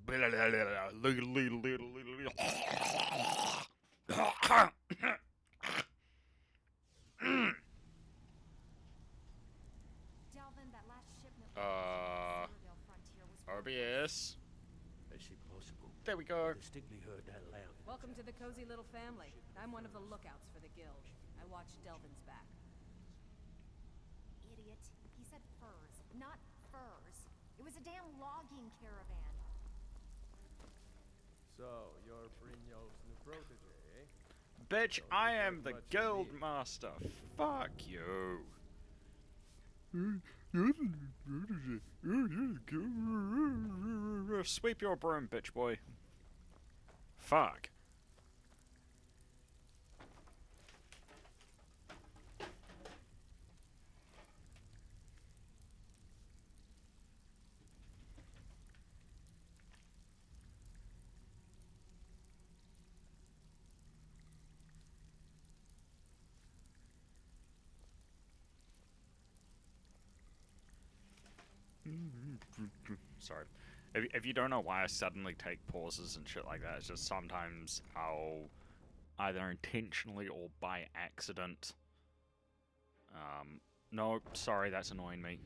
Delvin, that last shipment frontier was OBS. Is it possible? There we go. I distinctly heard that loud. Welcome to the cozy little family. I'm one of the lookouts for the guild. I watch Delvin's back. idiot. He said furs, not furs. It was a damn logging caravan. So, you're Brynjolf's new protege, eh? Bitch, I am the guild master. Fuck you. Sweep your broom, bitch boy. Fuck. Sorry. If you don't know why I suddenly take pauses and shit like that, it's just sometimes I'll either intentionally or by accident. No, sorry, that's annoying me.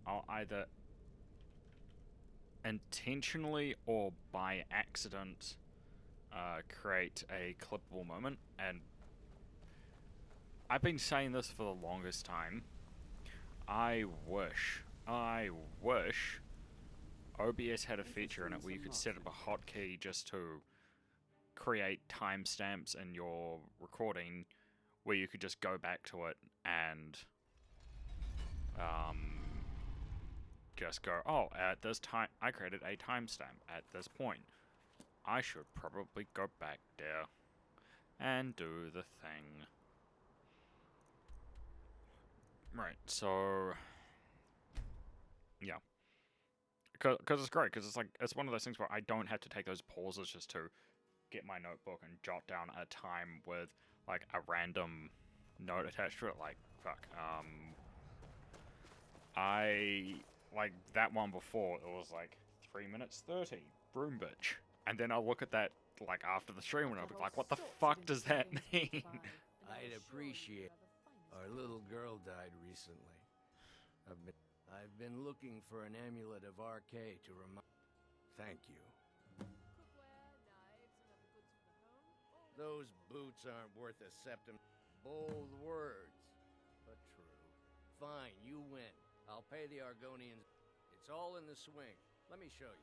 I'll either intentionally or by accident create a clippable moment, and I've been saying this for the longest time. I wish OBS had a feature in it where you could set up a hotkey just to create timestamps in your recording, where you could just go back to it and just go, oh, at this time I created a timestamp at this point. I should probably go back there and do the thing. Right, so yeah, because it's great, because it's like, it's one of those things where I don't have to take those pauses just to get my notebook and jot down a time with like a random note attached to it. Like, fuck, I like that one before, it was like 3 minutes 30, broom bitch, and then I'll look at that like after the stream and I'll be like, what the fuck does that mean? I'd appreciate. Our little girl died recently. I've been looking for an amulet of RK to remind. Thank you. Those boots aren't worth a septum. Bold words, but true. Fine, you win. I'll pay the Argonians. It's all in the swing. Let me show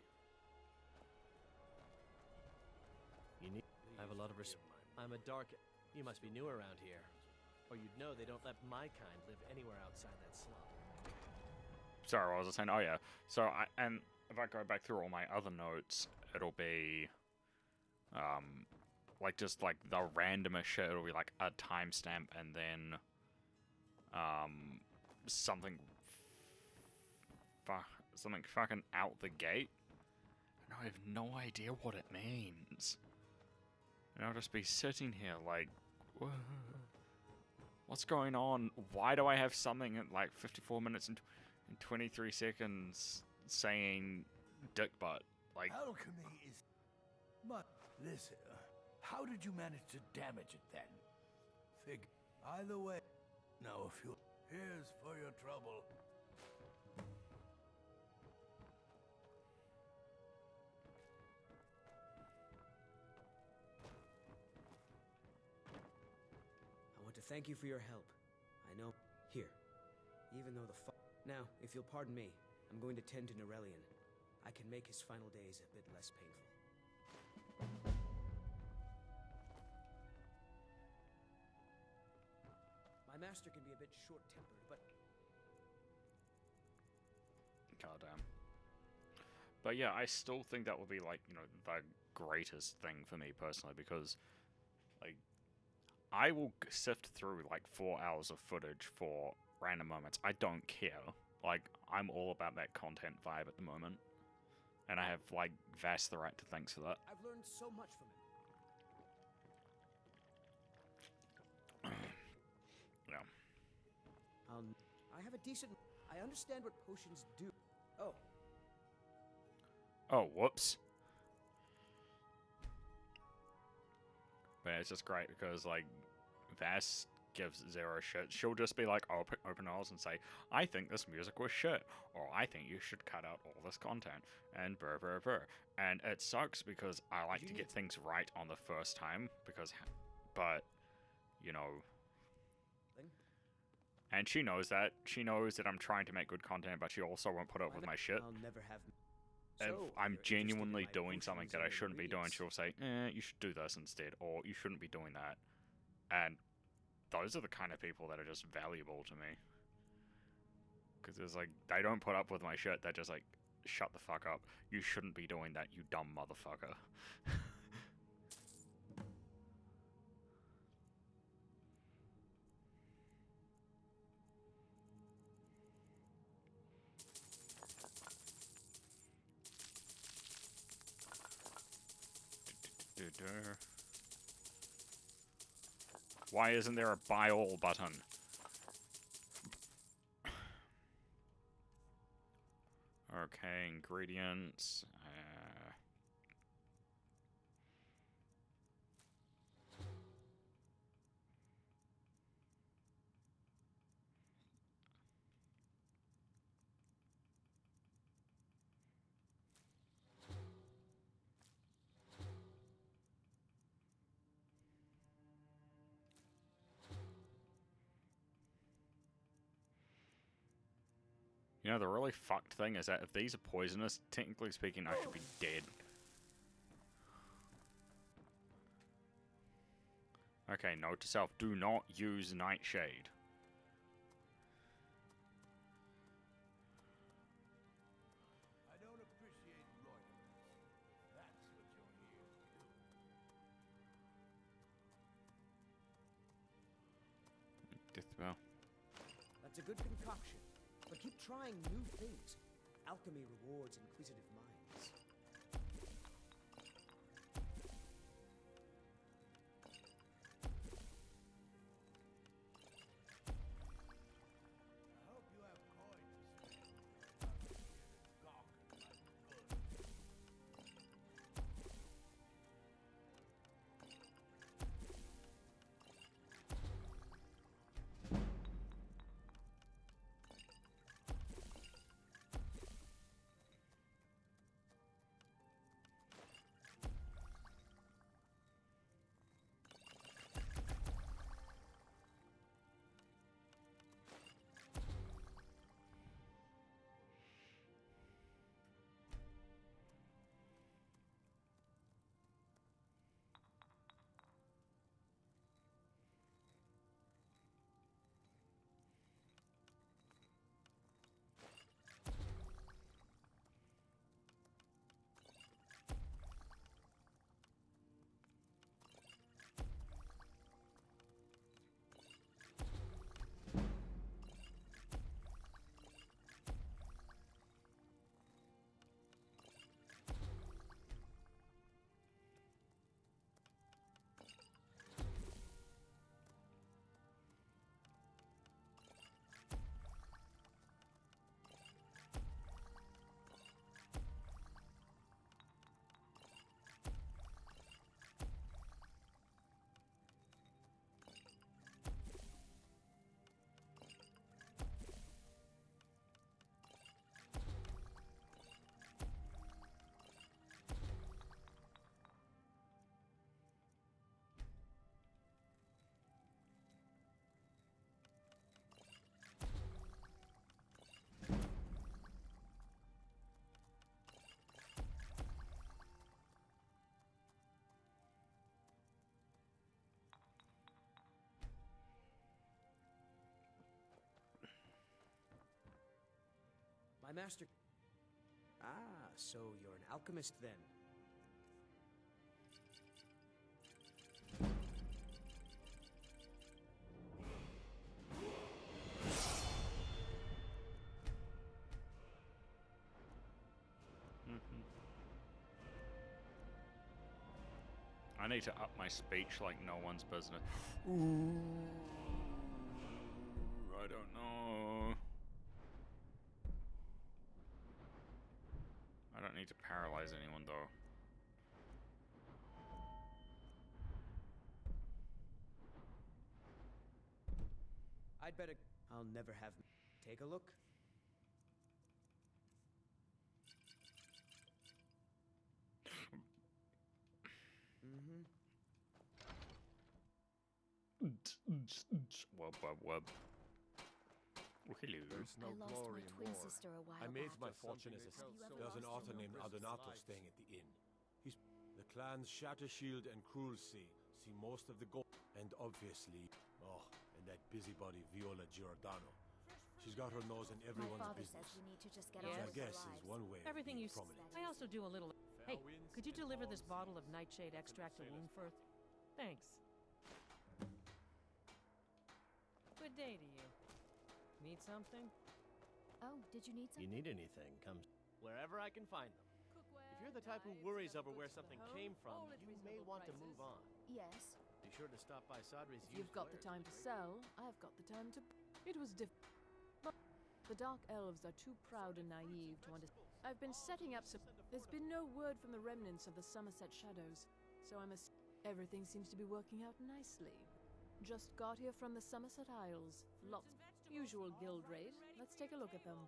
you. I have a lot of I'm a dark. You must be new around here. Or you'd know they don't let my kind live anywhere outside that slum. Sorry, what was I saying? Oh yeah. So and if I go back through all my other notes, it'll be like just like the randomest shit. It'll be like a timestamp and then something fucking out the gate. And I have no idea what it means. And I'll just be sitting here like, what's going on? Why do I have something at like 54 minutes and 23 seconds saying dick butt? Like, alchemy is... But listen, how did you manage to damage it then? Fig. Either way. Now if you... Here's for your trouble. I want to thank you for your help. I know... Here. Even though the Now, if you'll pardon me, I'm going to tend to Norellian. I can make his final days a bit less painful. My master can be a bit short-tempered, but... goddamn. But yeah, I still think that would be like, you know, the greatest thing for me personally, because like I will sift through like 4 hours of footage for random moments. I don't care. Like, I'm all about that content vibe at the moment. And I have, like, vast the right to thanks for that. I've learned so much from him. Yeah. I have a decent... I understand what potions do. Oh. Oh, whoops. But it's just great because, like, Vass gives zero shit. She'll just be like, open eyes and say, I think this music was shit, or I think you should cut out all this content, and brr brr brr. And it sucks because I like to get things right on the first time, but, you know, and she knows that. She knows that I'm trying to make good content, but she also won't put up with my shit. I'll never have. If So, I'm you're interested in genuinely my doing something potions that I and shouldn't be doing, ingredients? she'll say, you should do this instead, or you shouldn't be doing that. And those are the kind of people that are just valuable to me. Because it's like, they don't put up with my shit, they're just like, shut the fuck up. You shouldn't be doing that, you dumb motherfucker. Why isn't there a buy all button? Okay, ingredients. You know, the really fucked thing is that if these are poisonous, technically speaking, I should be dead. Okay, note to self, do not use Nightshade. I don't appreciate loyalty. That's what you're here to do. Death bell. That's a good concoction. But keep trying new things. Alchemy rewards inquisitive minds. I hope you have coin to spare. I'm here gawking like good. My master... Ah, so you're an alchemist then. I need to up my speech like no one's business. Ooh, I don't know. I don't don't need to paralyze anyone, though. I'd better... I'll never have... Take a look. Mm-hmm. Wub, wub, wub. Oh, hello. There's no I lost glory my in twin war. sister a while I made back. my fortune as a... Have you ever There's an lost author your named own? Adonato staying at the inn. He's... The clans Shattershield and Cruelty see most of the gold. And obviously... Oh, and that busybody Viola Giordano. She's got her nose in My everyone's father business. says we need to just get Yes. on Which I with our guess is lives. one way Everything of you being s- prominent. I also do a little... Hey, winds could you and deliver this falls, bottle of nightshade extract to Woundfirth? Thanks. Good day to you. Need something? Oh, did you need You something? need anything, come wherever I can find them. If you're the type who worries over where something came from, you may want to move on. Yes. Be sure to stop by Sadri's If you've got the time to sell, I've got the time to... It was but the Dark Elves are too proud and naive to understand. I've been setting up some... There's been no word from the remnants of the Somerset Shadows, so everything seems to be working out nicely. Just got here from the Somerset Isles. Lots. Usual guild raid. Let's take a look at them.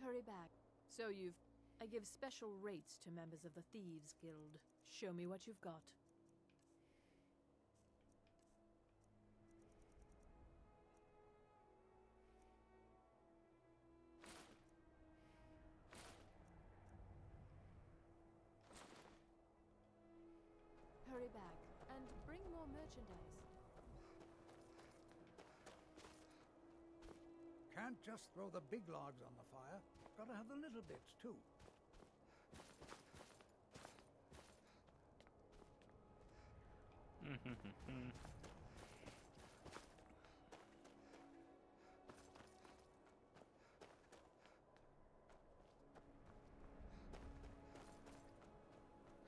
Hurry back. So I give special rates to members of the Thieves Guild. Show me what you've got. Hurry back, and bring more merchandise. Can't just throw the big logs on the fire. Gotta have the little bits, too.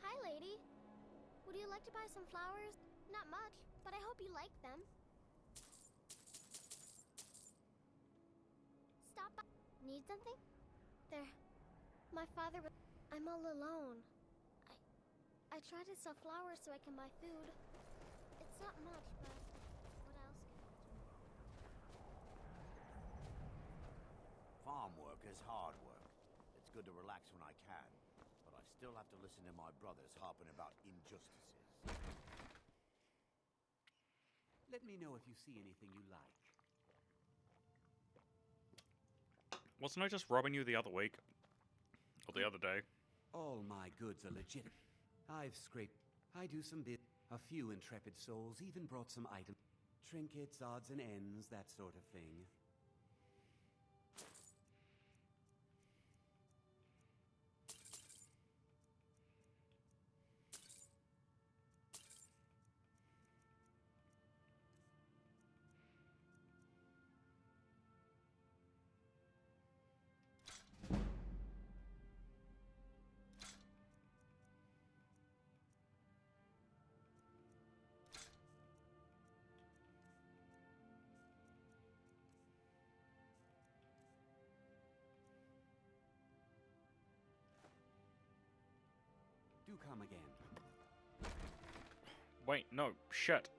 Hi, lady. Would you like to buy some flowers? Not much, but I hope you like them. Stop by. Need something? There. My father was... I'm all alone. I try to sell flowers so I can buy food. It's not much, but what else can I do? Farm work is hard work. It's good to relax when I can, but I still have to listen to my brothers harping about injustices. Let me know if you see anything you like. Wasn't I just robbing you the other week? Or the other day? All my goods are legit. I've scraped. I do some bit. A few intrepid souls even brought some items. Trinkets, odds and ends, that sort of thing. come again. Wait, no, shit.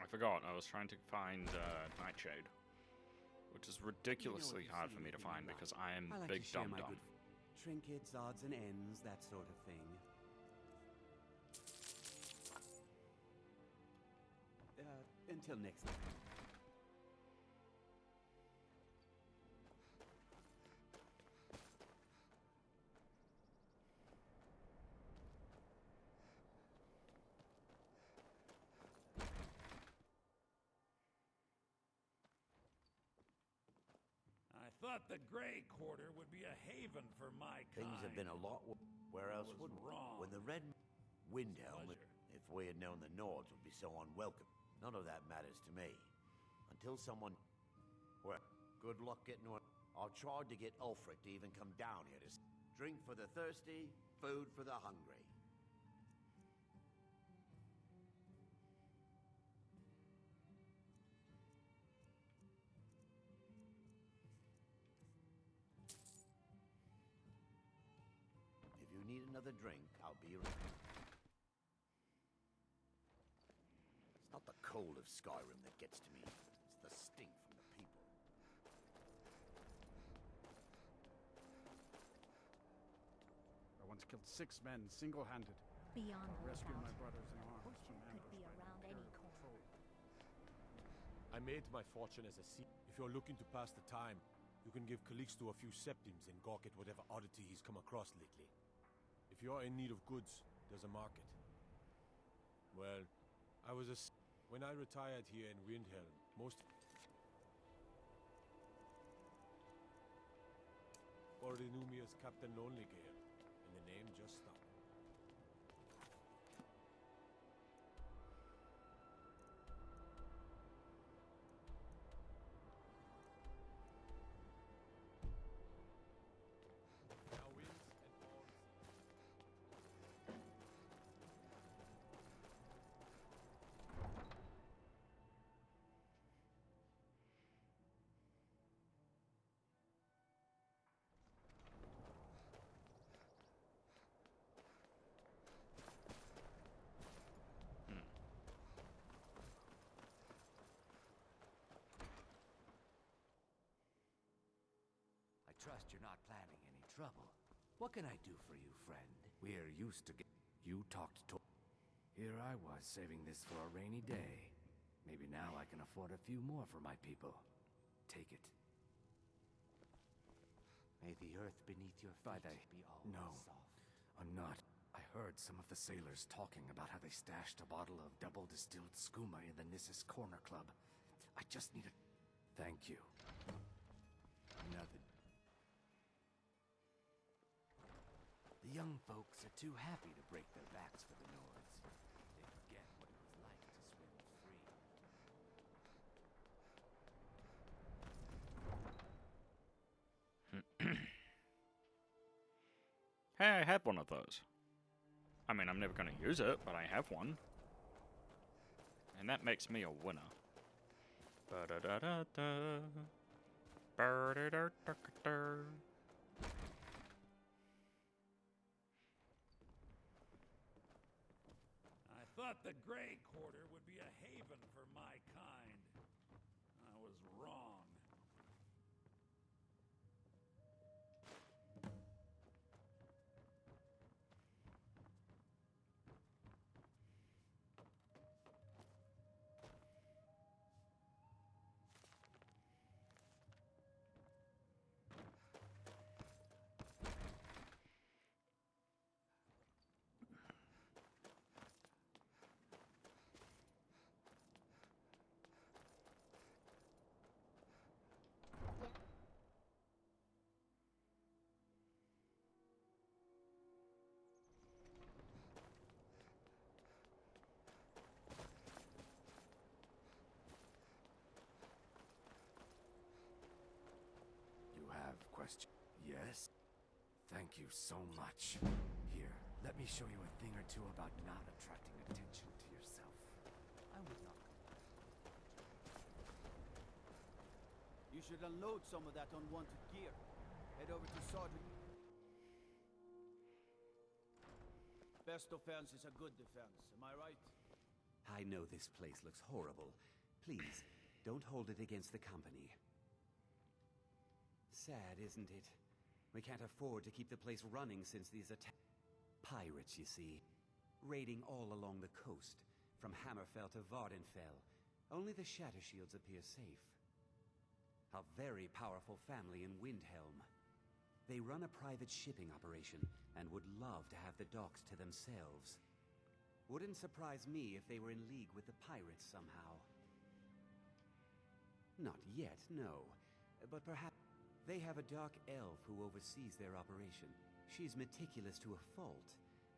I forgot, I was trying to find Nightshade. Which is ridiculously hard for me to find because I am I like big to share dumb my dumb. good trinkets, odds and ends, that sort of thing. Until next time. I thought the Grey Quarter would be a haven for my kind. Things have been a lot where else would wrong. When the Red Windhelm, if we had known the Nords would be so unwelcome, none of that matters to me. Until someone... Well, good luck getting one. I'll try to get Ulfric to even come down here to drink for the thirsty, food for the hungry. If you need another drink, I'll be around. It's not the cold of Skyrim that gets to me. It's the stink from the people. I once killed 6 men single-handed. Beyond while rescuing my lookout. brothers in arms from Could be ambush by around the any Imperial corner. patrol. I made my fortune as a sea. If you're looking to pass the time, you can give Calixto a few septims and gawk at whatever oddity he's come across lately. If you're in need of goods, there's a market. Well, when I retired here in Windhelm, most already knew me as Captain Lonelygale, and the name just stuck. I trust you're not planning any trouble. What can I do for you, friend? We're used to You talked to... Here I was, saving this for a rainy day. Maybe now I can afford a few more for my people. Take it. May the earth beneath your feet be all soft. I'm not. I heard some of the sailors talking about how they stashed a bottle of double-distilled skooma in the Nissus Corner Club. I just needed... Thank you. Nothing. The young folks are too happy to break their backs for the Nords. They forget what it was like to swim free. Hey, I have one of those. I mean, I'm never going to use it, but I have one. And that makes me a winner. Ba-da-da-da-da. Ba-da-da-da-da. I thought the Grey Quarter would be a haven for my kind. I was wrong. You have question? Yes? Thank you so much. Here, let me show you a thing or two about not attracting attention to yourself. I would not. You should unload some of that unwanted gear. Head over to Sardry. best defense is a good defense, am I right? I know this place looks horrible. Please, don't hold it against the company. Sad, isn't it? We can't afford to keep the place running since these pirates, you see. Raiding all along the coast, from Hammerfell to Vardenfell. Only the Shattershields appear safe. A very powerful family in Windhelm. They run a private shipping operation and would love to have the docks to themselves. Wouldn't surprise me if they were in league with the pirates somehow. Not yet, no. But perhaps they have a dark elf who oversees their operation. She's meticulous to a fault,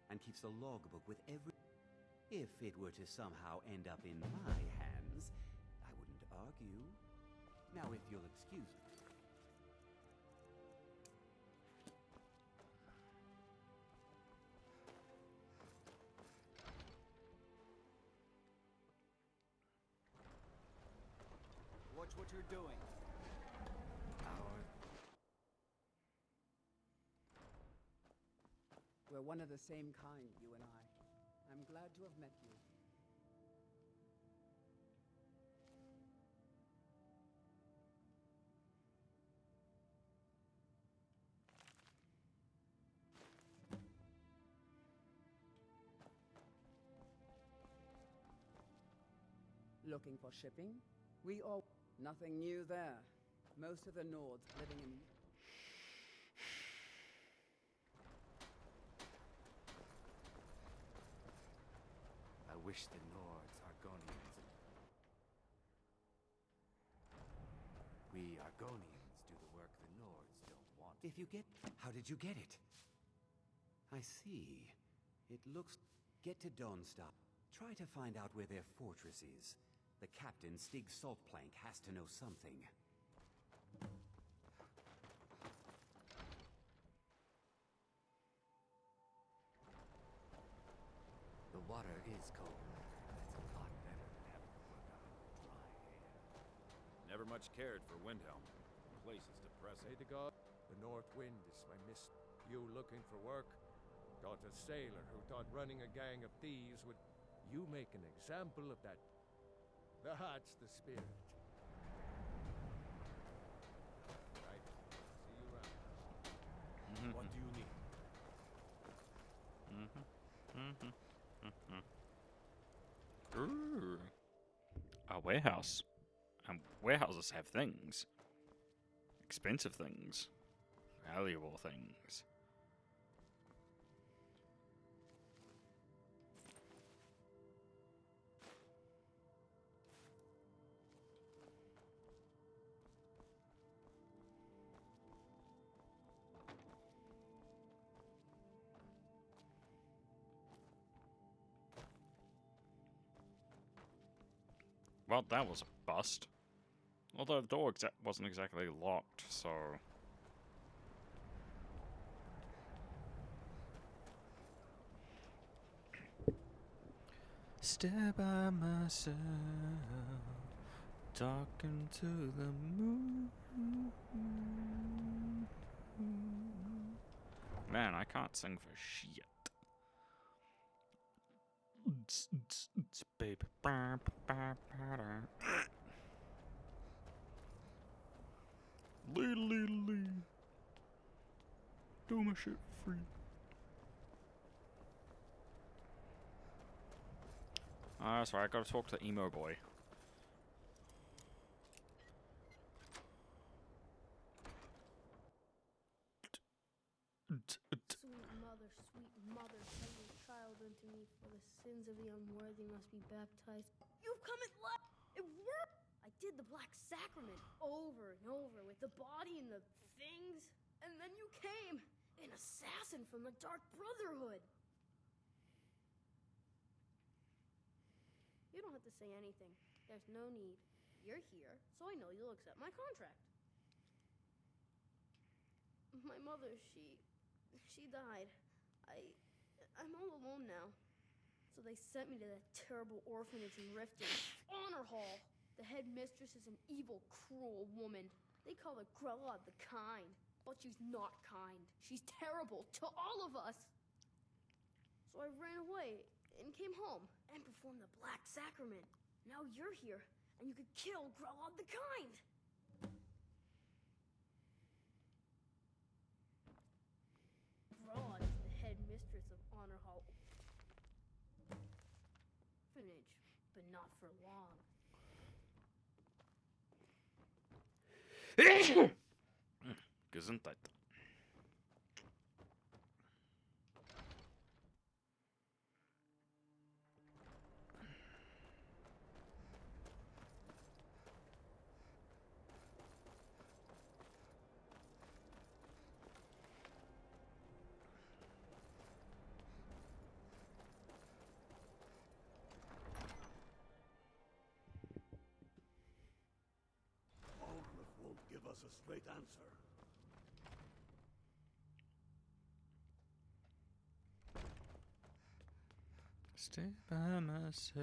and keeps a logbook with every... If it were to somehow end up in my hands, I wouldn't argue. Now, if you'll excuse me. Watch what you're doing. We're one of the same kind, you and I. I'm glad to have met you. Looking for shipping? We all... Nothing new there. Most of the Nords living in... I wish the Nords, Argonians... We Argonians do the work the Nords don't want. If you get... How did you get it? I see. It looks... Get to Dawnstop. Try to find out where their fortress is. The captain, Stig Saltplank, has to know something. The water is cold, but it's a lot better than having to work out in the dry air. Never much cared for Windhelm. The place is depressing. Say to God, the North Wind is my miss. You looking for work? Got a sailor who thought running a gang of thieves would... You make an example of that. That's the spirit. Right. See you around. What do you need? Ooh. A warehouse. And warehouses have things. Expensive things. Valuable things. Well, that was a bust. Although the door wasn't exactly locked, so... Stay by myself, talking to the moon. Man, I can't sing for shit. Baby. Lee. Do my shit for free. That's right, I gotta talk to Emo Boy. Sweet mother, send your child unto me, for the sins of the unworthy must be baptized. You've come at last! It worked! I did the Black Sacrament over and over with the body and the things, and then you came, an assassin from the Dark Brotherhood. You don't have to say anything. There's no need. You're here, so I know you'll accept my contract. My mother, she died. I'm all alone now. So they sent me to that terrible orphanage in Riften. Honor Hall. The head mistress is an evil, cruel woman. They call her Grella the Kind. But she's not kind. She's terrible to all of us. So I ran away and came home and performed the Black Sacrament. Now you're here, and you could kill Grelod the Kind! Grelod is the head mistress of Honor Hall. Orphanage, but not for long. Gesundheit. Olaf won't give us a straight answer. Stay by myself,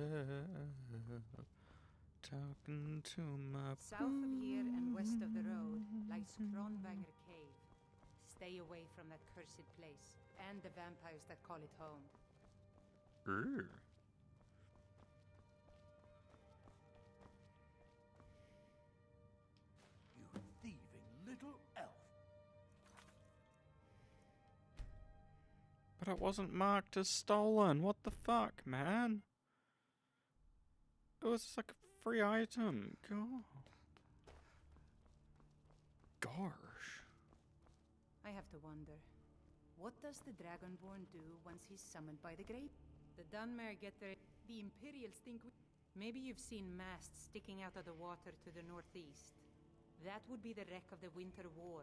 talking to my South of here and west of the road lies Kronvanger Cave. Stay away from that cursed place and the vampires that call it home. You thieving little elf. But it wasn't marked as stolen. What the fuck, man? It was just like a free item. God. Gosh. I have to wonder, what does the Dragonborn do once he's summoned by the grape? The Dunmer get the Imperials think maybe you've seen masts sticking out of the water to the northeast. That would be the wreck of the Winter War.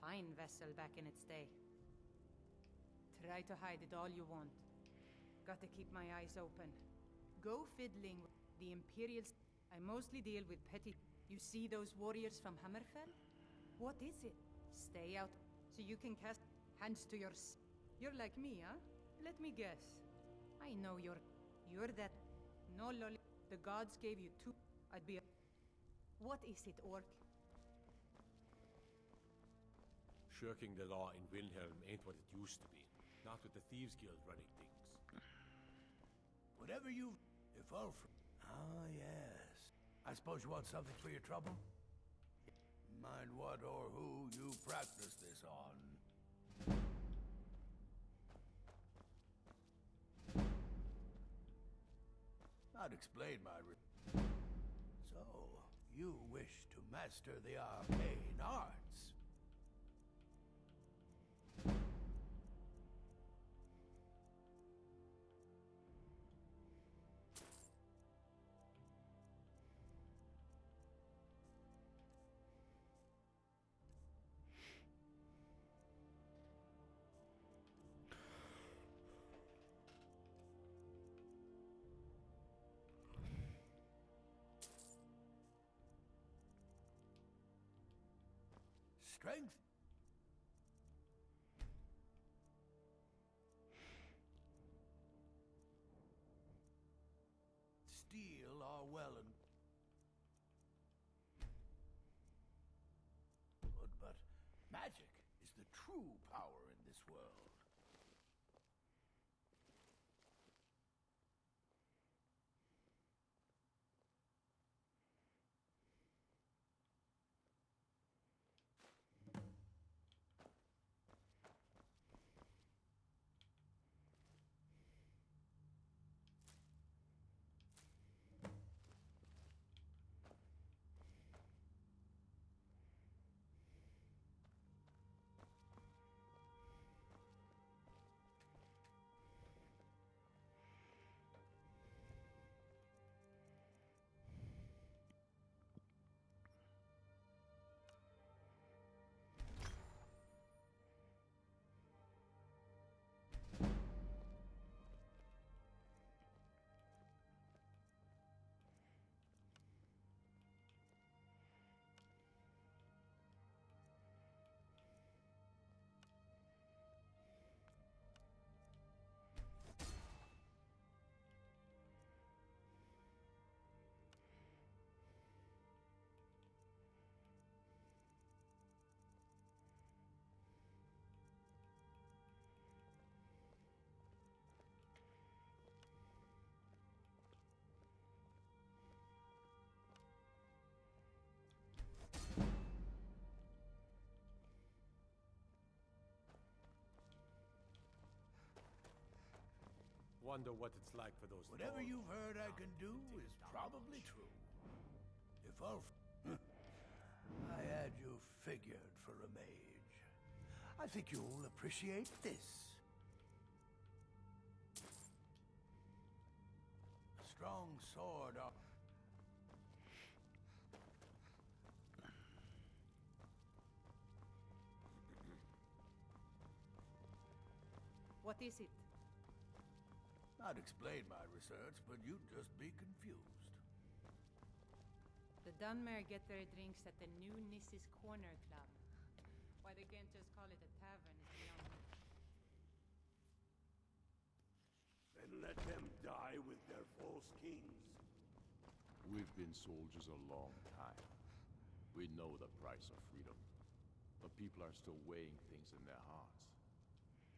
Fine vessel back in its day. Try to hide it all you want. Got to keep my eyes open. Go fiddling with the Imperials. I mostly deal with petty... You see those warriors from Hammerfell? What is it? Stay out so you can cast hands to your... You're like me, huh? Let me guess. I know you're that... No, lolly. The gods gave you two... I'd be a... What is it, Orc? Shirking the law in Windhelm ain't what it used to be. Not with the Thieves Guild running things. Whatever you... If Ulfric... Ah, yes. I suppose you want something for your trouble? Mind what or who you practice this on. I'd explain my... So, you wish to master the arcane arts? Strength? Steel are well and good, but magic is the true power in this world. wonder what it's like for those. Whatever you've heard I can do is probably true. If Ulf... I had you figured for a mage. I think you'll appreciate this. A strong sword... What is it? I'd explain my research, but you'd just be confused. The Dunmere get their drinks at the new Nissa's Corner Club. Why they can't just call it a tavern is beyond me. Then let them die with their false kings. We've been soldiers a long time. We know the price of freedom. But people are still weighing things in their hearts.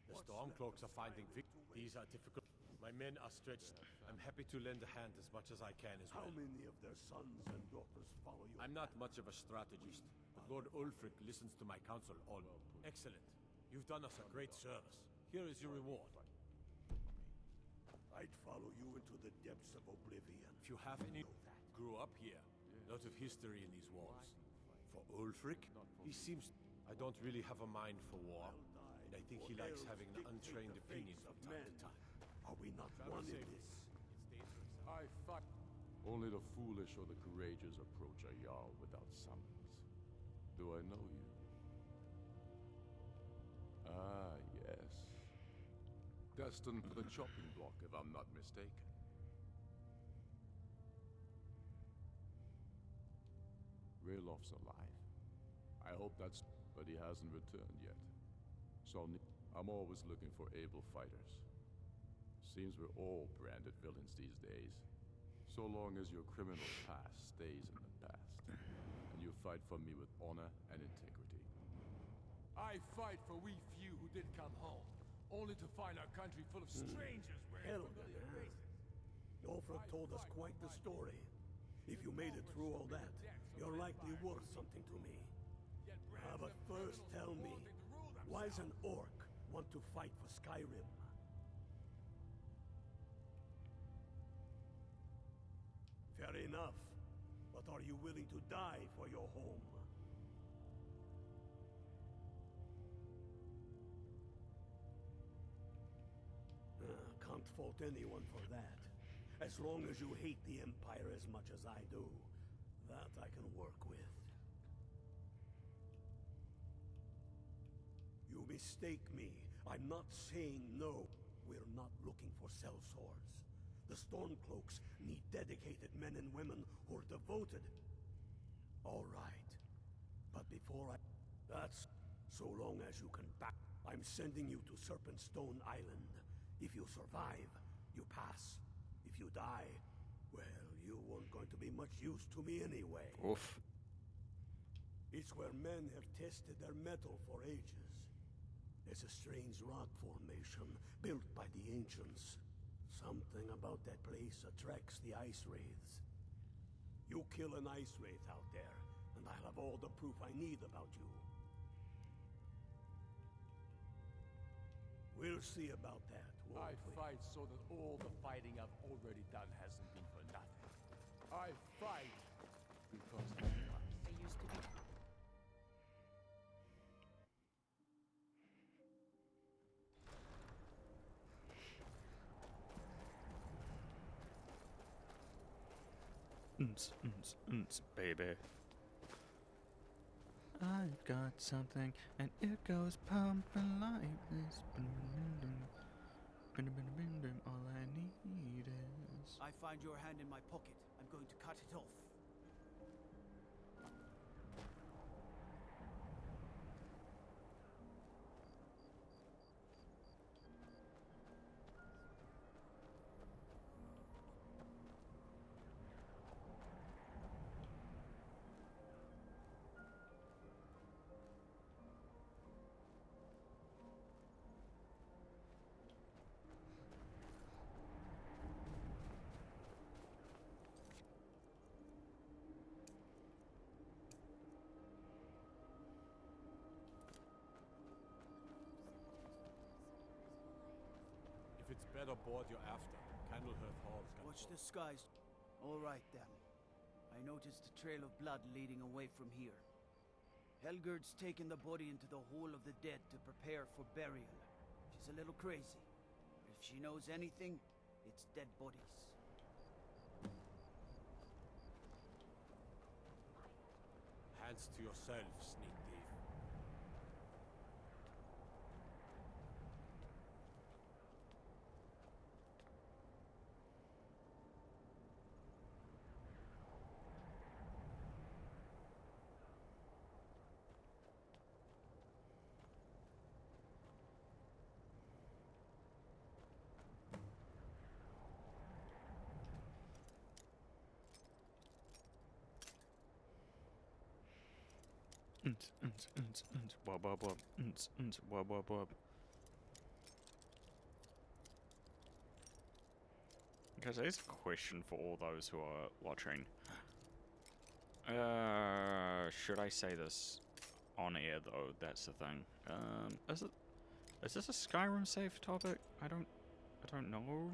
The Stormcloaks are finding these are difficult. My men are stretched. I'm happy to lend a hand as much as I can as well. How many of their sons and daughters follow you? I'm not much of a strategist, but Lord Ulfric listens to my counsel all. Excellent. You've done us a great service. Here is your reward. I'd follow you into the depths of oblivion. If you have any... Grew up here. Lot of history in these walls. For Ulfric, he seems... I don't really have a mind for war. And I think he likes having an untrained opinion from time to time. Are we not one in this? I fight. Only the foolish or the courageous approach a Jarl without summons. Do I know you? Ah, yes. Destined for the chopping block, if I'm not mistaken. Raylof's alive. I hope that's... but he hasn't returned yet. So I'm always looking for able fighters. Seems we're all branded villains these days. So long as your criminal past stays in the past. And you fight for me with honor and integrity. I fight for we few who did come home, only to find our country full of strangers wearing familiar faces. Ulfric told us quite the story. If you made it through all that, you're likely worth something to me. But first tell me, why does an orc want to fight for Skyrim? Fair enough. But are you willing to die for your home? Can't fault anyone for that. As long as you hate the Empire as much as I do, that I can work with. You mistake me. I'm not saying no. We're not looking for sellswords. The Stormcloaks need dedicated men and women who are devoted. All right. But before I... That's so long as you can back... I'm sending you to Serpentstone Island. If you survive, you pass. If you die, well, you weren't going to be much use to me anyway. Oof. It's where men have tested their metal for ages. It's a strange rock formation built by the ancients. Something about that place attracts the ice wraiths. You kill an ice wraith out there, and I'll have all the proof I need about you. We'll see about that, won't we? fight so that all the fighting I've already done hasn't been for nothing. I fight because I must. I used to be... Baby. I've got something, and it goes pumping like this. All I need is... I find your hand in my pocket. I'm going to cut it off. better board you after. Candlehearth Hall's got Watch the skies. All right, then. I noticed a trail of blood leading away from here. Helgerd's taken the body into the Hall of the Dead to prepare for burial. She's a little crazy. But if she knows anything, it's dead bodies. Hands to yourself, sneak thief. Wub, wub, wub. Wub, wub, wub. Guys, there's a question for all those who are watching. Should I say this on air though? That's the thing. Is this a Skyrim safe topic? I don't know.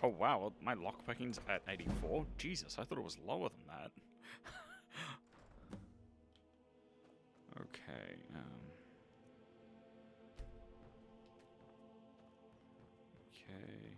Oh wow, well, my lockpicking's at 84? Jesus, I thought it was lower than that. Okay, okay.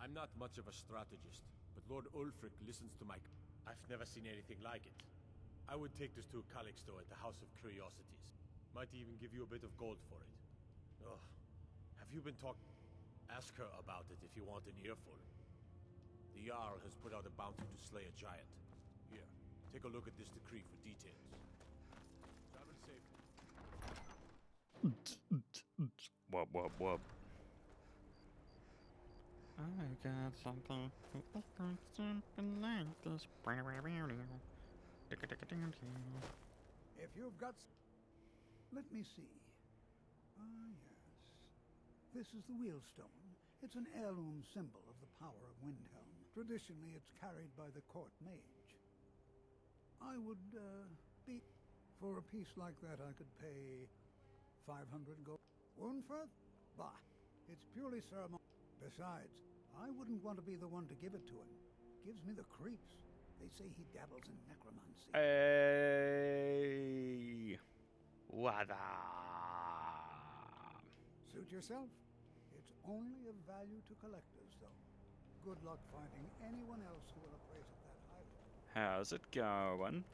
I'm not much of a strategist, but Lord Ulfric listens to my... I've never seen anything like it. I would take this to Calixto at the House of Curiosities. Might even give you a bit of gold for it. Ugh. Have you been talking? Ask her about it if you want an earful. The Jarl has put out a bounty to slay a giant. Here, take a look at this decree for details. Travel safely. Wub, wub, wub. I got something like this. If you've got... Let me see. Ah, yes. This is the wheelstone. It's an heirloom symbol of the power of Windhelm. Traditionally, it's carried by the court mage. I would, be... For a piece like that, I could pay 500 gold. Wernfirth? Bah, it's purely ceremonial. Besides, I wouldn't want to be the one to give it to him. Gives me the creeps. They say he dabbles in necromancy. Hey, what up? Suit yourself. It's only of value to collectors, though. Good luck finding anyone else who will appraise it that highly. How's it going?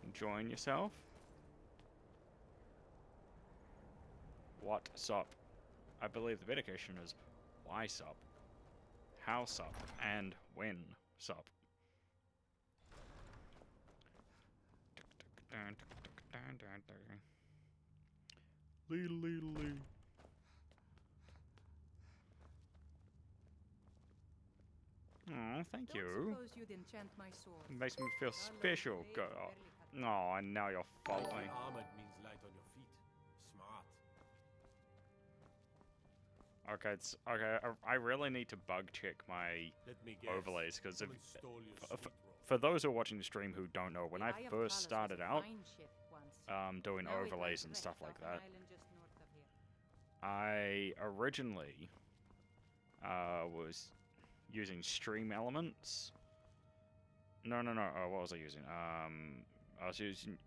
Enjoying yourself? What's up? I believe the better question is, why sup? How sup? And when sup? Lee. Oh, thank you. Suppose you'd enchant my sword. It makes me feel special. Go. Oh, and now you're faulting. Armored means light on your feet. Smart. Okay, okay. I really need to bug check my Let me guess. overlays because Someone stole your sweet roll. for those who are watching the stream who don't know, when I Eye of first Pallas started was a out, fine ship once. doing Now it overlays lies and stuff wrecked like off an that, island just north of here. I originally was using stream elements. No. What was I using? I was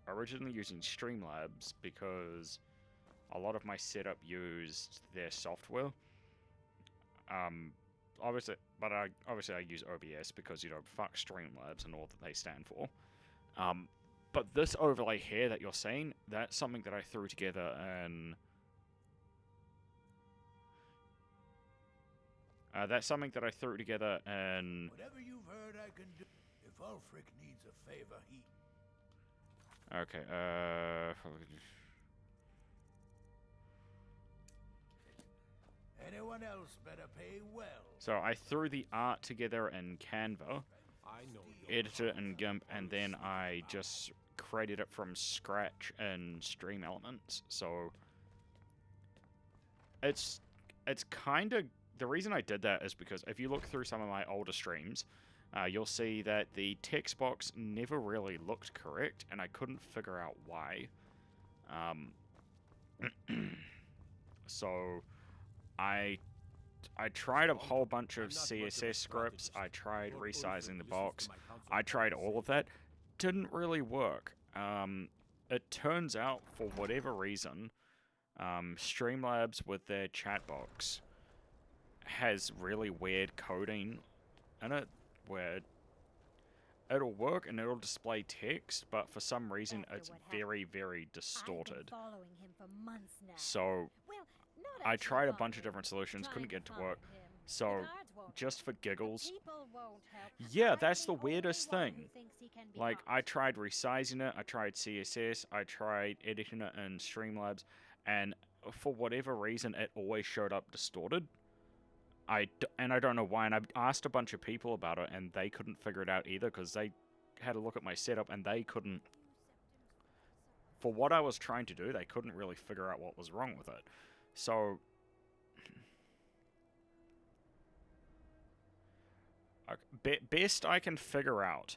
originally using Streamlabs because a lot of my setup used their software. Obviously I use OBS because, you know, fuck Streamlabs and all that they stand for. But this overlay here that you're seeing, that's something that I threw together and Whatever you've heard, I can do. If Ulfric needs a favor, he... Okay, Anyone else better pay well. so I threw the art together in Canva, edited it in GIMP, and then I just created it from scratch in Stream Elements. So it's kind of... The reason I did that is because if you look through some of my older streams, you'll see that the text box never really looked correct, and I couldn't figure out why. So I tried a whole bunch of CSS scripts. I tried resizing the box. I tried all of that. Didn't really work. It turns out, for whatever reason, Streamlabs with their chat box has really weird coding in it, where it'll work and it'll display text, but for some reason it's very, very distorted. Following him for months now. So Well, I tried a bunch of different solutions, couldn't get it to work. So just for giggles, yeah, that's the weirdest thing. Like, I tried resizing it, I tried CSS, I tried editing it in Streamlabs, and for whatever reason it always showed up distorted. And I don't know why, and I've asked a bunch of people about it, and they couldn't figure it out either, because they had a look at my setup, and they couldn't... For what I was trying to do, they couldn't really figure out what was wrong with it. So... best I can figure out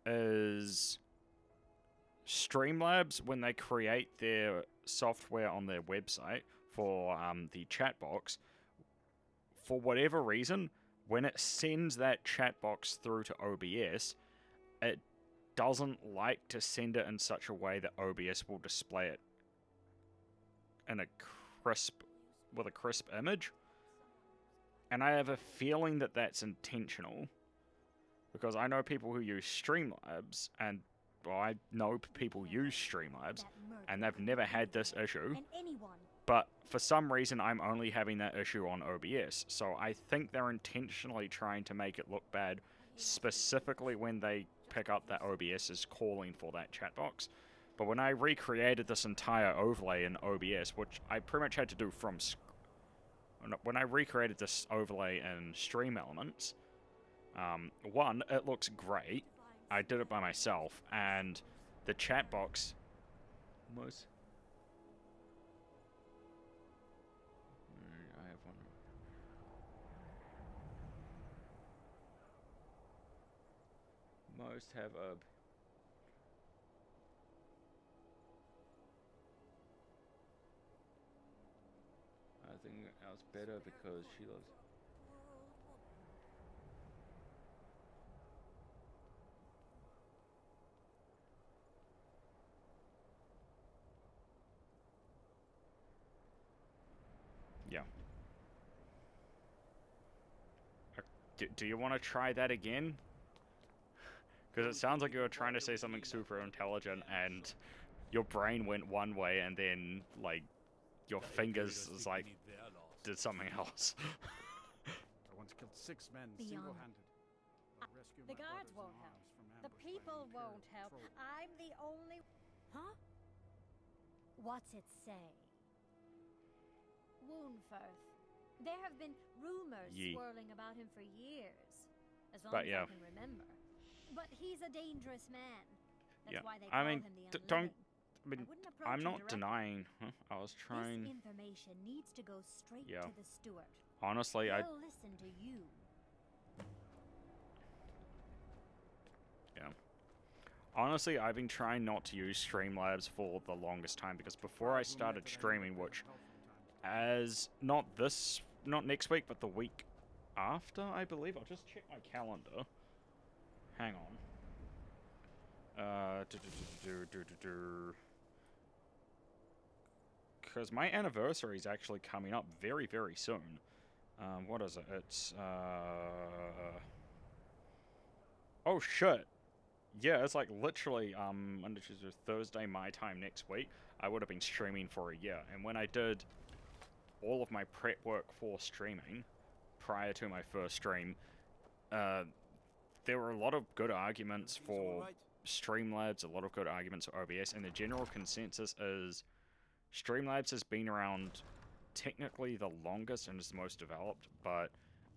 is... Streamlabs, when they create their software on their website for the chat box... For whatever reason, when it sends that chat box through to OBS, it doesn't like to send it in such a way that OBS will display it in a crisp, with a crisp image. And I have a feeling that that's intentional. Because I know people who use Streamlabs, and well, I know people use Streamlabs, and they've never had this issue. But for some reason, I'm only having that issue on OBS. So I think they're intentionally trying to make it look bad, specifically when they pick up that OBS is calling for that chat box. But when I recreated this entire overlay in OBS, which I pretty much had to do from when I recreated this overlay in Stream Elements, one, it looks great. I did it by myself, and the chat box was... I have one. Most have a... I think ours better because she loves... Yeah. Do you want to try that again? Because it sounds like you were trying to say something super intelligent and your brain went one way and then, like, your fingers is like, did something else. I once killed 6 men single-handed. The guards won't help. The people won't help. I'm the only... Huh? What's it say? Woundfirth. There have been rumors swirling about him for years. As long as I can remember. But he's a dangerous man. That's why they call him the Unliving. I'm not denying. I was trying... This information needs to go straight to the steward. Honestly, He'll listen to you. Yeah. Honestly, I've been trying not to use Streamlabs for the longest time because before I started streaming, which not next week, but the week after, I believe. I'll just check my calendar. Hang on. Because my anniversary is actually coming up very, very soon. What is it? It's, oh, shit. Yeah, it's like literally, Monday, Tuesday, Thursday, my time next week. I would have been streaming for a year. And when I did all of my prep work for streaming, prior to my first stream, there were a lot of good arguments for Streamlabs, a lot of good arguments for OBS, and the general consensus is Streamlabs has been around technically the longest and is the most developed, but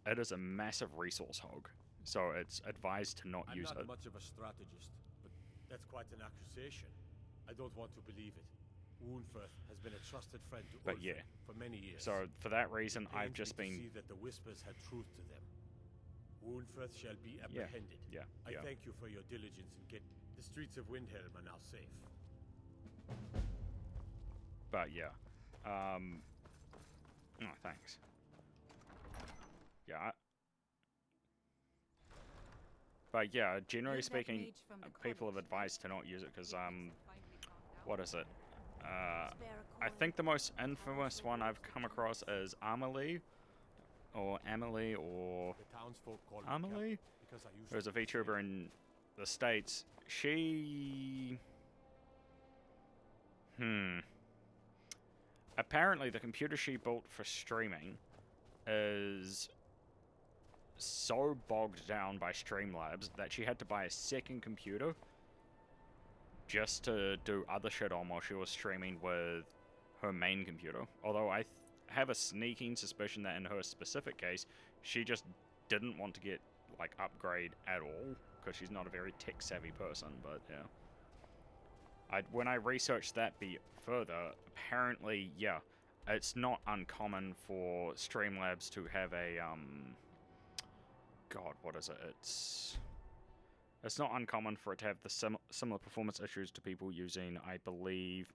it is a massive resource hog, so it's advised to not use it. I'm not much of a strategist, but that's quite an accusation. I don't want to believe it. Woundfirth has been a trusted friend to Ulfric for many years. So for that reason, I've just been... see that the whispers had truth to them. Woundfirth shall be apprehended. I thank you for your diligence in getting... The streets of Windhelm are now safe. But yeah. Oh, thanks. Yeah. But yeah, generally speaking, people have advised to not use it because, what is it? I think the most infamous one I've come across is Amelie, or Amelie? There's a VTuber in the States. She... Apparently the computer she built for streaming is so bogged down by Streamlabs that she had to buy a second computer just to do other shit on while she was streaming with her main computer. Although I have a sneaking suspicion that in her specific case, she just didn't want to get, like, upgrade at all, because she's not a very tech-savvy person, but yeah. When I researched that further, apparently, yeah, it's not uncommon for Streamlabs to have a, God, what is it? It's not uncommon for it to have the similar performance issues to people using, I believe,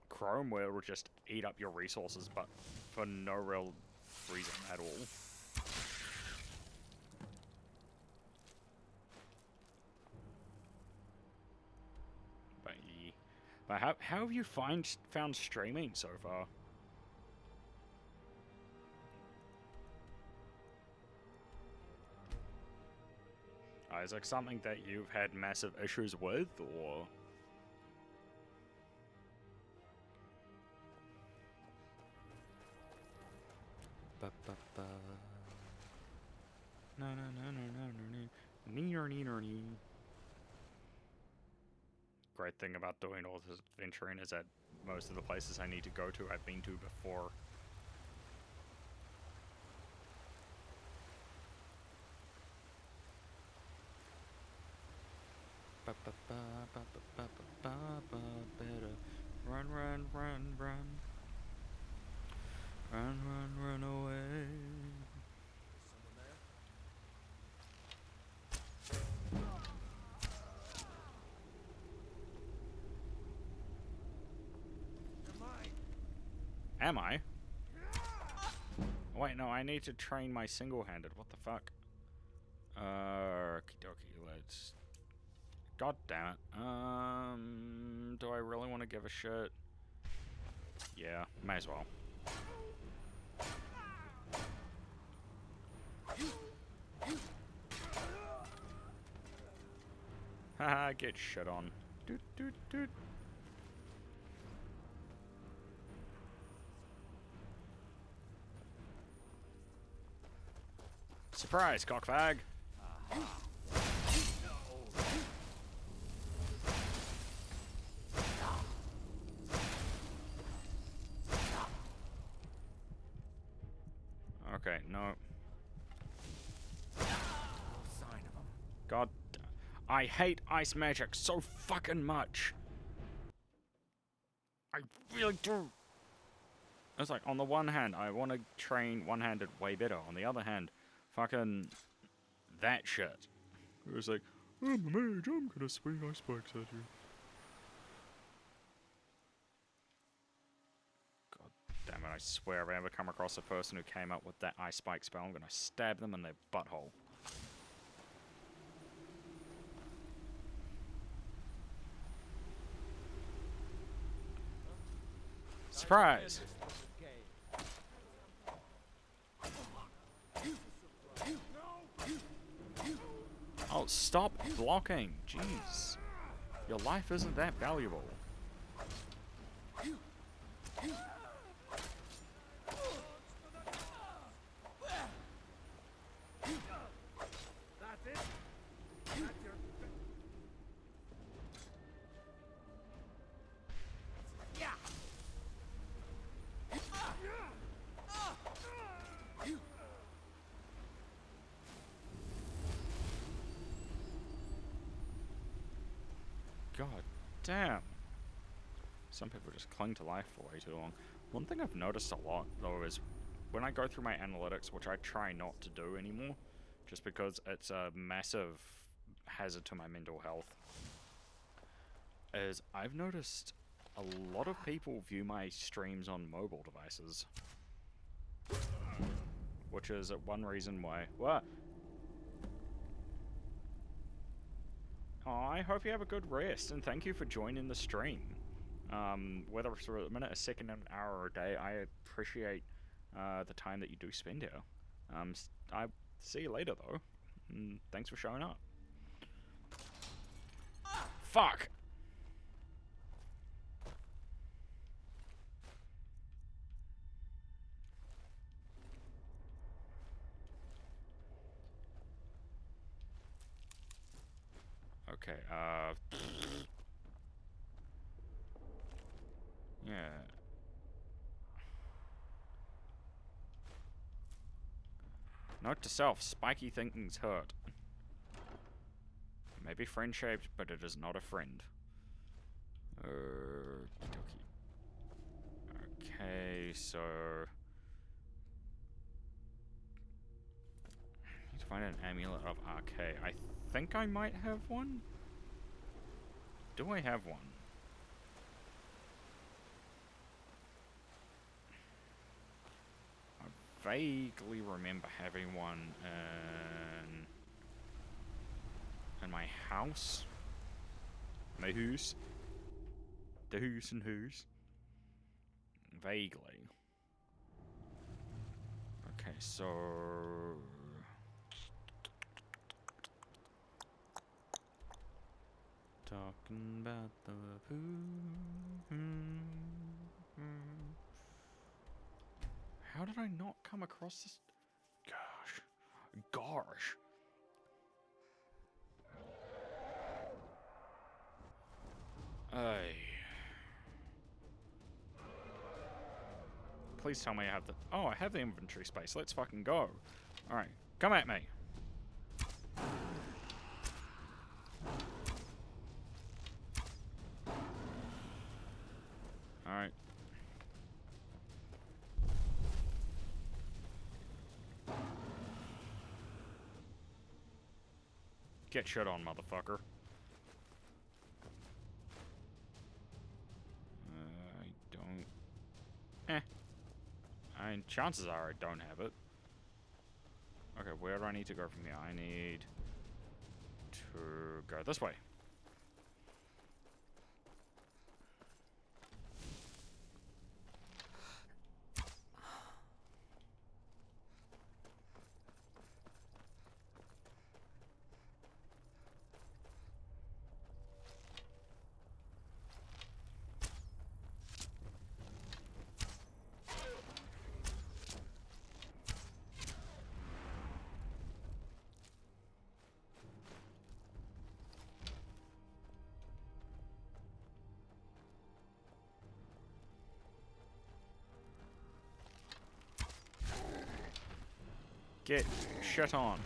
Chrome, where it will just eat up your resources, but for no real reason at all. But how have you found streaming so far? Isaac? Something that you've had massive issues with, or? No, no, no, no, no, no, no. Great thing about doing all this adventuring is that most of the places I need to go to, I've been to before. Run, run, run, run. Run, run, run away. Am I? Wait, no, I need to train my single-handed. What the fuck? Okie dokie, let's... God damn it. Do I really want to give a shit? Yeah, may as well. Haha, get shit on. Doot, doot, doot. Surprise, cockfag! Okay, no. God, I hate ice magic so fucking much. I really do. It's like, on the one hand, I want to train one-handed way better. On the other hand, fucking that shit. It was like, I'm a mage, I'm gonna swing ice spikes at you. God damn it, I swear if I ever come across a person who came up with that ice spike spell, I'm gonna stab them in their butthole. Surprise! Oh, stop blocking! Jeez. Your life isn't that valuable. God damn. Some people just cling to life for way too long. One thing I've noticed a lot, though, is when I go through my analytics, which I try not to do anymore, just because it's a massive hazard to my mental health, is I've noticed a lot of people view my streams on mobile devices. Which is one reason why... What? Oh, I hope you have a good rest, and thank you for joining the stream. Whether it's for a minute, a second, an hour, or a day, I appreciate the time that you do spend here. I see you later, though. And thanks for showing up. Fuck! Okay, yeah. Note to self, spiky thinkings hurt. It may be friend-shaped, but it is not a friend. Okay, so... I need to find an amulet of RK. I think I might have one? Do I have one? I vaguely remember having one in my house. My house. The house and whose. Vaguely. Okay, so... Talking about the food. How did I not come across this? Gosh. Please tell me I have the... Oh, I have the inventory space. Let's fucking go. Alright, come at me. Alright. Get shit on, motherfucker. I don't... I mean, chances are I don't have it. Okay, where do I need to go from here? I need to go this way. Get shut on.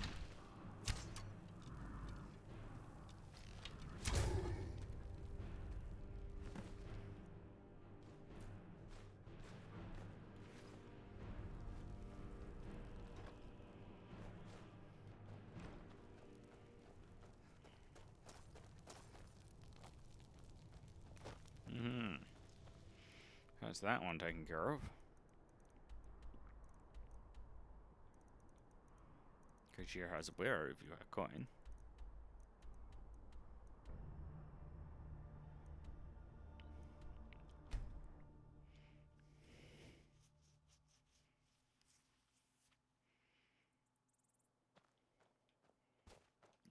How's that one taken care of? Cashier has a bear if you have a coin.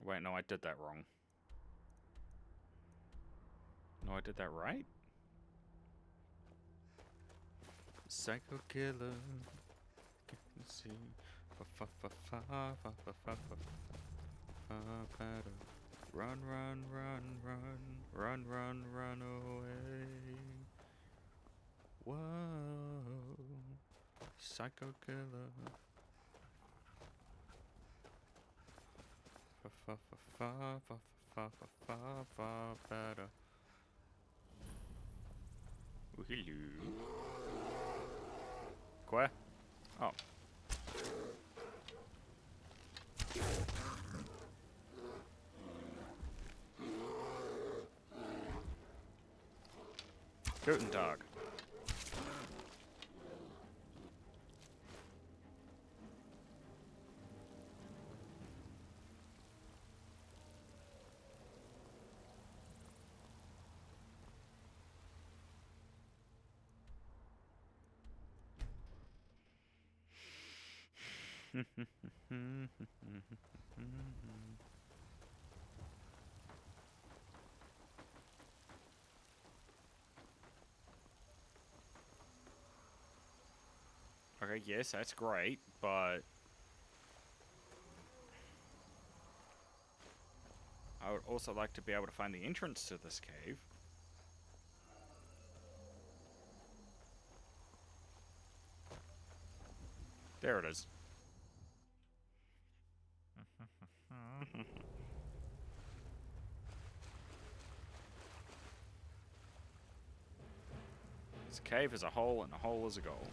Wait, no, I did that wrong. No, I did that right? Psycho killer. Can see. Run, run, run, run, run, run, run away. Whoa, psycho killer. Better. Oh, hello. Quoi? Oh. Guten Tag. Okay, yes, that's great, but I would also like to be able to find the entrance to this cave. There it is. This cave is a hole, and a hole is a goal.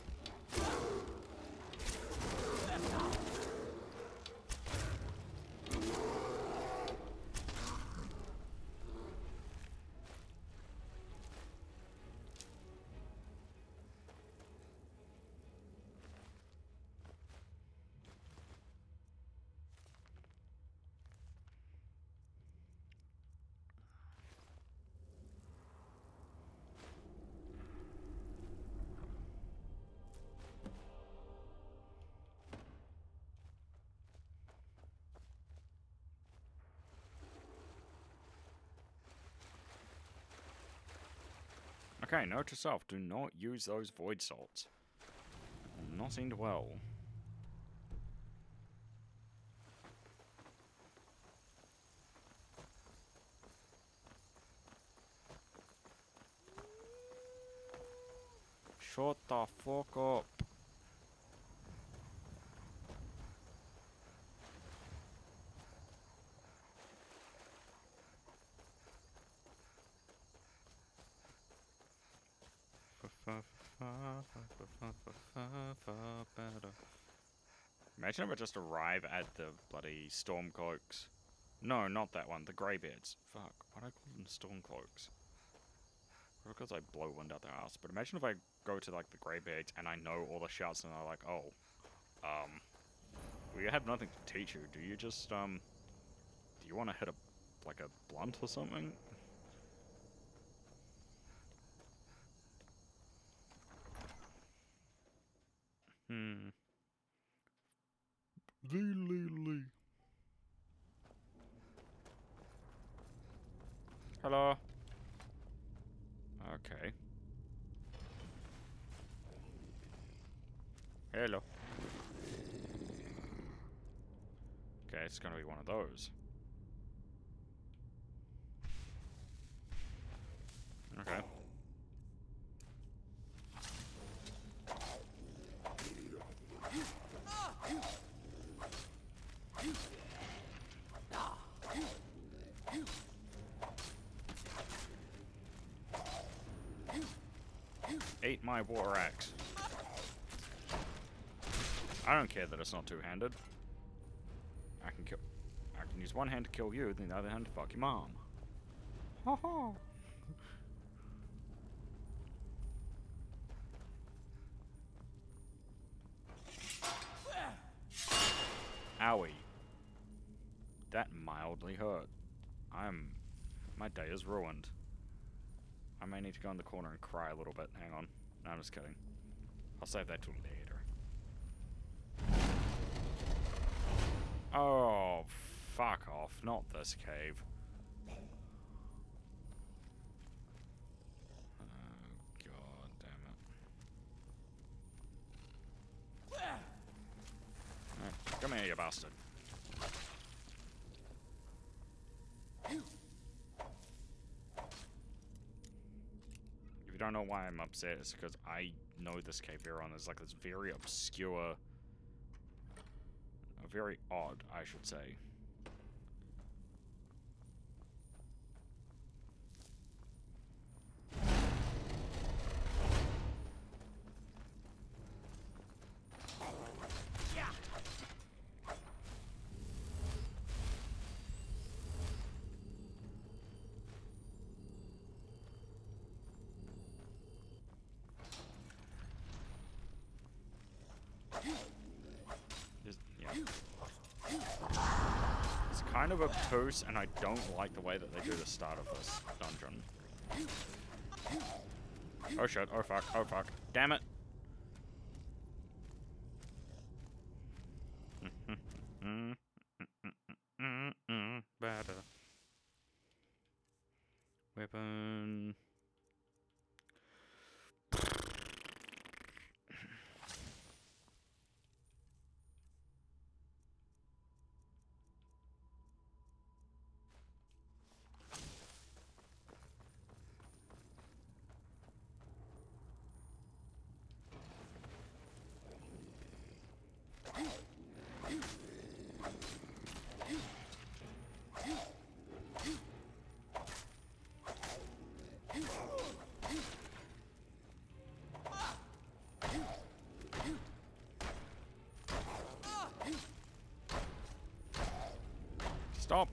Okay, note to self, do not use those void salts. Not end well. Shut the fuck up. Imagine if I just arrive at the bloody Stormcloaks. No, not that one. The Greybeards. Fuck. Why do I call them Stormcloaks? Because I blow wind out their ass. But imagine if I go to like the Greybeards and I know all the shouts and they're like, oh, we have nothing to teach you. Do you just do you want to hit a blunt or something? Hello. Okay. Hello. Okay, it's gonna be one of those. Okay. Ate my war axe. I don't care that it's not two-handed. I can use one hand to kill you, then the other hand to fuck your mom. Ha ha. Owie. That mildly hurt. My day is ruined. I may need to go in the corner and cry a little bit. Hang on. No, I'm just kidding. I'll save that till later. Oh, fuck off. Not this cave. Oh, god damn it. Right, come here, you bastard. If you don't know why I'm upset, it's because I know this cave here on. There's like this very obscure, very odd, I should say. It's kind of obtuse, and I don't like the way that they do the start of this dungeon. Oh shit, oh fuck, oh fuck. Damn it! Better. Weapon. Stop!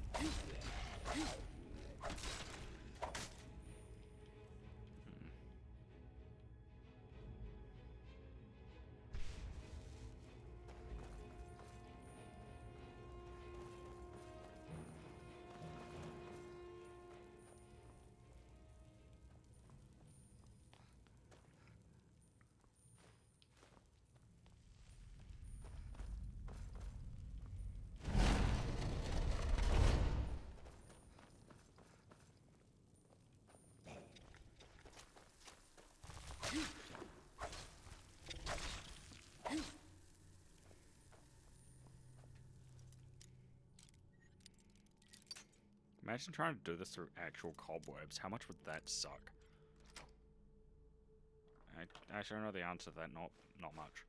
Imagine trying to do this through actual cobwebs. How much would that suck? Actually, I know the answer to that. Not much.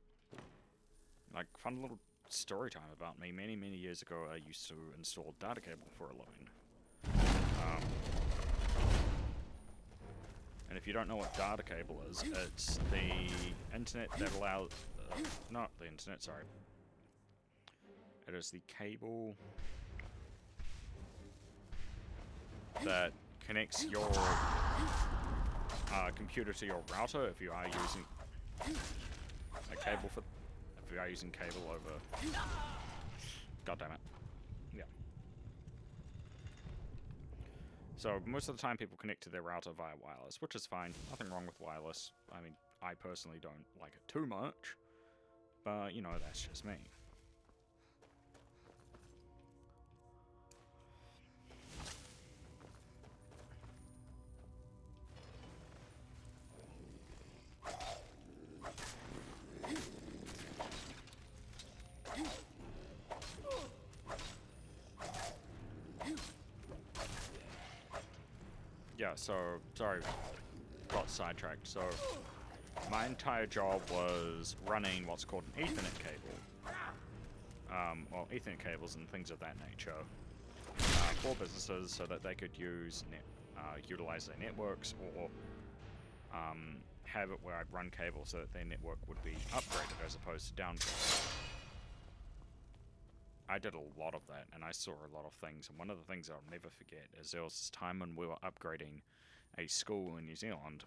Like, fun little story time about me. Many years ago, I used to install data cable for a living. And if you don't know what data cable is, it's the internet that allows... not the internet, sorry. It is the cable that connects your computer to your router if you are using a cable for... if you are using cable over... God damn it. Yeah. So most of the time people connect to their router via wireless, which is fine. Nothing wrong with wireless. I mean, I personally don't like it too much. But, you know, that's just me. Yeah, so, sorry, got sidetracked. So, my entire job was running what's called an Ethernet cable. Well, Ethernet cables and things of that nature for businesses so that they could utilize their networks or have it where I'd run cable so that their network would be upgraded as opposed to downgraded. I did a lot of that, and I saw a lot of things, and one of the things I'll never forget is there was this time when we were upgrading a school in New Zealand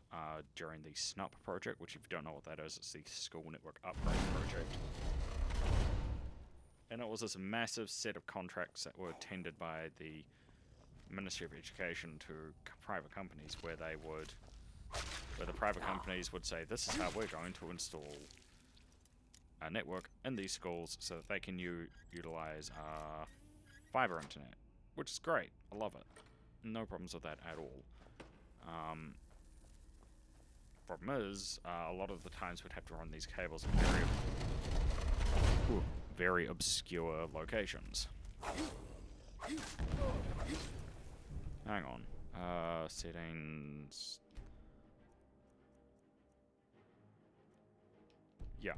during the SNUP project, which if you don't know what that is, it's the School Network Upgrade Project. And it was this massive set of contracts that were tendered by the Ministry of Education to private companies where the private companies would say, this is how we're going to install a network in these schools so that they can utilize fiber internet, which is great. I love it. No problems with that at all. Problem is, a lot of the times we'd have to run these cables in very obscure locations. Hang on. Settings. Yeah.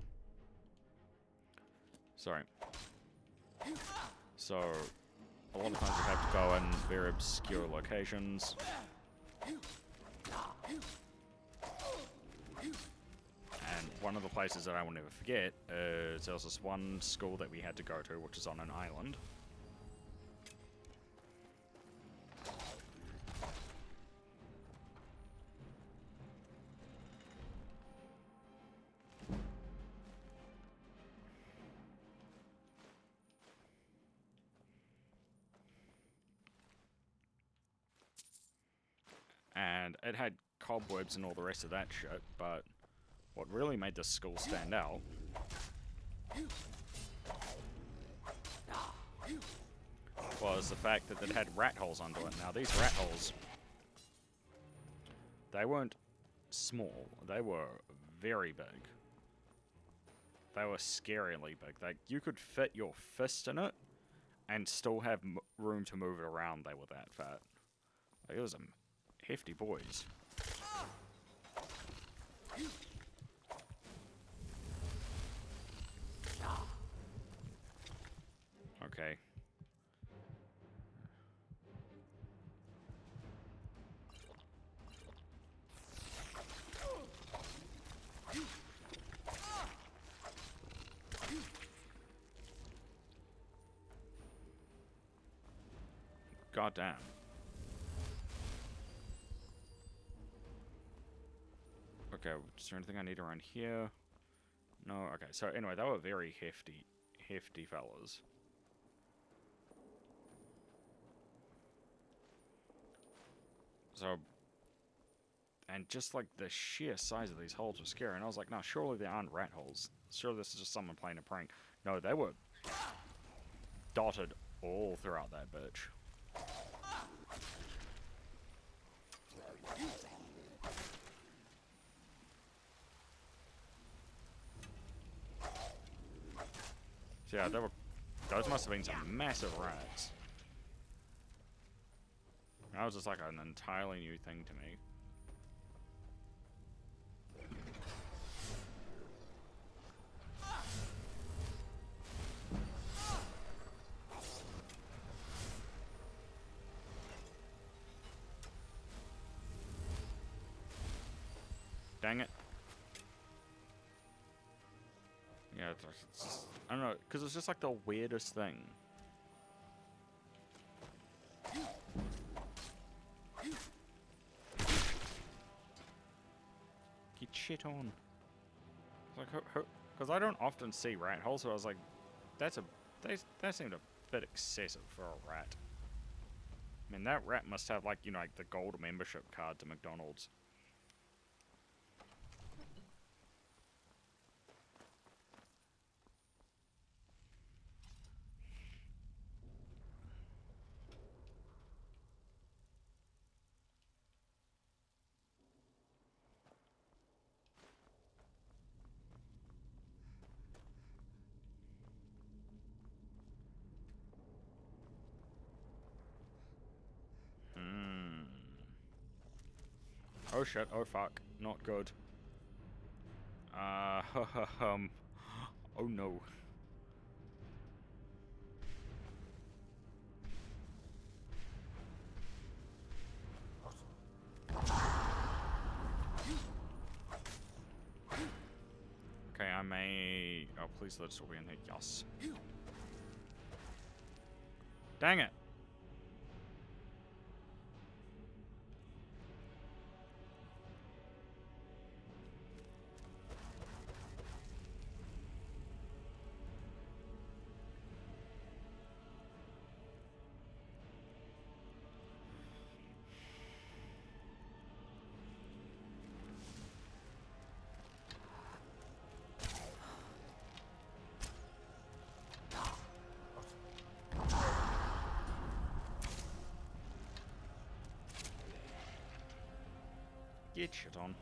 Sorry. So, a lot of times we have to go in very obscure locations. And one of the places that I will never forget is there was this one school that we had to go to, which is on an island. And it had cobwebs and all the rest of that shit, but what really made this school stand out was the fact that it had rat holes under it. Now these rat holes, they weren't small, they were very big. They were scarily big. Like, you could fit your fist in it and still have room to move it around. They were that fat. Like, it was hefty boys. Okay. Goddamn. Okay, is there anything I need around here? No, okay, so anyway, they were very hefty fellas. So, and just like the sheer size of these holes was scary, and I was like, no, surely they aren't rat holes. Surely this is just someone playing a prank. No, they were dotted all throughout that bitch. So yeah, those must have been some massive rats. That was just like an entirely new thing to me. Dang it. Yeah, it's I don't know, because it's just like the weirdest thing. Get shit on. Like, because I don't often see rat holes, so I was like, that seemed a bit excessive for a rat. I mean, that rat must have, like, you know, like the gold membership card to McDonald's. Oh shit, oh fuck, not good. Oh no. Okay, I may... Oh, please let it still be in there. Yes. Dang it. Get shit on.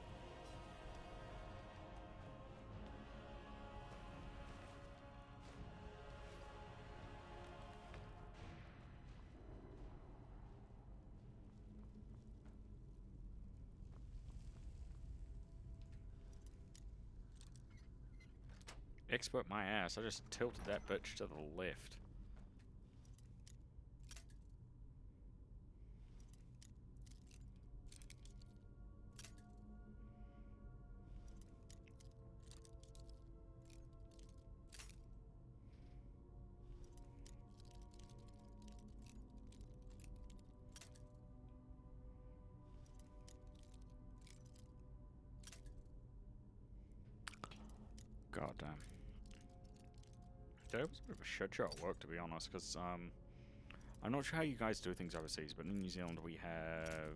Expert my ass. I just tilted that bitch to the left. God damn. That was a bit of a shit show at work, to be honest, because I'm not sure how you guys do things overseas, but in New Zealand we have...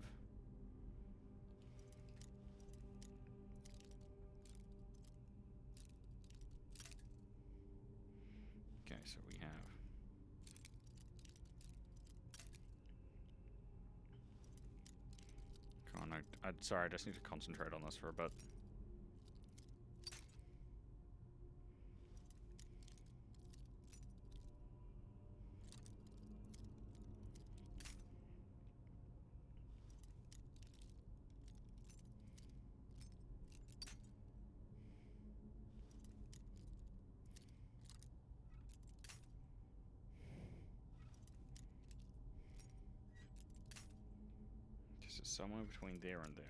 Okay, so we have... Come on, sorry, I just need to concentrate on this for a bit. This is somewhere between there and there.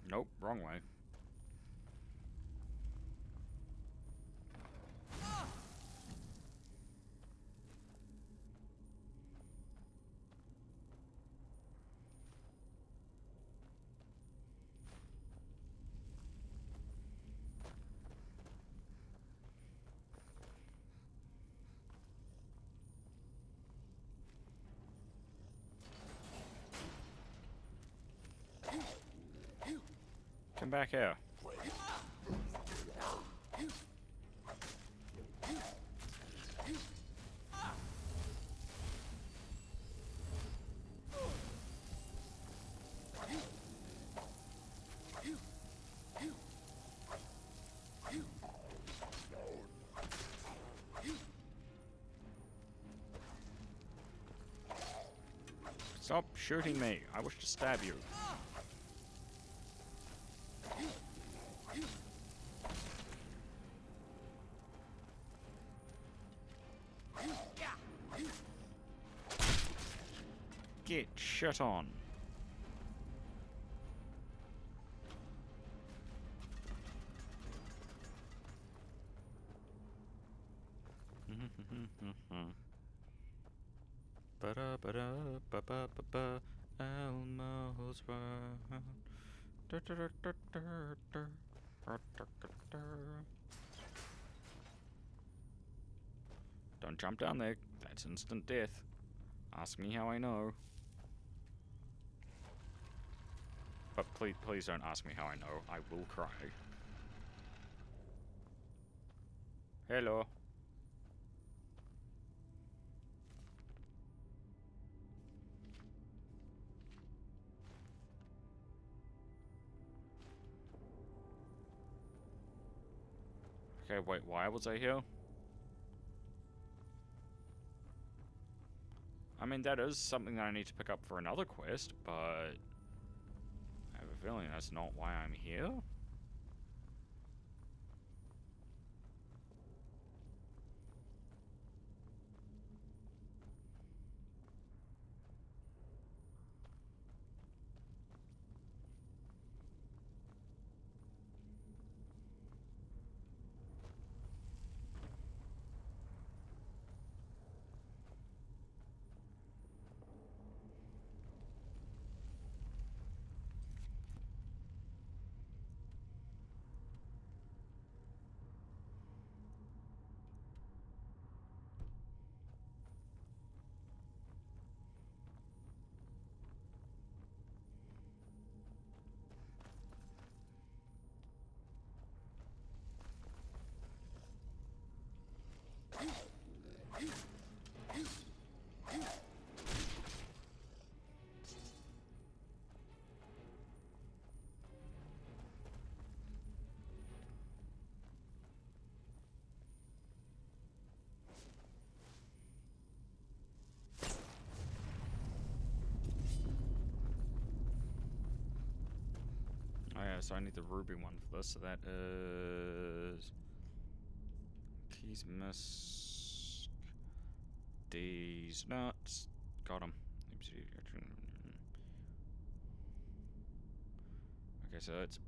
Nope, wrong way. Come back here. Stop shooting me. I wish to stab you. Get shut on. Ba-da-ba-da-ba-ba-ba-ba, Elmo's run. Don't jump down there. That's instant death. Ask me how I know. But please don't ask me how I know. I will cry. Hello. Okay, wait, why was I here? I mean, that is something that I need to pick up for another quest, but I have a feeling that's not why I'm here. Oh yeah, so I need the ruby one for this, so that is... Keys Musk... These nuts. Got him. Okay, so it's...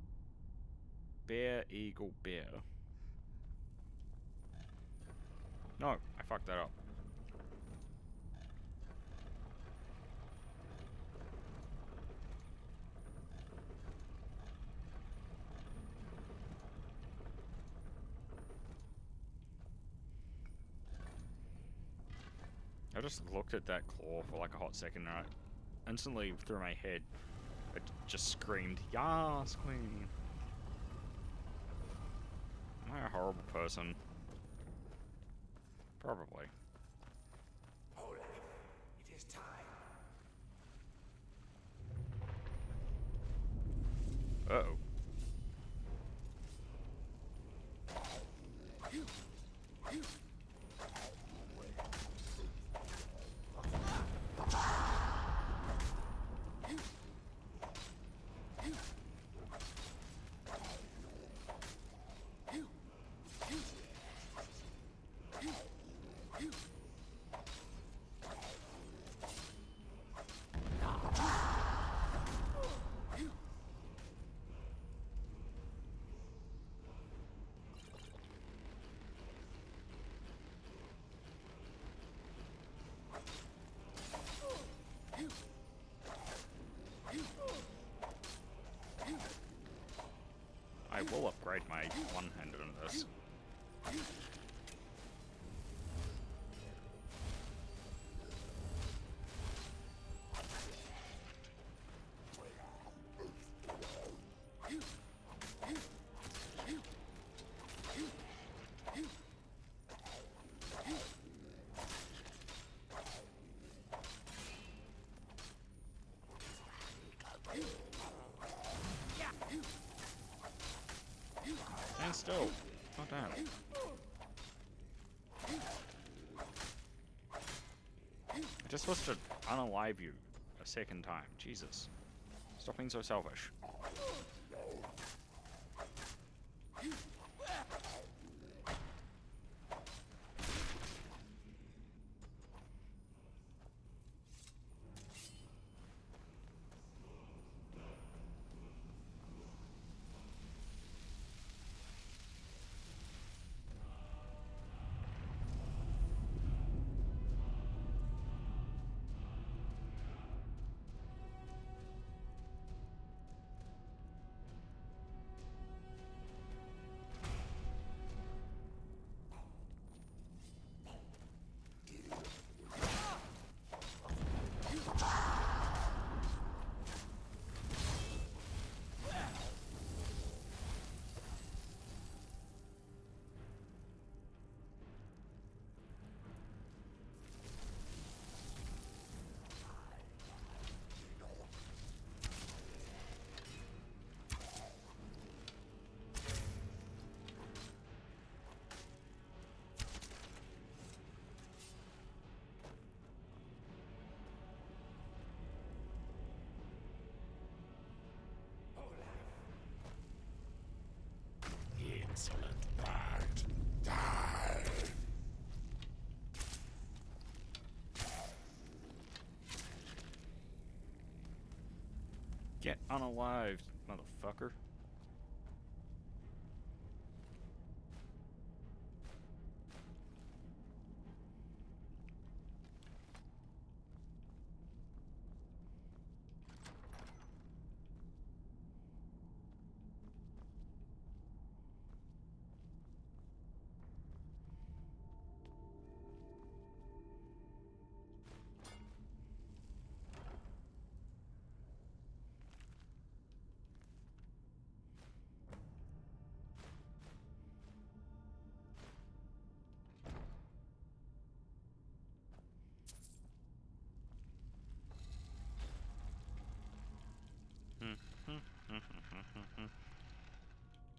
Bear, Eagle, Bear. No, I fucked that up. I just looked at that claw for like a hot second and I instantly, through my head, it just screamed, "Yas, Queen!" Am I a horrible person? Probably. Olaf, it is time. Uh-oh. I will upgrade my one-handed in this. Stand still. Oh, damn. I just supposed to unalive you a second time. Jesus. Stop being so selfish. Insolent bard, die! Get unalived, motherfucker.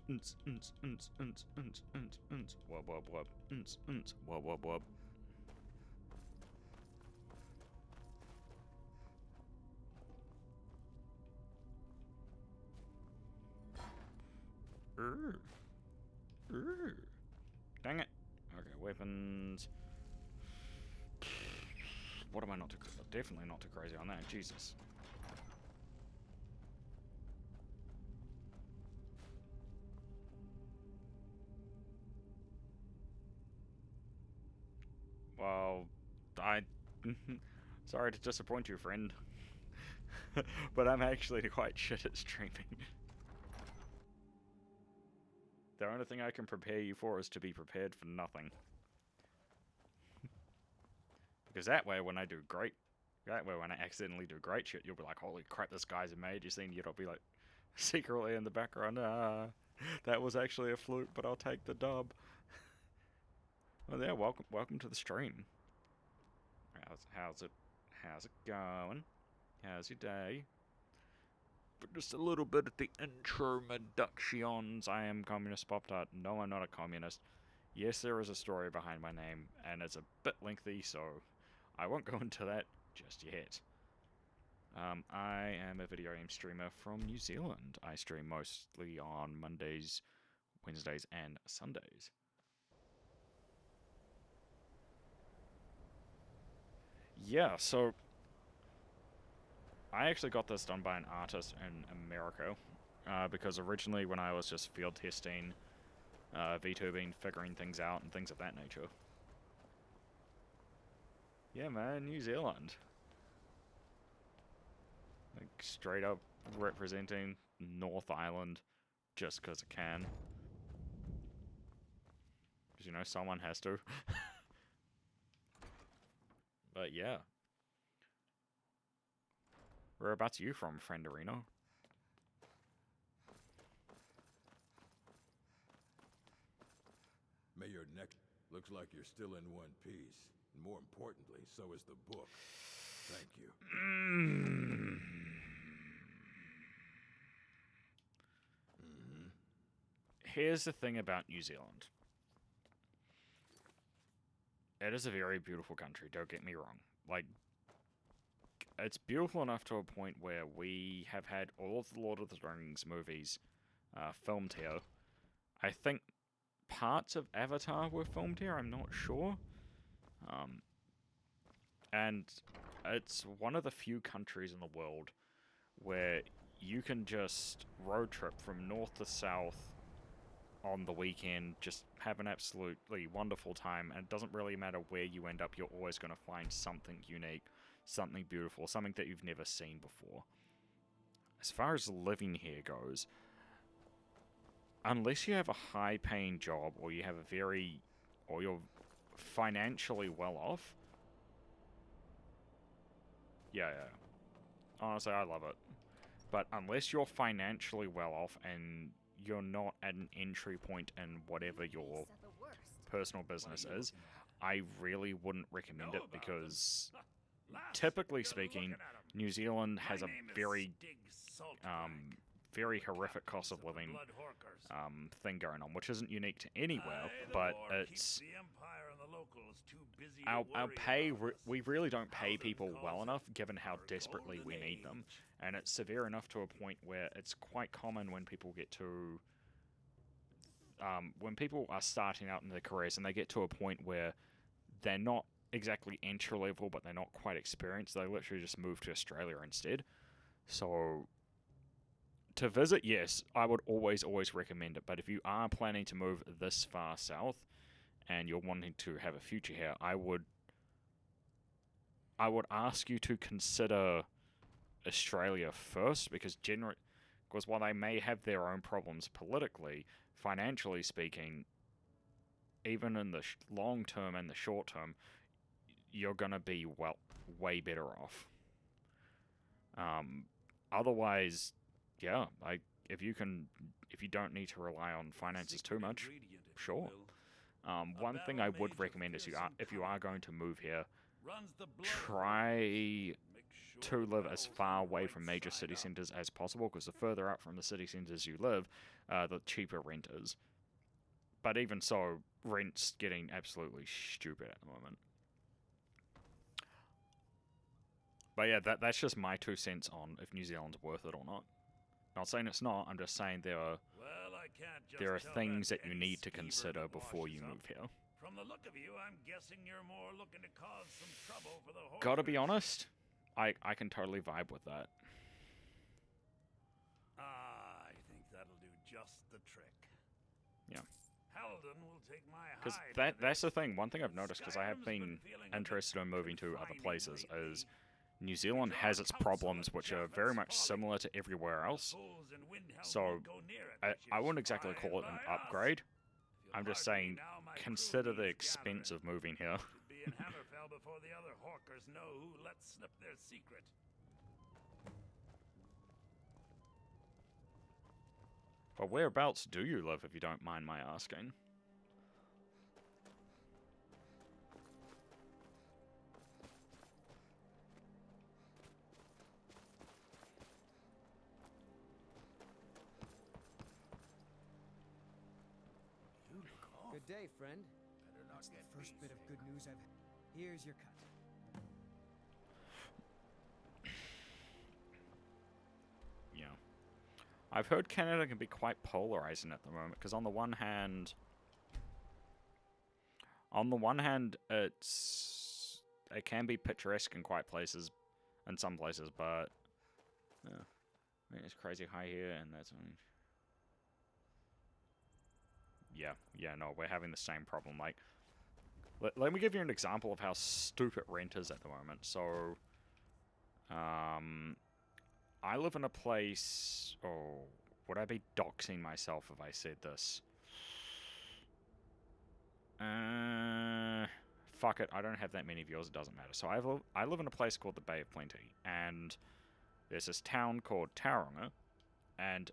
Wub wub wub. Wub wub wub. Dang it. Okay, weapons. What am I not too... Definitely not too crazy on that. Jesus. Well, sorry to disappoint you, friend. But I'm actually quite shit at streaming. The only thing I can prepare you for is to be prepared for nothing. Because that way, when I do great... That way, when I accidentally do great shit, you'll be like, holy crap, this guy's a mage. You seen, you'll be like, secretly in the background, that was actually a fluke, but I'll take the dub. Well, yeah, welcome to the stream. How's it going? How's your day? But just a little bit at the introductions. I am Communist Pop-Tart. No, I'm not a communist. Yes, there is a story behind my name, and it's a bit lengthy, so I won't go into that just yet. I am a video game streamer from New Zealand. I stream mostly on Mondays, Wednesdays, and Sundays. Yeah, so I actually got this done by an artist in America, because originally when I was just field testing, VTubing, figuring things out, and things of that nature. Yeah, man, New Zealand. Like, straight up representing North Island just because it can. Because, you know, someone has to. But yeah. Whereabouts are you from, friend Arena? May your neck looks like you're still in one piece. And more importantly, so is the book. Thank you. here's the thing about New Zealand. It is a very beautiful country, don't get me wrong. Like, it's beautiful enough to a point where we have had all of the Lord of the Rings movies filmed here. I think parts of Avatar were filmed here, I'm not sure. And it's one of the few countries in the world where you can just road trip from north to south on the weekend, just have an absolutely wonderful time, and it doesn't really matter where you end up, you're always going to find something unique, something beautiful, something that you've never seen before. As far as living here goes, unless you have a high-paying job, or you have or you're financially well off, yeah. Honestly, I love it. But unless you're financially well off and you're not at an entry point in whatever your personal business is, I really wouldn't recommend it, because typically speaking, New Zealand has a very very horrific cost of living thing going on, which isn't unique to anywhere, but it's our pay, we really don't pay people well enough given how desperately we need them, and it's severe enough to a point where it's quite common when people get to when people are starting out in their careers and they get to a point where they're not exactly entry level, but they're not quite experienced, they literally just move to Australia instead. So to visit, yes, I would always recommend it, but if you are planning to move this far south and you're wanting to have a future here, I would ask you to consider Australia first, because while they may have their own problems politically, financially speaking, even in the long term and the short term, you're gonna be way better off. Otherwise, yeah, if you don't need to rely on finances too much, sure. One thing I would recommend is if you are going to move here, try to live as far away from major city centers as possible, because the further out from the city centers you live, the cheaper rent is. But even so, rent's getting absolutely stupid at the moment. But yeah, that's just my 2 cents on if New Zealand's worth it or not. Not saying it's not, I'm just saying there are things that you need to consider before you move here. From the look of you, I'm guessing you're more looking to cause some trouble for the horse. Gotta be honest, I can totally vibe with that. I think that'll do just the trick. Yeah. Halden will take my hide. Because that's the thing. One thing I've noticed, because I have been interested in moving to other places, is New Zealand has its problems, which are very much similar to everywhere else. So I wouldn't exactly call it an upgrade. I'm just saying, consider the expense of moving here. Be in Hammerfell before the other hawkers know who let slip their secret. But whereabouts do you live, if you don't mind my asking? Good day, friend. That's the first bit of good news I've had. Here's your cut. Yeah. I've heard Canada can be quite polarizing at the moment, because on the one hand, it can be picturesque in some places, but yeah, I mean, it's crazy high here, and that's yeah, no, we're having the same problem. Like, let me give you an example of how stupid rent is at the moment. So, I live in a place... Oh, would I be doxing myself if I said this? Fuck it, I don't have that many viewers, it doesn't matter. So I live in a place called the Bay of Plenty, and there's this town called Tauranga, and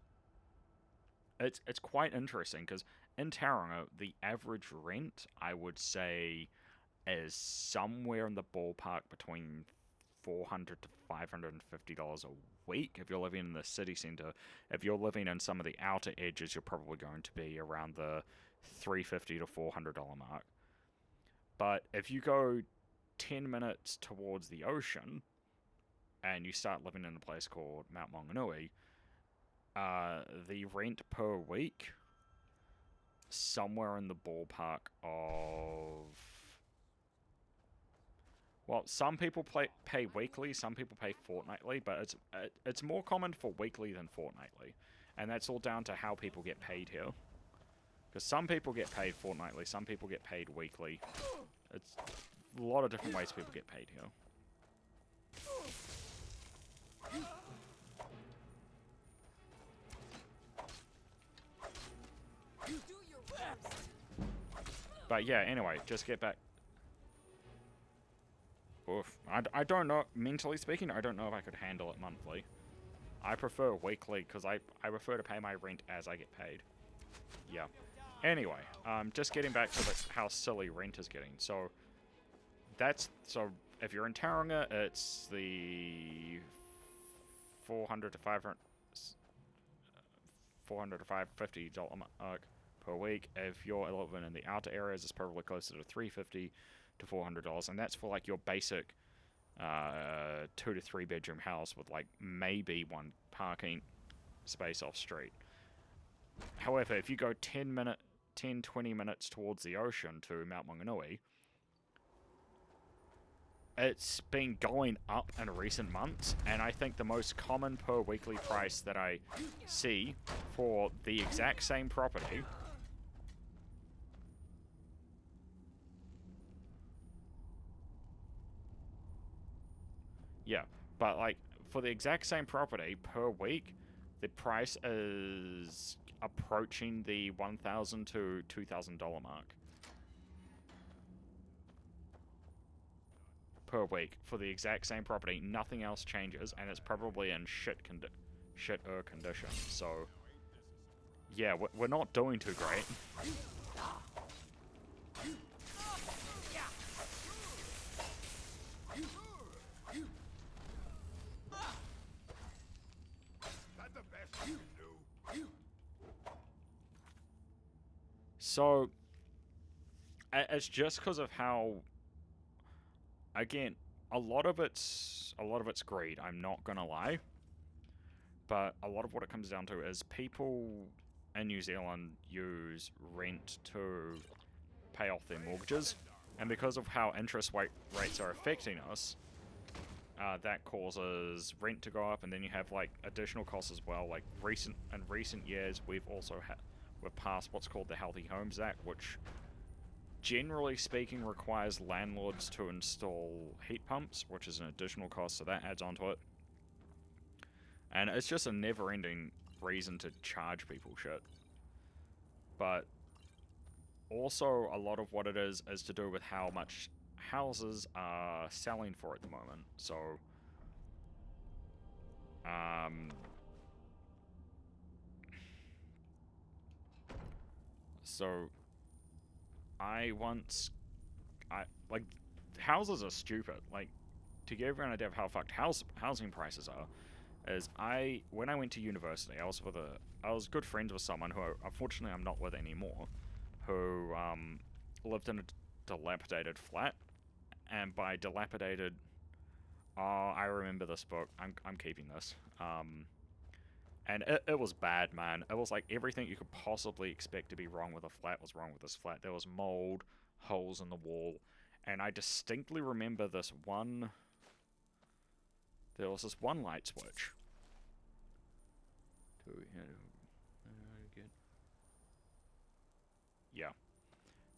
it's quite interesting, because in Tauranga, the average rent, I would say, is somewhere in the ballpark between $400 to $550 a week if you're living in the city center. If you're living in some of the outer edges, you're probably going to be around the $350 to $400 mark. But if you go 10 minutes towards the ocean and you start living in a place called Mount Maunganui, the rent per week, somewhere in the ballpark of... Well, some people pay weekly, some people pay fortnightly, but it's more common for weekly than fortnightly. And that's all down to how people get paid here. Because some people get paid fortnightly, some people get paid weekly. It's a lot of different ways people get paid here. But yeah, anyway, just get back. Oof. I don't know, mentally speaking, I don't know if I could handle it monthly. I prefer weekly, because I prefer to pay my rent as I get paid. Yeah. Anyway, just getting back to how silly rent is getting. So, so if you're in Tauranga, it's the $400 to $550 mark per week. If you're living in the outer areas, it's probably closer to $350 to $400, and that's for like your basic 2 to 3 bedroom house with like maybe one parking space off street. However, if you go 20 minutes towards the ocean to Mount Maunganui, it's been going up in recent months, and I think the most common per weekly price that I see for the exact same property but like for the exact same property per week, the price is approaching the $1,000 to $2,000 mark per week for the exact same property. Nothing else changes, and it's probably in shitter condition. So yeah, we're not doing too great. So, it's just because of how, again, a lot of it's greed. I'm not gonna lie, but a lot of what it comes down to is people in New Zealand use rent to pay off their mortgages, and because of how interest rates are affecting us, that causes rent to go up, and then you have like additional costs as well. Like in recent years, we've also we've passed what's called the Healthy Homes Act, which generally speaking requires landlords to install heat pumps, which is an additional cost, so that adds onto it. And it's just a never-ending reason to charge people shit. But also a lot of what it is to do with how much houses are selling for at the moment. So houses are stupid. Like, to give everyone an idea of how fucked housing prices are, is when I went to university, I was good friends with someone who unfortunately I'm not with anymore, who lived in a dilapidated flat, and by dilapidated, I remember this book. I'm keeping this. And it was bad, man. It was like everything you could possibly expect to be wrong with a flat was wrong with this flat. There was mold, holes in the wall, and I distinctly remember there was this one light switch. Yeah.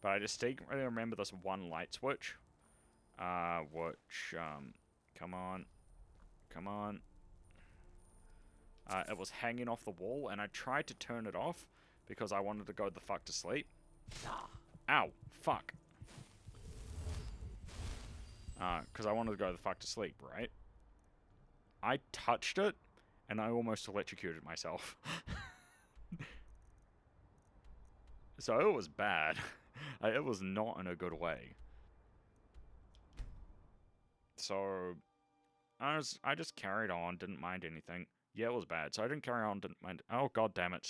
But I distinctly remember this one light switch, which, come on. It was hanging off the wall, and I tried to turn it off because I wanted to go the fuck to sleep. Ow, fuck. Because I wanted to go the fuck to sleep, right? I touched it, and I almost electrocuted myself. So it was bad. It was not in a good way. So, I just carried on, didn't mind anything. Yeah, it was bad, so I didn't carry on, didn't mind. Oh god damn it,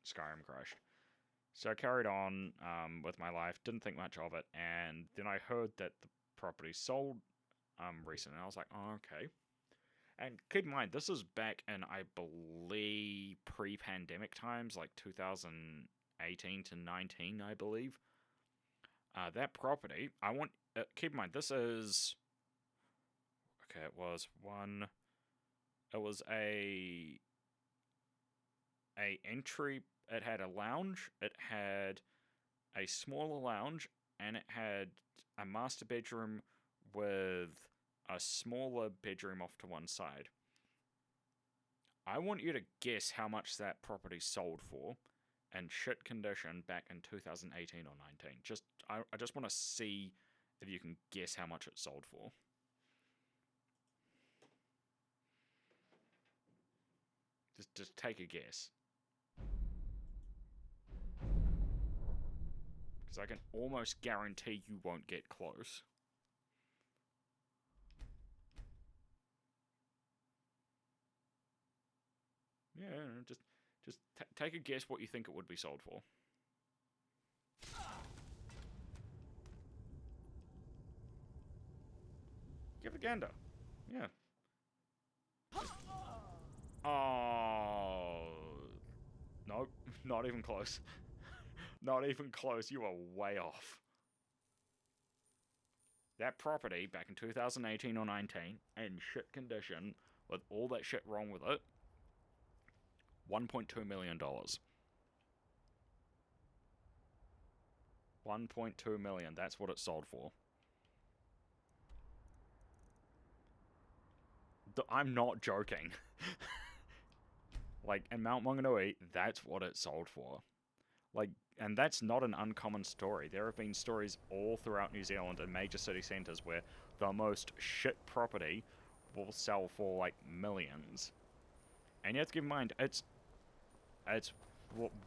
Skyrim crashed. So I carried on with my life, didn't think much of it, and then I heard that the property sold recently, and I was like, oh, okay. And keep in mind, this is back in, I believe, pre-pandemic times, like 2018 to 19, I believe. That property, I want, keep in mind, this is, okay, it was a entry, it had a lounge, it had a smaller lounge, and it had a master bedroom with a smaller bedroom off to one side. I want you to guess how much that property sold for in shit condition back in 2018 or 19. I just want to see if you can guess how much it sold for. Just take a guess. Because I can almost guarantee you won't get close. Yeah, just take a guess what you think it would be sold for. Give it a gander. Yeah. Oh. Nope. Not even close. Not even close. You are way off. That property back in 2018 or 19, in shit condition, with all that shit wrong with it, $1.2 million. $1.2 million. That's what it sold for. I'm not joking. Like, in Mount Maunganui, that's what it sold for. Like, and that's not an uncommon story. There have been stories all throughout New Zealand in major city centres where the most shit property will sell for, like, millions. And you have to keep in mind, it's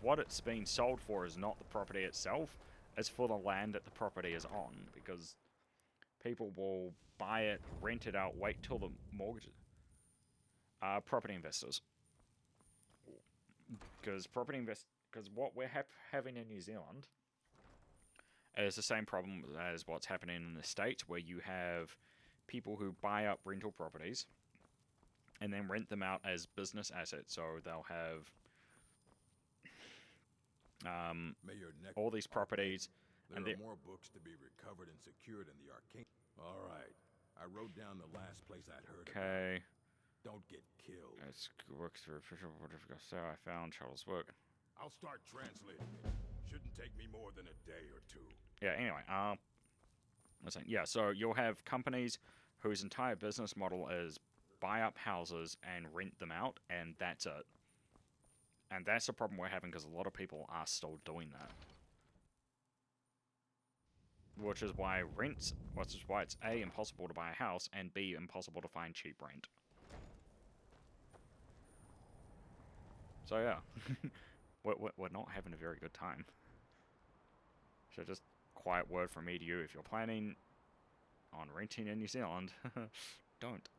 what it's being sold for is not the property itself, it's for the land that the property is on, because people will buy it, rent it out, wait till the mortgage... property investors. Because what we're having in New Zealand is the same problem as what's happening in the States, where you have people who buy up rental properties and then rent them out as business assets. So they'll have all these properties. There are more books to be recovered and secured in the arcane. All right. I wrote down the last place I'd heard about. Don't get killed. It's works through official. So I found Charles' work. I'll start translating it. Shouldn't take me more than a day or two. Yeah, anyway, listen, yeah, so you'll have companies whose entire business model is buy up houses and rent them out, and that's it. And that's the problem we're having, because a lot of people are still doing that. Which is why it's A, impossible to buy a house, and B, impossible to find cheap rent. So yeah, we're not having a very good time. So just quiet word from me to you, if you're planning on renting in New Zealand, don't.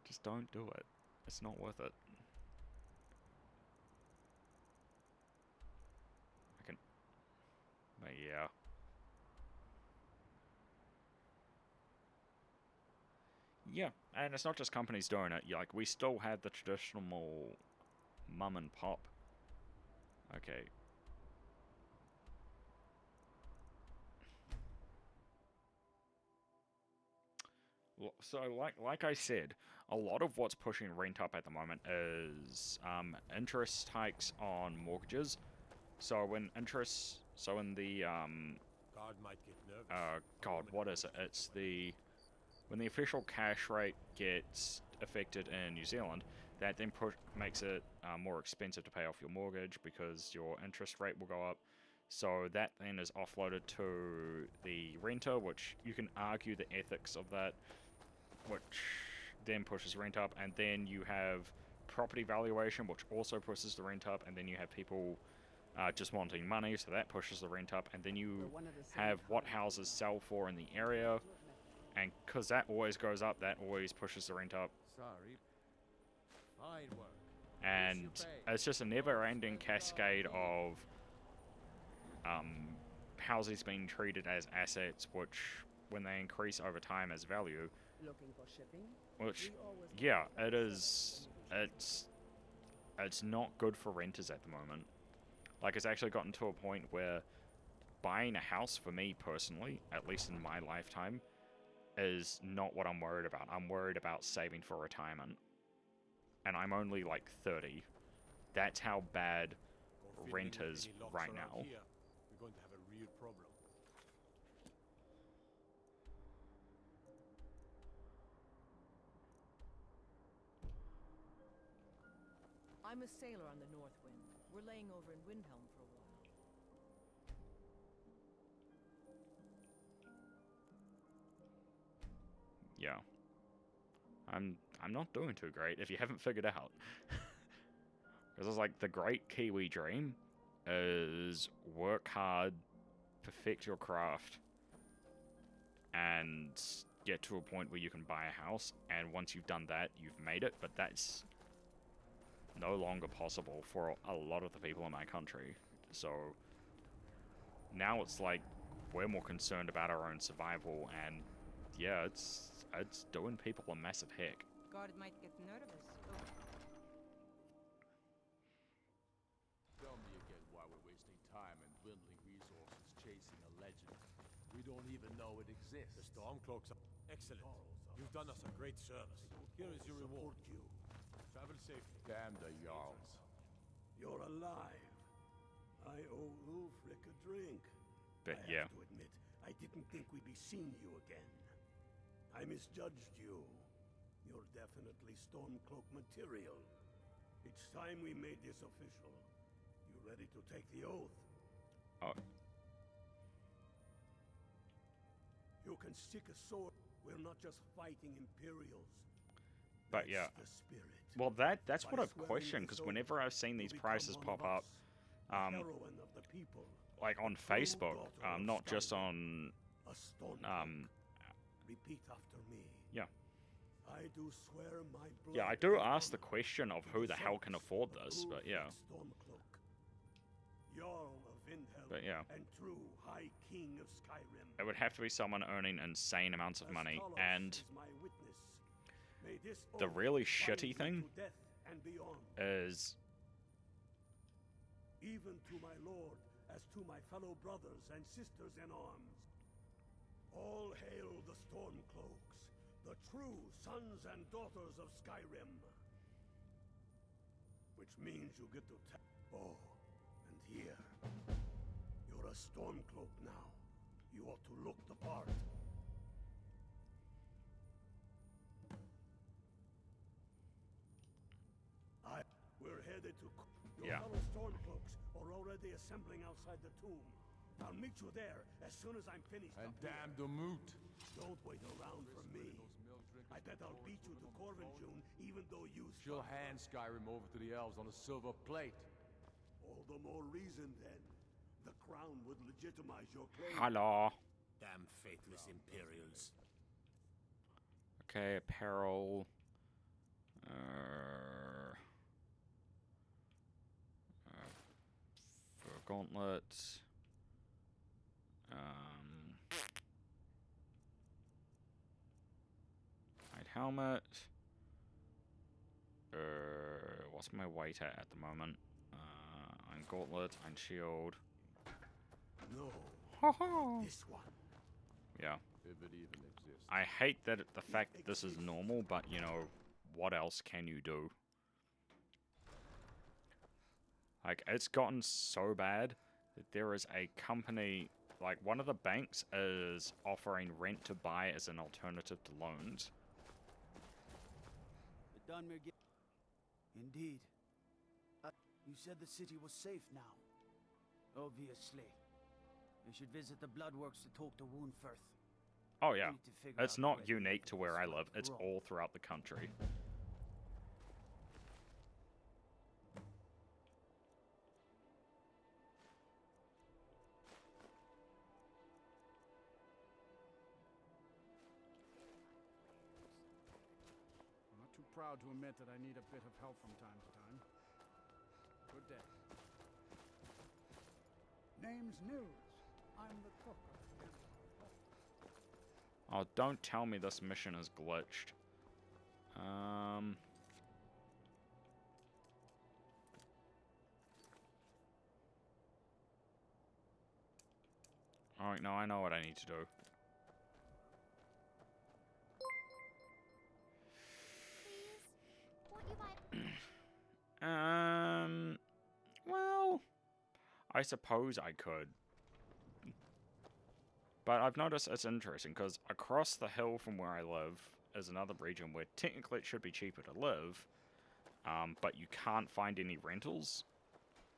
Just don't do it. It's not worth it. But yeah. Yeah, and it's not just companies doing it. Like, we still have the traditional mum and pop. Okay. So, like I said, a lot of what's pushing rent up at the moment is interest hikes on mortgages. So when in the God might get nervous. God, what is it? It's when the official cash rate gets affected in New Zealand, that then makes it more expensive to pay off your mortgage, because your interest rate will go up. So that then is offloaded to the renter, which you can argue the ethics of that, which then pushes rent up. And then you have property valuation, which also pushes the rent up. And then you have people just wanting money, so that pushes the rent up. And then you have what houses sell for in the area. And because that always goes up, that always pushes the rent up. Sorry. Fine work. And it's just a never-ending cascade of houses being treated as assets, which, when they increase over time as value, Looking for shipping? which, yeah, it is. It's not good for renters at the moment. Like, it's actually gotten to a point where buying a house, for me personally, at least in my lifetime, is not what I'm worried about. I'm worried about saving for retirement. And I'm only like 30. That's how bad rent is right now. Here, we're going to have a real problem. I'm a sailor on the North Wind. We're laying over in Windhelm for a while. Yeah. I'm not doing too great, if you haven't figured out. Because it's like the great Kiwi dream is work hard, perfect your craft, and get to a point where you can buy a house, and once you've done that, you've made it, but that's no longer possible for a lot of the people in my country. So now it's like we're more concerned about our own survival, and yeah, it's doing people a massive heck. Guard might get nervous. Tell me again why we're wasting time and dwindling resources chasing a legend. We don't even know it exists. The Stormcloaks are excellent. You've done us a great service. Here is your reward. Travel safely. Damn the Jarls. You're alive. I owe Ulfric a drink. But I yeah. have to admit, I didn't think we'd be seeing you again. I misjudged you. You're definitely Stormcloak material. It's time we made this official. You ready to take the oath? Oh. You can stick a sword. We're not just fighting Imperials. But yeah. The spirit. Well, that's what I've questioned, because whenever I've seen these prices pop up, like on Facebook, not just on, Repeat after me. yeah. I do swear my blood. Yeah, I do ask the question of who the hell can afford this, but yeah. Jarl of Windhelm, But yeah. and true High King of Skyrim. It would have to be someone earning insane amounts of money, and the really shitty thing is, even to my lord, as to my fellow brothers and sisters in arms. All hail the Stormcloaks, the true sons and daughters of Skyrim. Which means you get to oh, and here. You're a Stormcloak now. You ought to look the part. We're headed to... Your fellow Stormcloaks are already assembling outside the tomb. I'll meet you there as soon as I'm finished. And damn the moot. Don't wait around for me. I bet I'll beat you to Corvin June, even though you... She'll hand Skyrim over to the elves on a silver plate. All the more reason, then. The crown would legitimize your claim. hello. Damn faithless Imperials. Okay, apparel. Gauntlet. Hide helmet. What's my weight at the moment? I'm gauntlet, I'm shield. No. This one. Yeah. If it even exists. I hate that the fact that this is normal, but you know, what else can you do? Like, it's gotten so bad that there is a company, like one of the banks is offering rent to buy as an alternative to loans. The Dunmer Indeed. You said the city was safe now. Obviously. We should visit the Bloodworks to talk to Woundfirth. Oh yeah, it's not unique to where I live, it's all throughout the country. proud to admit that I need a bit of help from time to time. Good day. Name's Nils. I'm the cook. Oh, don't tell me this mission is glitched. Alright, now I know what I need to do. Well, I suppose I could. But I've noticed it's interesting, because across the hill from where I live is another region where technically it should be cheaper to live, but you can't find any rentals,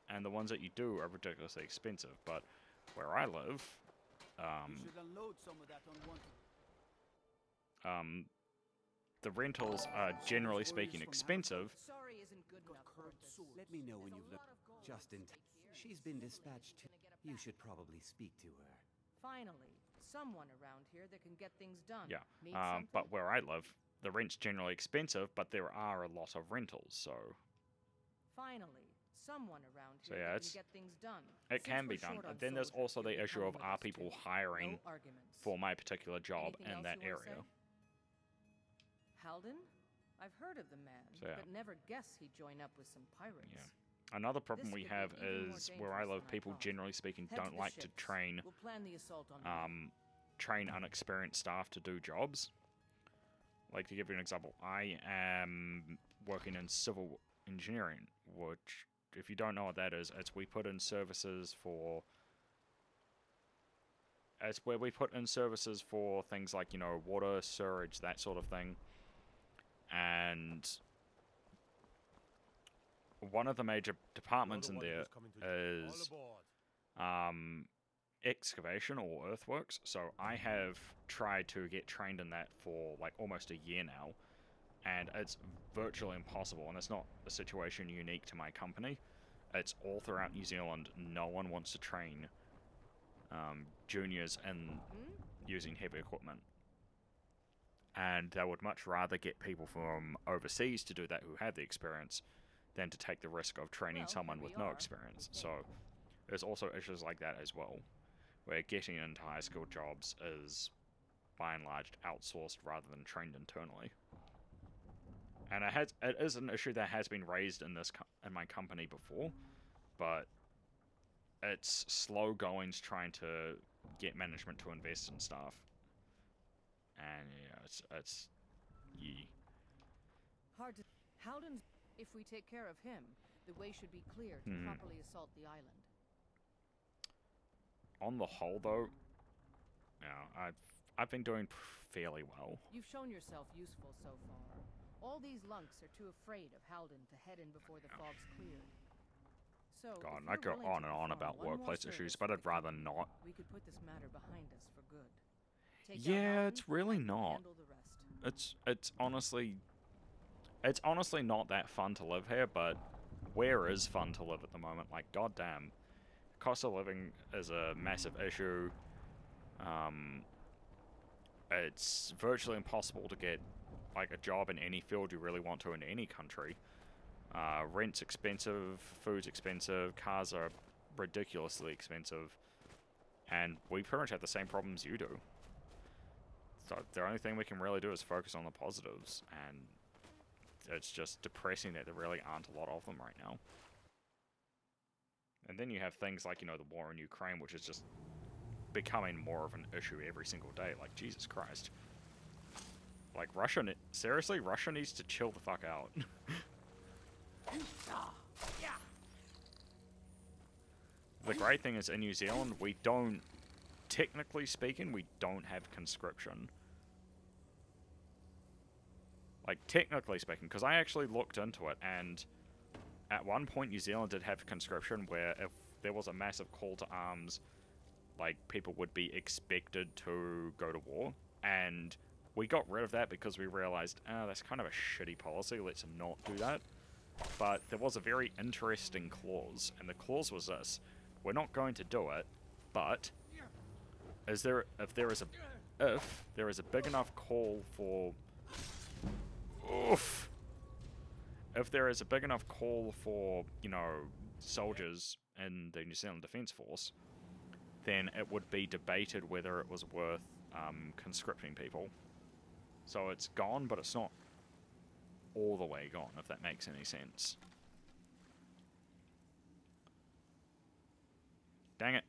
and the ones that you do are ridiculously expensive. But where I live, you should unload some of that unwanted. the rentals are generally speaking expensive. Sorry isn't good enough. Let me know when you've looked. Just in time. She's been dispatched to. You should probably speak to her. Finally, someone around here that can get things done. Yeah, Need something? but where I live, the rent's generally expensive, but there are a lot of rentals, so... Finally, someone around So here yeah, that can get things done. it can Since be we're done. short on Then there's soldiers, also you the can issue come of with are us people too. hiring No arguments. for my particular job Anything in else that you wanna area. say? Halden? I've heard of the man, So, yeah. but never guessed he'd join up with some pirates. Yeah. Another problem This we could be have even more is where I dangerous live, than I people thought. generally speaking Head to don't the like to ships. train We'll plan the assault on train unexperienced staff to do jobs. Like, to give you an example, I am working in civil engineering, which, if you don't know what that is, it's we put in services for... It's where we put in services for things like, you know, water, sewage, that sort of thing. And one of the major departments in there is excavation or earthworks. So I have tried to get trained in that for like almost a year now, and it's virtually impossible. And it's not a situation unique to my company. It's all throughout New Zealand. No one wants to train juniors in using heavy equipment. And they would much rather get people from overseas to do that who have the experience than to take the risk of training someone with no experience. So there's also issues like that as well, where getting into high school jobs is by and large outsourced rather than trained internally. And it is an issue that has been raised in in my company before, but it's slow goings trying to get management to invest in stuff. And yeah, it's Hard to... Halden's... If we take care of him, the way should be clear to properly assault the island. On the whole, though, yeah, I've been doing fairly well. You've shown yourself useful so far. All these lunks are too afraid of Halden to head in before the fog's cleared. So, God, I go on and on about workplace issues, but I'd rather not. We could put this matter behind us for good. Yeah, it's really not. It's honestly not that fun to live here, but where is fun to live at the moment? Like, goddamn, cost of living is a massive issue. It's virtually impossible to get like a job in any field you really want to in any country. Rent's expensive, food's expensive, cars are ridiculously expensive, and we pretty much have the same problems you do. So the only thing we can really do is focus on the positives, and it's just depressing that there really aren't a lot of them right now. And then you have things like, you know, the war in Ukraine, which is just becoming more of an issue every single day. Like, Jesus Christ. Like, seriously, Russia needs to chill the fuck out. The great thing is, in New Zealand, we don't, technically speaking, we don't have conscription. Like, technically speaking, because I actually looked into it, and at one point New Zealand did have conscription where if there was a massive call to arms, like, people would be expected to go to war, and we got rid of that because we realized, that's kind of a shitty policy, let's not do that. But there was a very interesting clause, and the clause was this: we're not going to do it, but if there is a big enough call for if there is a big enough call for, you know, soldiers in the New Zealand Defence Force, then it would be debated whether it was worth conscripting people. So it's gone, but it's not all the way gone, if that makes any sense. Dang it.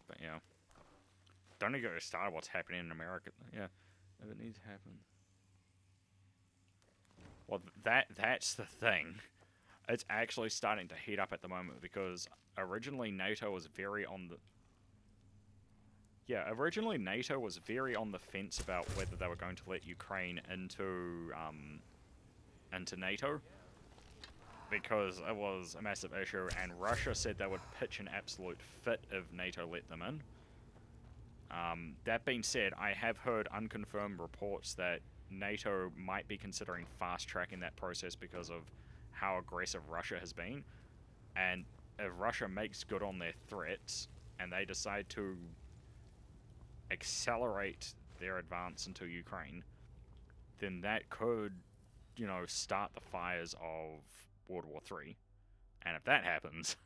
But yeah. Don't even get started what's happening in America. Yeah, if it needs to happen. Well, that's the thing. It's actually starting to heat up at the moment because originally NATO was very on the... Yeah, originally NATO was very on the fence about whether they were going to let Ukraine into NATO. Because it was a massive issue, and Russia said they would pitch an absolute fit if NATO let them in. That being said, I have heard unconfirmed reports that NATO might be considering fast-tracking that process because of how aggressive Russia has been. And if Russia makes good on their threats, and they decide to accelerate their advance into Ukraine, then that could, you know, start the fires of World War III. And if that happens,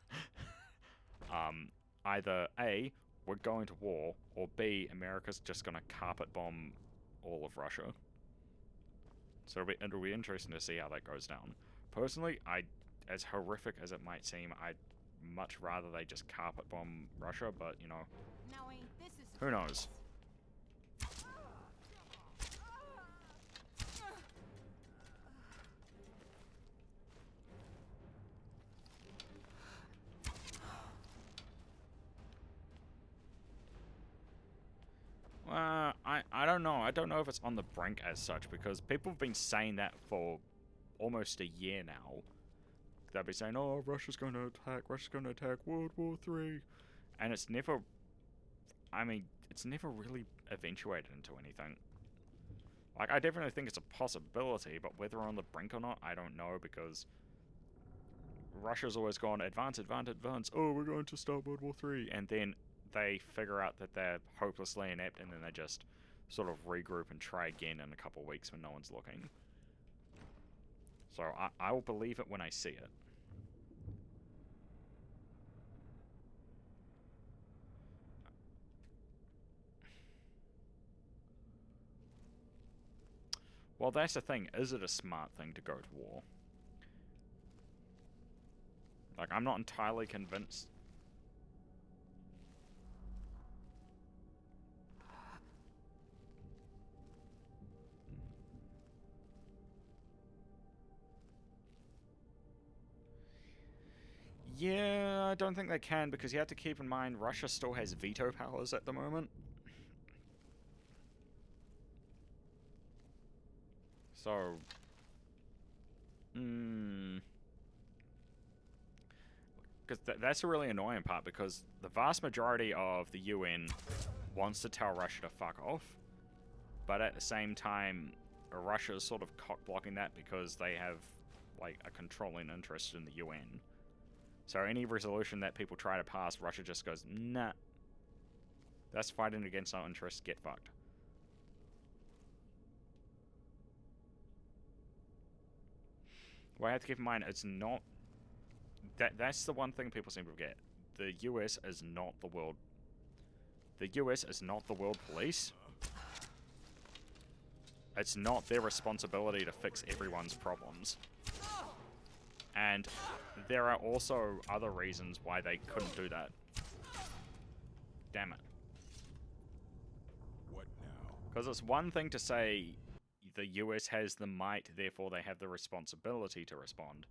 either A, we're going to war, or B, America's just going to carpet bomb all of Russia. So it'll be interesting to see how that goes down. Personally, as horrific as it might seem, I'd much rather they just carpet bomb Russia, but, you know, who knows? I don't know. I don't know if it's on the brink as such, because people have been saying that for almost a year now. They'll be saying, oh, Russia's going to attack World War III. And it's never... I mean, it's never really eventuated into anything. Like, I definitely think it's a possibility, but whether on the brink or not, I don't know, because Russia's always gone, advance, advance, advance. Oh, we're going to start World War III. And then they figure out that they're hopelessly inept, and then they just sort of regroup and try again in a couple of weeks when no one's looking. So I will believe it when I see it. Well, that's the thing. Is it a smart thing to go to war? Like, I'm not entirely convinced. Yeah, I don't think they can, because you have to keep in mind Russia still has veto powers at the moment. So... Because that's a really annoying part, because the vast majority of the UN wants to tell Russia to fuck off, but at the same time, Russia is sort of cock-blocking that because they have, like, a controlling interest in the UN. So any resolution that people try to pass, Russia just goes, nah. That's fighting against our interests, get fucked. Well, I have to keep in mind, it's not... That's the one thing people seem to forget. The US is not the world... The US is not the world police. It's not their responsibility to fix everyone's problems. And there are also other reasons why they couldn't do that. Damn it. What now? Because it's one thing to say the US has the might, therefore they have the responsibility to respond.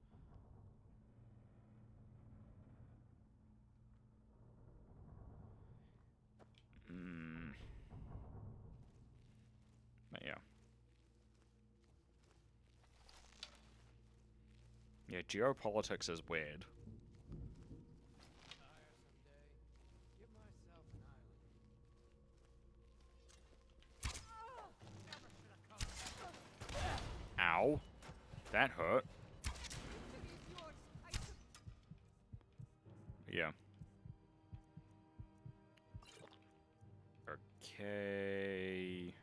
But yeah. Yeah, geopolitics is weird. Ow. That hurt. Okay.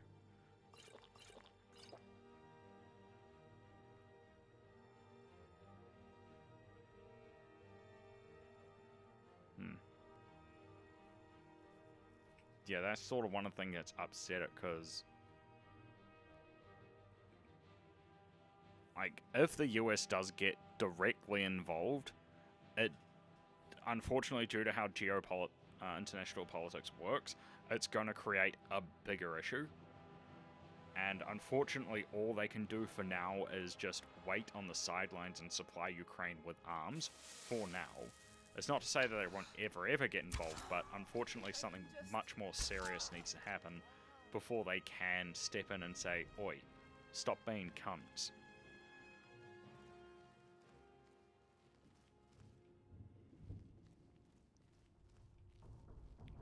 Yeah, that's sort of one of the things that's upset it, because like, if the US does get directly involved, it, unfortunately, due to how international politics works, it's going to create a bigger issue. And unfortunately, all they can do for now is just wait on the sidelines and supply Ukraine with arms for now. It's not to say that they won't ever get involved, but unfortunately something much more serious needs to happen before they can step in and say, oi, stop being cunts.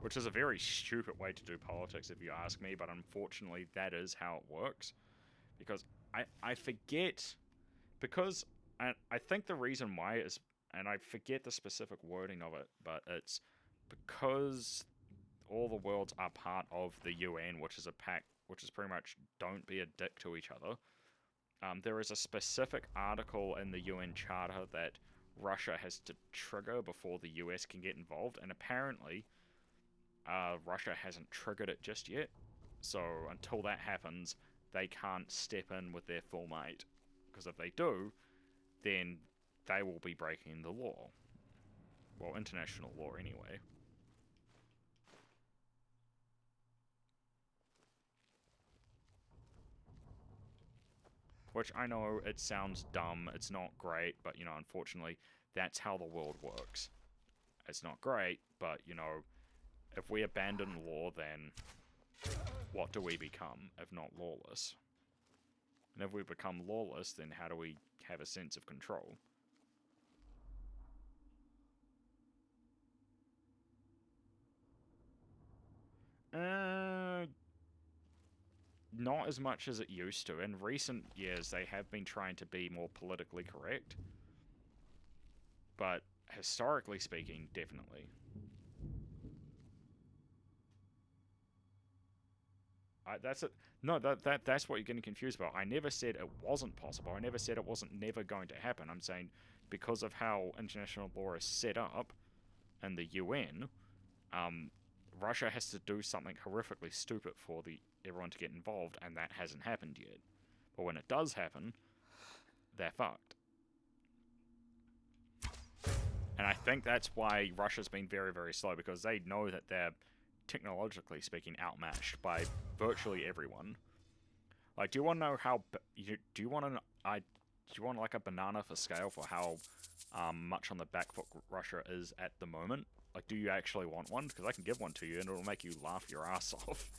Which is a very stupid way to do politics, if you ask me, but unfortunately that is how it works. Because I forget, because I think the reason why is, and I forget the specific wording of it, but it's because all the worlds are part of the UN, which is a pact, which is pretty much don't be a dick to each other. There is a specific article in the UN Charter that Russia has to trigger before the US can get involved, and apparently Russia hasn't triggered it just yet. So until that happens, they can't step in with their full might, because if they do, then they will be breaking the law. Well, international law anyway. Which I know it sounds dumb, it's not great, but, you know, unfortunately, that's how the world works. It's not great, but, you know, if we abandon law, then what do we become if not lawless? And if we become lawless, then how do we have a sense of control? Not as much as it used to. In recent years, they have been trying to be more politically correct. But historically speaking, definitely. That's it. No, that's what you're getting confused about. I never said it wasn't possible. I never said it wasn't never going to happen. I'm saying because of how international law is set up in the UN, Russia has to do something horrifically stupid for everyone to get involved, and that hasn't happened yet. But when it does happen, they're fucked. And I think that's why Russia's been very, very slow, because they know that they're, technologically speaking, outmatched by virtually everyone. Like, do you want to know how? Do you want like a banana for scale for how much on the back foot Russia is at the moment? Like, do you actually want one? Because I can give one to you, and it'll make you laugh your ass off.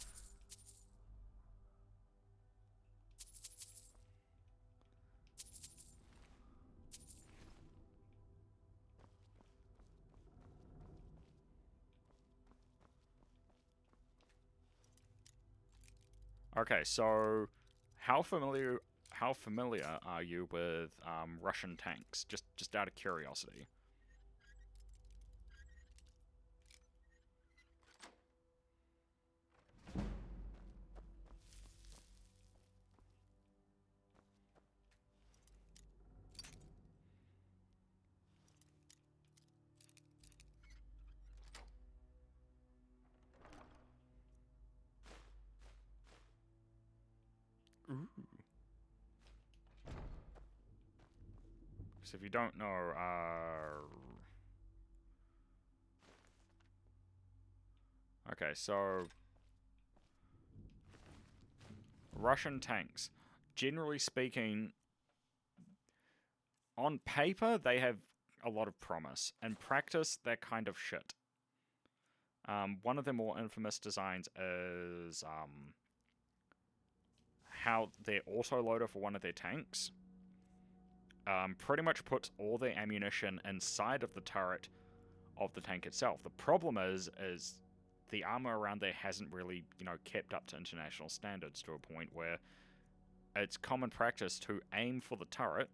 Okay, so how familiar are you with Russian tanks? Just out of curiosity. Ooh. So if you don't know, okay, so Russian tanks, generally speaking, on paper, they have a lot of promise. In practice, they're kind of shit. One of the more infamous designs is how their autoloader for one of their tanks pretty much puts all their ammunition inside of the turret of the tank itself. The problem is the armor around there hasn't really, you know, kept up to international standards to a point where it's common practice to aim for the turret.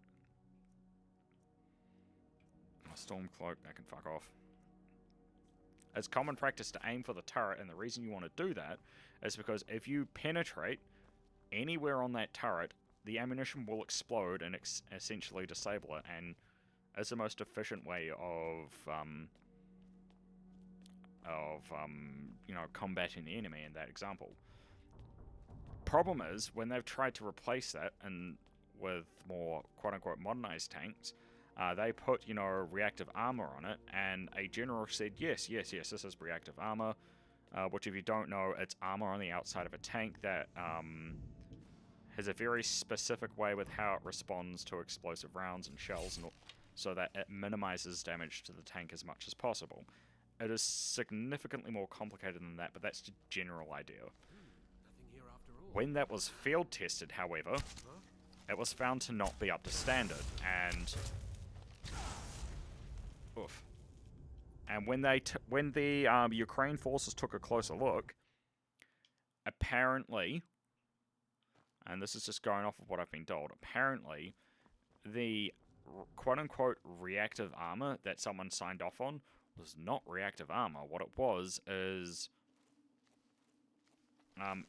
Stormcloak, that can fuck off. It's common practice to aim for the turret, and the reason you want to do that is because if you penetrate anywhere on that turret, the ammunition will explode and essentially disable it, and it's the most efficient way of you know, combating the enemy in that example. Problem is, when they've tried to replace that and with more quote-unquote modernized tanks, they put, you know, reactive armor on it, and a general said, yes, this is reactive armor, which if you don't know, it's armor on the outside of a tank that has a very specific way with how it responds to explosive rounds and shells, and so that it minimizes damage to the tank as much as possible. It is significantly more complicated than that, but that's the general idea. When that was field tested, however, it was found to not be up to standard, and when the Ukraine forces took a closer look, apparently, and this is just going off of what I've been told, apparently the quote-unquote reactive armor that someone signed off on was not reactive armor. What it was is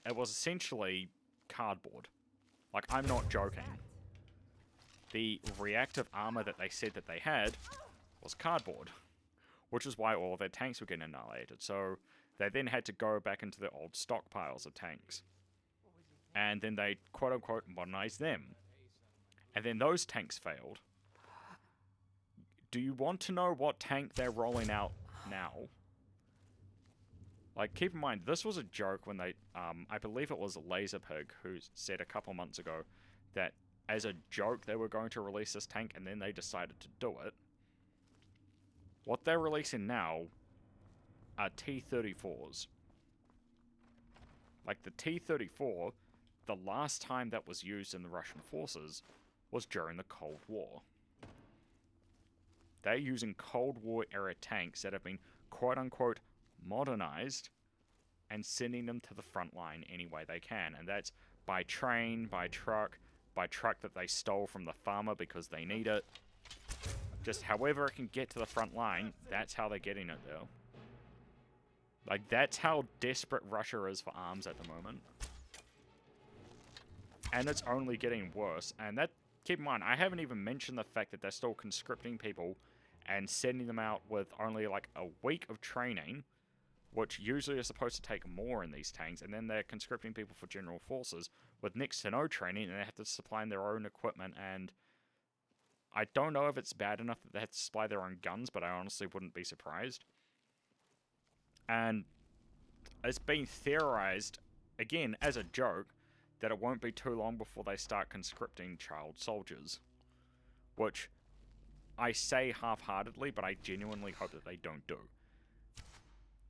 it was essentially cardboard. Like, I'm not joking. The reactive armor that they said that they had was cardboard, which is why all of their tanks were getting annihilated. So they then had to go back into their old stockpiles of tanks. And then they quote-unquote modernized them. And then those tanks failed. Do you want to know what tank they're rolling out now? Like, keep in mind, this was a joke when they, I believe it was Laserpig who said a couple months ago that as a joke they were going to release this tank, and then they decided to do it. What they're releasing now are T-34s. Like, the T-34, the last time that was used in the Russian forces was during the Cold War. They're using Cold War era tanks that have been quote-unquote modernized and sending them to the front line any way they can. And that's by train, by truck that they stole from the farmer because they need it. Just however it can get to the front line, that's how they're getting it there. Like, that's how desperate Russia is for arms at the moment. And it's only getting worse. And that, keep in mind, I haven't even mentioned the fact that they're still conscripting people and sending them out with only like a week of training, which usually is supposed to take more in these tanks, and then they're conscripting people for general forces with next to no training, and they have to supply their own equipment, and I don't know if it's bad enough that they have to supply their own guns, but I honestly wouldn't be surprised. And it's been theorized, again, as a joke, that it won't be too long before they start conscripting child soldiers. Which I say half-heartedly, but I genuinely hope that they don't do.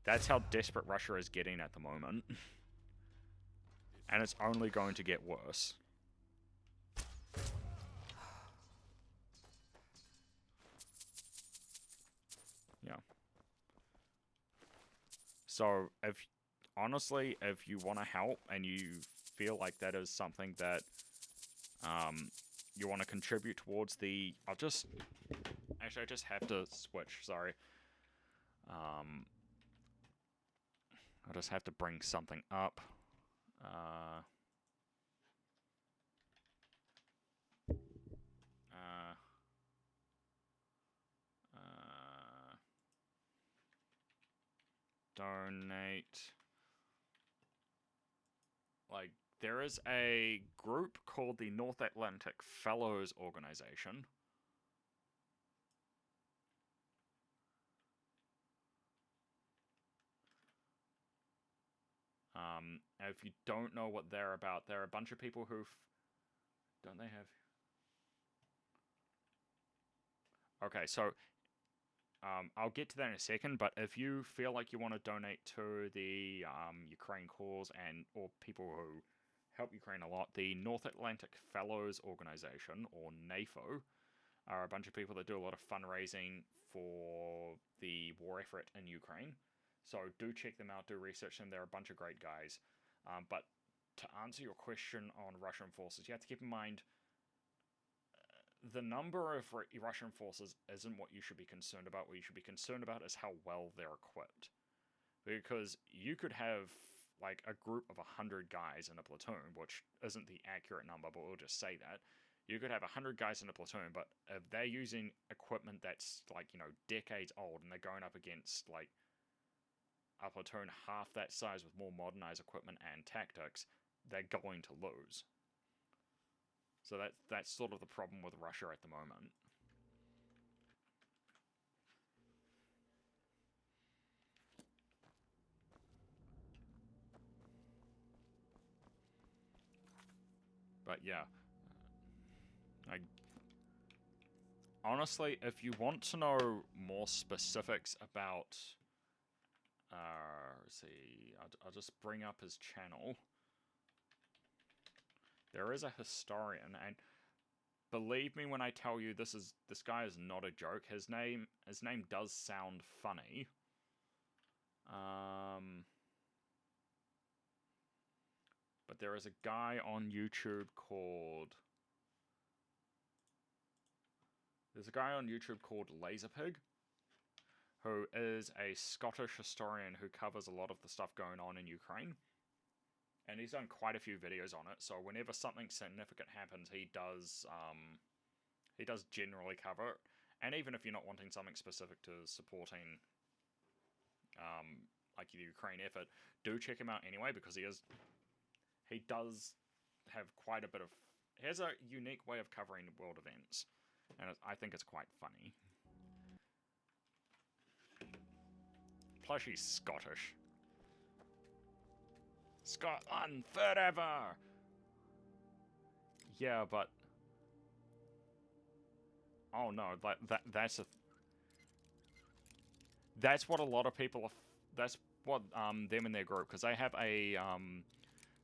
That's how desperate Russia is getting at the moment. And it's only going to get worse. Yeah. So, honestly, if you want to help and you feel like that is something that you want to contribute towards the... Actually, I just have to switch, sorry. I'll just have to bring something up. Donate. Like, there is a group called the North Atlantic Fellows Organization. If you don't know what they're about, they're a bunch of people who've... Don't they have... Okay, so... I'll get to that in a second, but if you feel like you want to donate to the Ukraine cause or people who help Ukraine a lot, the North Atlantic Fellows Organization, or NAFO, are a bunch of people that do a lot of fundraising for the war effort in Ukraine. So do check them out, do research them. They're a bunch of great guys. But to answer your question on Russian forces, you have to keep in mind the number of Russian forces isn't what you should be concerned about. What you should be concerned about is how well they're equipped. Because you could have like a group of 100 guys in a platoon, which isn't the accurate number, but we'll just say that. You could have 100 guys in a platoon, but if they're using equipment that's like, you know, decades old, and they're going up against like a platoon half that size with more modernized equipment and tactics, they're going to lose. So that's sort of the problem with Russia at the moment. But yeah, honestly, if you want to know more specifics about, let's see, I'll just bring up his channel. There is a historian, and believe me when I tell you this guy is not a joke. His name does sound funny. But there is a guy on YouTube called... There's a guy on YouTube called Laserpig, who is a Scottish historian who covers a lot of the stuff going on in Ukraine. And he's done quite a few videos on it, so whenever something significant happens, he does generally cover it. And even if you're not wanting something specific to supporting like the Ukraine effort, do check him out anyway, because he does have quite a bit of... He has a unique way of covering world events, and I think it's quite funny. Plus he's Scottish. Scotland forever! Yeah, but... Oh no, that's what a lot of people are... That's what them in their group, because they have a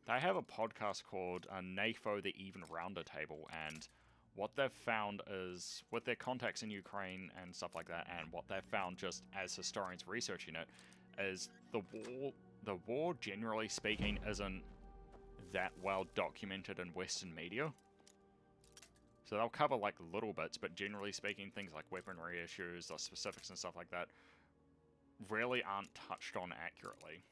podcast called NAFO the Even Rounder Table, and what they've found is, with their contacts in Ukraine and stuff like that, and what they've found just as historians researching it, is the war, generally speaking, isn't that well documented in Western media. So they'll cover like little bits, but generally speaking, things like weaponry issues, the specifics and stuff like that, really aren't touched on accurately.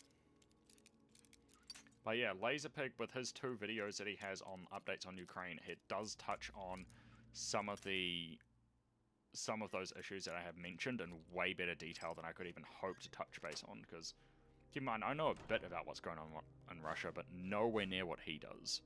But yeah, Laserpig, with his 2 videos that he has on updates on Ukraine, it does touch on some of those issues that I have mentioned in way better detail than I could even hope to touch base on, because keep in mind, I know a bit about what's going on in Russia, but nowhere near what he does.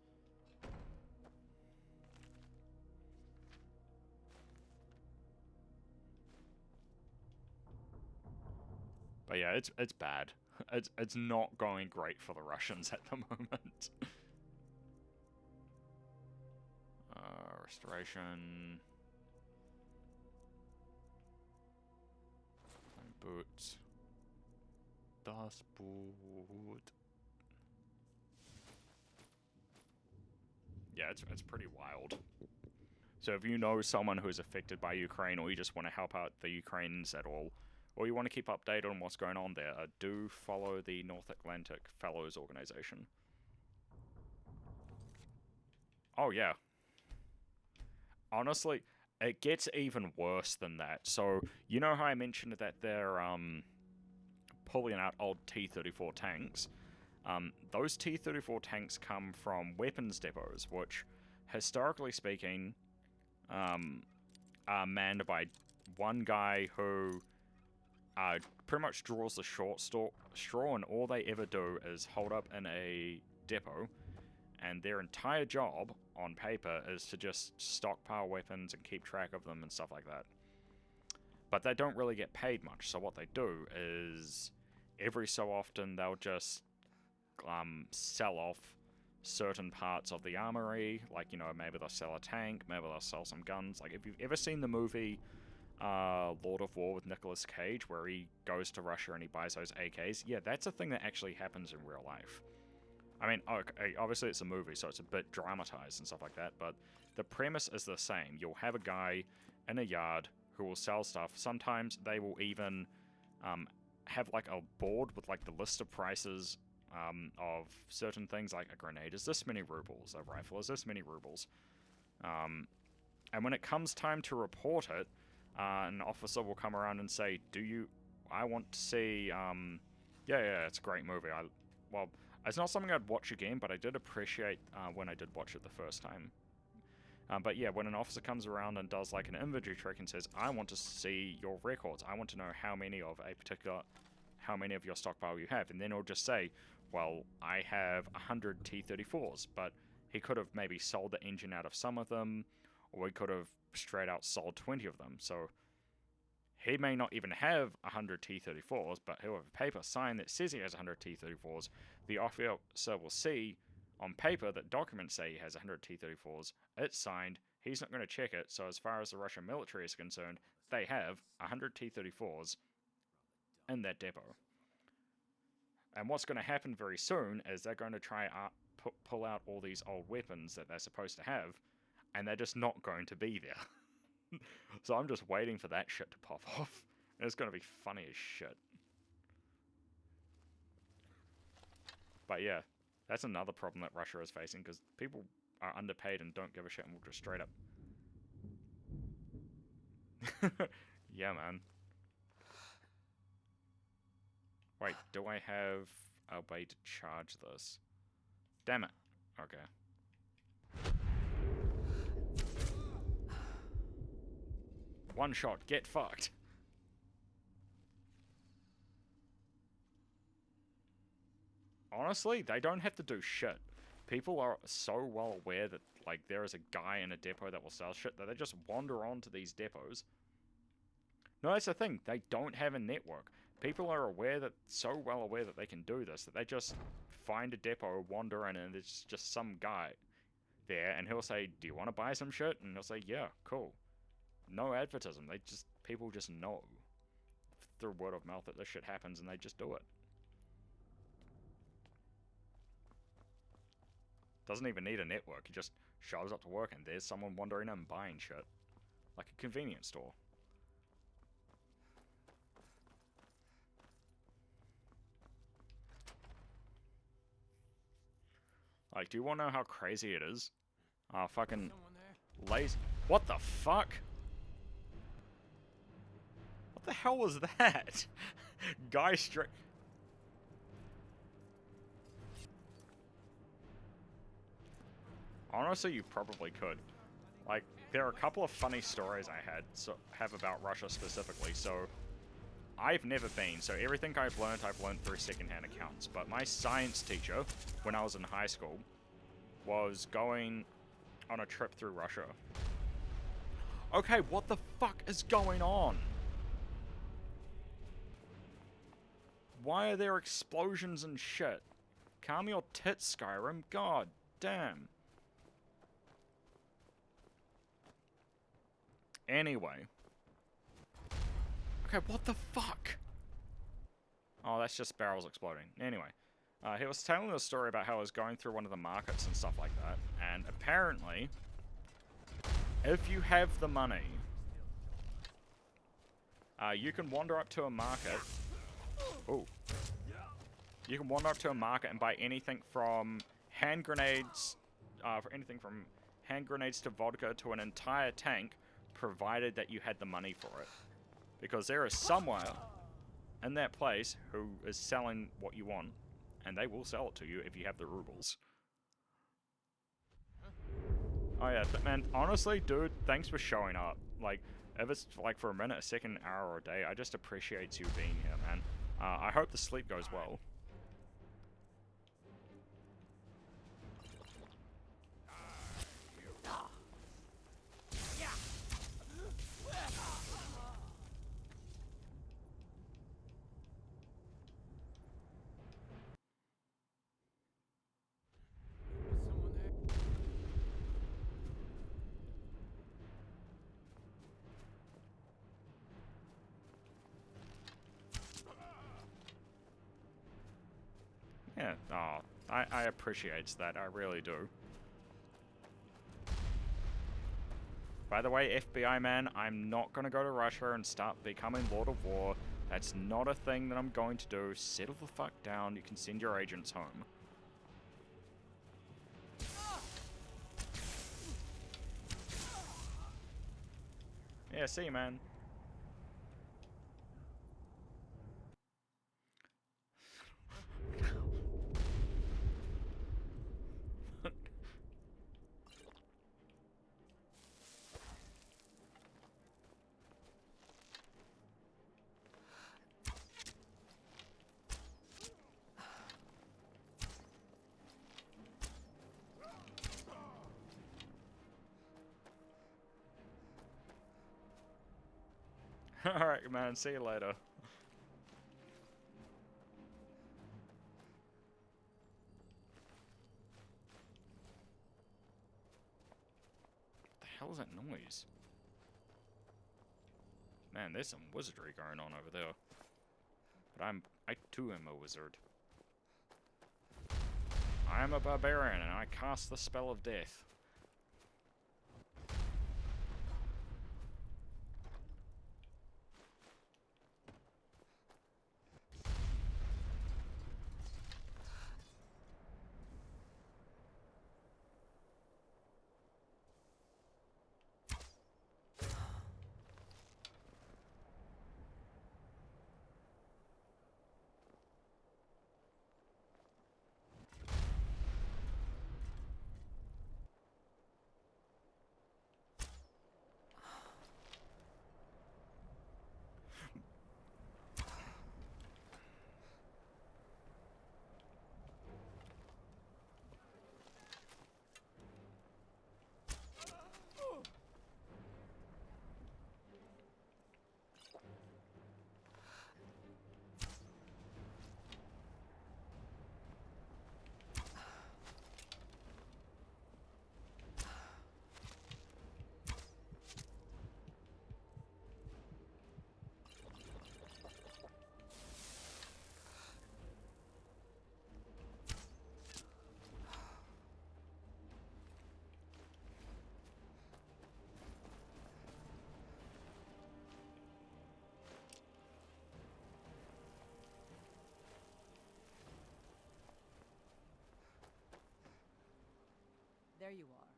But yeah, it's bad. It's not going great for the Russians at the moment. Restoration. Boots. Das Boot. Yeah, it's pretty wild. So if you know someone who's affected by Ukraine, or you just want to help out the Ukrainians at all, or you want to keep updated on what's going on there, do follow the North Atlantic Fellows organization. Oh yeah. Honestly, it gets even worse than that. So, you know how I mentioned that they're pulling out old T-34 tanks? Those T-34 tanks come from weapons depots, which, historically speaking, are manned by one guy who pretty much draws the short straw, and all they ever do is hold up in a depot, and their entire job, on paper, is to just stockpile weapons and keep track of them and stuff like that. But they don't really get paid much, so what they do is, every so often, they'll just sell off certain parts of the armory, like, you know, maybe they'll sell a tank, maybe they'll sell some guns. Like, if you've ever seen the movie Lord of War with Nicolas Cage, where he goes to Russia and he buys those AKs, yeah, that's a thing that actually happens in real life. I mean, okay, obviously it's a movie, so it's a bit dramatized and stuff like that, but the premise is the same. You'll have a guy in a yard who will sell stuff. Sometimes they will even have like a board with like the list of prices of certain things, like a grenade is this many rubles, a rifle is this many rubles. And when it comes time to report it, an officer will come around and say, I want to see Yeah, it's a great movie. Well, it's not something I'd watch again, but I did appreciate when I did watch it the first time. But yeah, when an officer comes around and does like an inventory check and says, I want to see your records, I want to know how many of your stockpile you have, and then he'll just say, well, I have 100 T-34s, but he could have maybe sold the engine out of some of them, or he could have straight out sold 20 of them, so he may not even have 100 T-34s, but he'll have a paper signed that says he has 100 T-34s. The officer will see on paper that documents say he has 100 T-34s. It's signed. He's not going to check it. So as far as the Russian military is concerned, they have 100 T-34s in that depot. And what's going to happen very soon is they're going to try pull out all these old weapons that they're supposed to have, and they're just not going to be there. So I'm just waiting for that shit to pop off. And it's going to be funny as shit. But yeah, that's another problem that Russia is facing, because people are underpaid and don't give a shit and will just straight up... Yeah, man. Wait, do I have a way to charge this? Damn it. Okay. One shot, get fucked. Honestly, they don't have to do shit. People are so well aware that, like, there is a guy in a depot that will sell shit that they just wander onto these depots. No, that's the thing. They don't have a network. People are aware that, so well aware that they can do this, that they just find a depot, wander in, and there's just some guy there, and he'll say, do you want to buy some shit? And he'll say, yeah, cool. No advertising. People just know through word of mouth that this shit happens, and they just do it. Doesn't even need a network. He just shows up to work, and there's someone wandering in and buying shit. Like a convenience store. Like, do you want to know how crazy it is? Fucking lazy. What the fuck? What the hell was that? Guy straight. Honestly, you probably could. Like, there are a couple of funny stories I have about Russia specifically, so I've never been, so everything I've learned through secondhand accounts. But my science teacher, when I was in high school, was going on a trip through Russia. Okay, what the fuck is going on? Why are there explosions and shit? Calm your tits, Skyrim. God damn. Anyway. Okay, what the fuck? Oh, that's just barrels exploding. Anyway. He was telling a story about how he was going through one of the markets and stuff like that. And apparently, if you have the money, you can wander up to a market. Ooh. You can wander up to a market and buy anything from hand grenades, to vodka to an entire tank, provided that you had the money for it. Because there is someone in that place who is selling what you want, and they will sell it to you if you have the rubles. Oh yeah, man, honestly, dude, thanks for showing up. Like, if it's like for a minute, a second, an hour, or a day, I just appreciate you being here, man. I hope the sleep goes well. Yeah, oh, I appreciate that, I really do. By the way, FBI man, I'm not gonna go to Russia and start becoming Lord of War. That's not a thing that I'm going to do. Settle the fuck down, you can send your agents home. Yeah, see you, man. Alright, man. See you later. What the hell is that noise? Man, there's some wizardry going on over there. But I too am a wizard. I am a barbarian, and I cast the spell of death. There you are.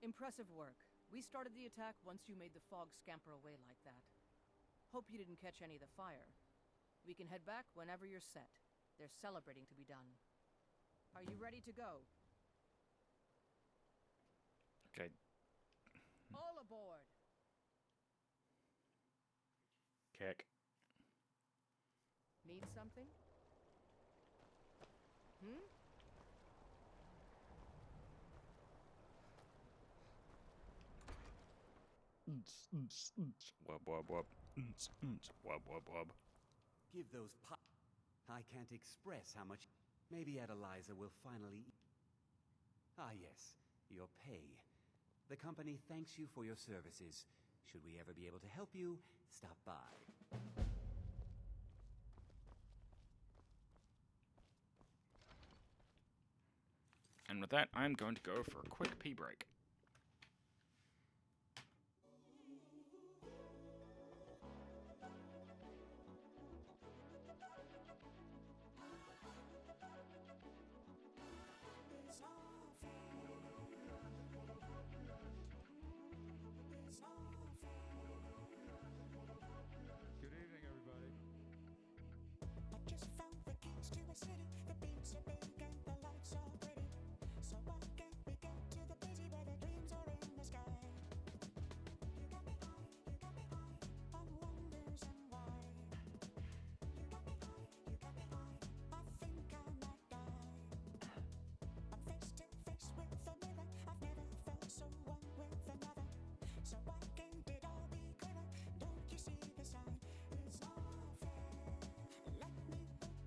Impressive work. We started the attack once you made the fog scamper away like that. Hope you didn't catch any of the fire. We can head back whenever you're set. There's celebrating to be done. Are you ready to go? Okay. All aboard! Kick. Need something? Hmm? Wub wub wub. Wub wub wub. Give those I can't express how much. Maybe Adeliza will finally. Ah, yes, your pay. The company thanks you for your services. Should we ever be able to help you, stop by. And with that, I'm going to go for a quick pee break. Good evening, everybody. I just found the keys to a city. The beats are big and the lights are pretty. So why can't we go to the city where the dreams are in the sky? You got me high on wonders and why. You got me high, I think I might die. I'm face to face with the mirror. I've never felt so one with another. So why can't it all be clearer? Don't you see the sign? It's not fair. Let me hold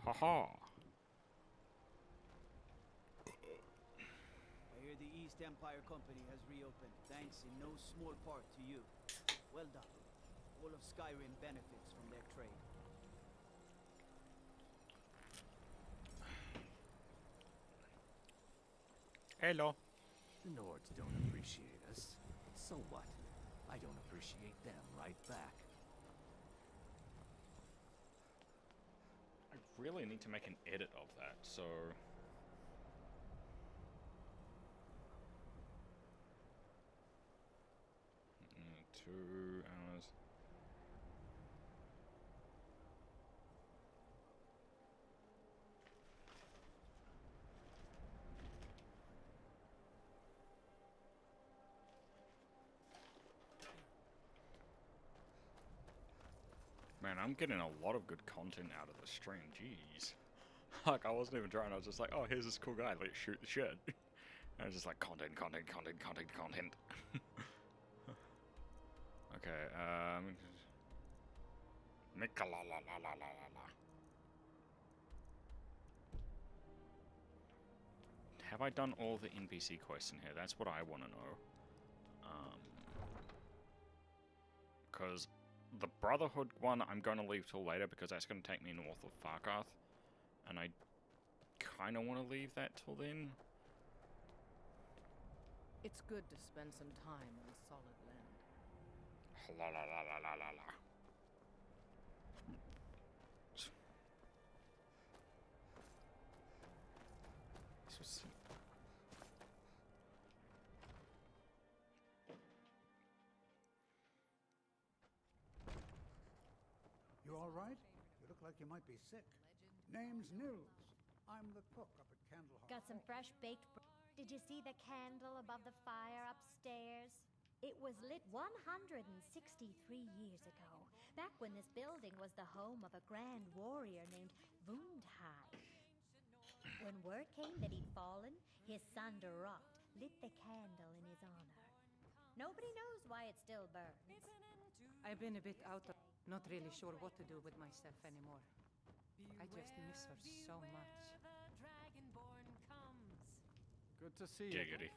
Haha. I hear the East Empire Company has reopened, thanks in no small part to you. Well done. All of Skyrim benefits from their trade. Hello. The Nords don't appreciate us. So what? I don't appreciate them right back. I really need to make an edit of that, so... 2 hours. Man, I'm getting a lot of good content out of the stream, jeez. Like, I wasn't even trying, I was just like, oh, here's this cool guy, let's shoot the shit. And I was just like, content. Okay, have I done all the NPC quests in here? That's what I want to know. Because the Brotherhood one I'm going to leave till later because that's going to take me north of Farkarth. And I kind of want to leave that till then. It's good to spend some time on solid land. La la la la la la la. This was... You all right? You look like you might be sick. Name's Nils. I'm the cook up at Candlehearth. Got some fresh baked bread. Did you see the candle above the fire upstairs? It was lit 163 years ago, back when this building was the home of a grand warrior named Windhelm. When word came that he'd fallen, his son Durot lit the candle in his honor. Nobody knows why it still burns. I've been a bit out of... Not really sure what to do with myself anymore. I just miss her so much. Good to see you, Giggity.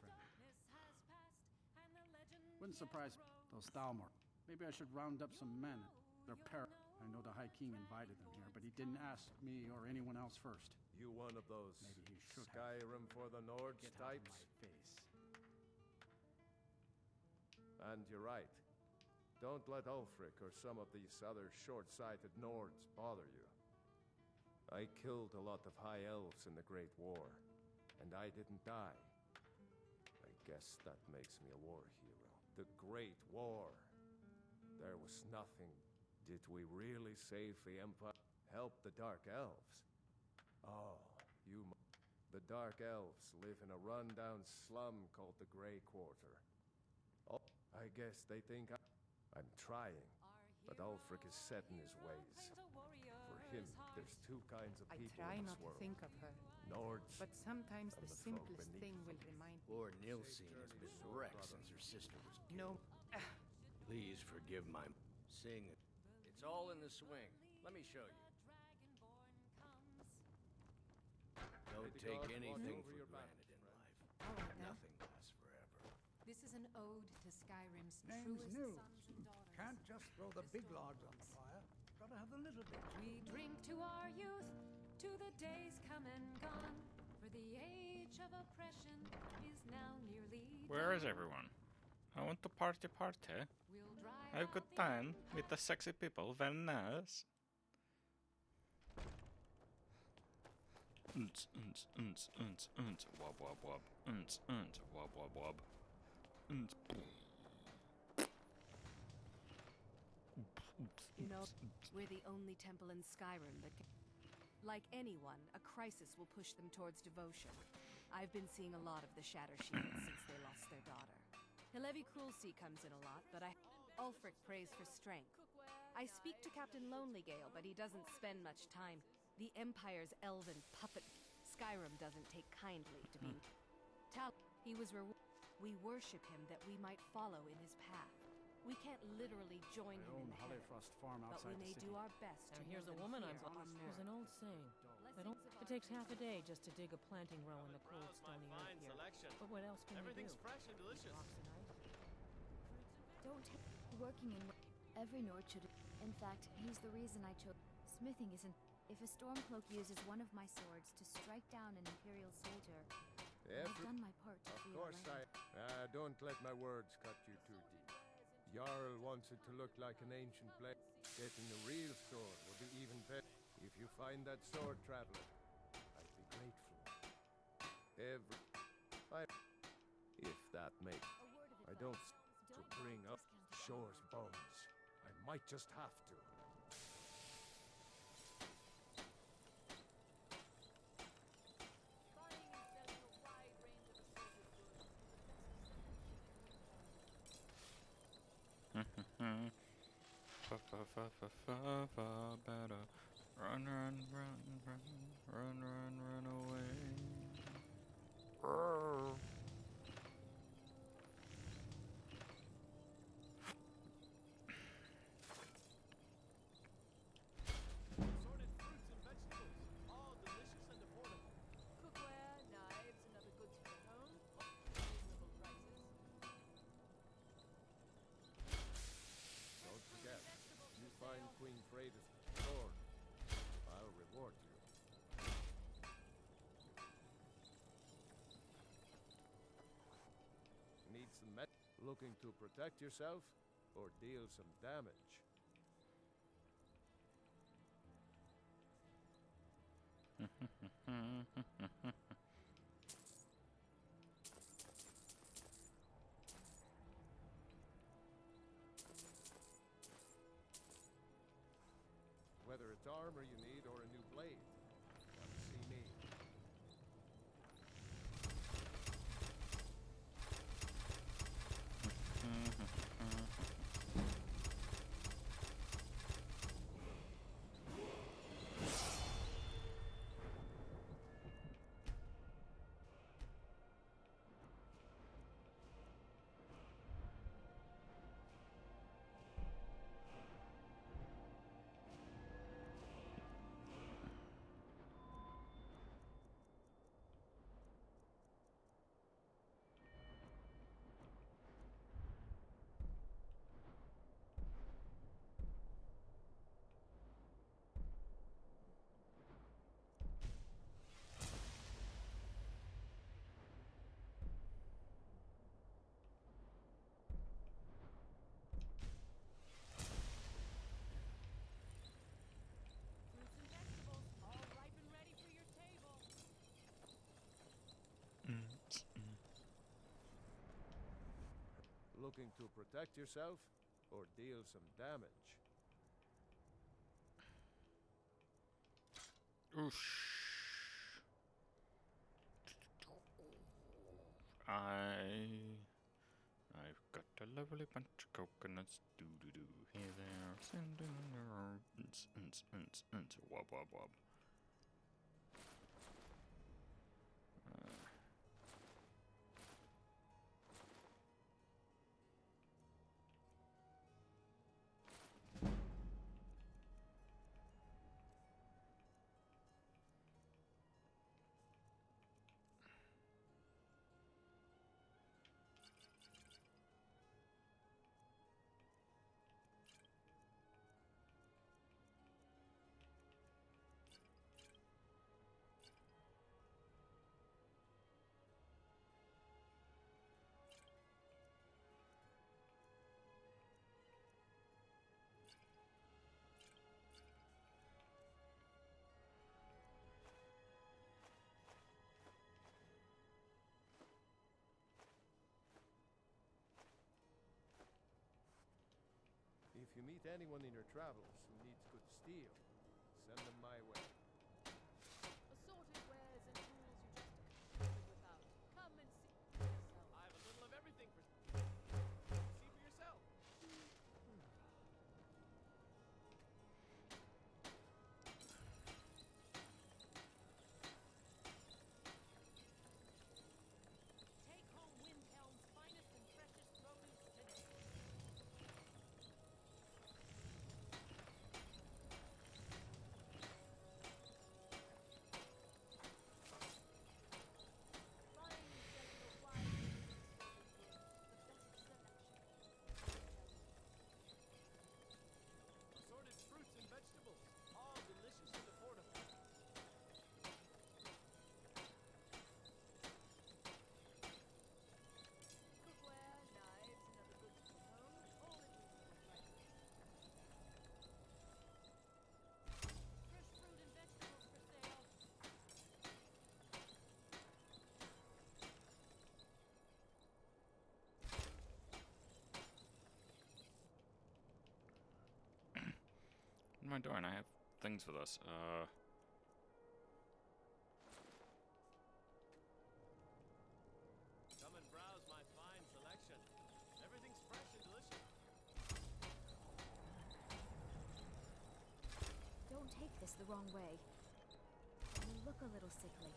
Wouldn't surprise those Thalmor. Maybe I should round up some men. They're I know the High King invited them here, but he didn't ask me or anyone else first. You one of those Maybe he should Skyrim for the Nords Get out of types? my face. And you're right. Don't let Ulfric or some of these other short-sighted Nords bother you. I killed a lot of High Elves in the Great War, and I didn't die. I guess that makes me a war hero. The Great War. There was nothing. Did we really save the Empire? Help the Dark Elves? Oh, the Dark Elves live in a run-down slum called the Grey Quarter. Oh, I guess they think I'm trying, but Ulfric is set in his ways. For him, there's two kinds of people I try in not this to world. think of her, Nords, but sometimes and the the folk simplest beneath thing them. will remind me. Lord Nilsine has been wrecked since her sister was killed. No. Please forgive my sing. It's all in the swing. Let me show you. Don't take anything for granted in life. Nothing lasts forever. This is an ode to Skyrim's Name's truest Nils. sons and daughters. Can't just throw the big logs on the fire. Gotta have the little bits. We drink to our youth, to the days come and gone. For the age of oppression is now nearly Where is done. everyone? I want to party. We'll drive Have a good time with the sexy people. Very nice. Wob wob wob. Wob wob wob. You know, we're the only temple in Skyrim that can... Like anyone, a crisis will push them towards devotion. I've been seeing a lot of the Shatter Shields since they lost their daughter. Hilevi Cruelty comes in a lot, but Ulfric prays for strength. I speak to Captain Lonelygale, but he doesn't spend much time. The Empire's elven puppet... Skyrim doesn't take kindly to being... He was we worship him that we might follow in his path. We can't literally join him in the heaven, Holyfrost farm but outside we may the city. do our best to Now here's know a them woman here I'm on who's Earth. an old old saying. It takes half a day just to dig a planting row in the cold, stony earth here. But what else can we do? Everything's fresh and delicious. Don't take working in every Nord should. In fact, he's the reason I chose. Smithing isn't. If a Stormcloak uses one of my swords to strike down an Imperial soldier, I've done my part to free our land. Don't let my words cut you too deep. Jarl wants it to look like an ancient place. Getting a real sword will be even better. If you find that sword, traveler, I'd be grateful. If that makes... I don't... To bring up Shore's bones. I might just have to. Better run, run, run, run, run, run, run away. Assorted fruits and vegetables, all delicious and affordable. Cookware, knives, and other goods for home, reasonable prices. Don't forget, you find Queen Freda's sword, I'll reward you. Need some looking to protect yourself or deal some damage? Whether it's armor you need or a new blade, come see me. Looking to protect yourself or deal some damage? I've got a lovely bunch of coconuts. Do do do. Here they are. Sending their wub wub wub. If you meet anyone in your travels who needs good steel, send them my way. Assorted wares and tools you just live without. Come and see for yourself. I have a little of everything for... See for yourself. Take home Windhelm's finest and precious produce today. am I doing? I have things for this. Come and browse my fine selection. Everything's fresh and delicious. Don't take this the wrong way. You look a little sickly.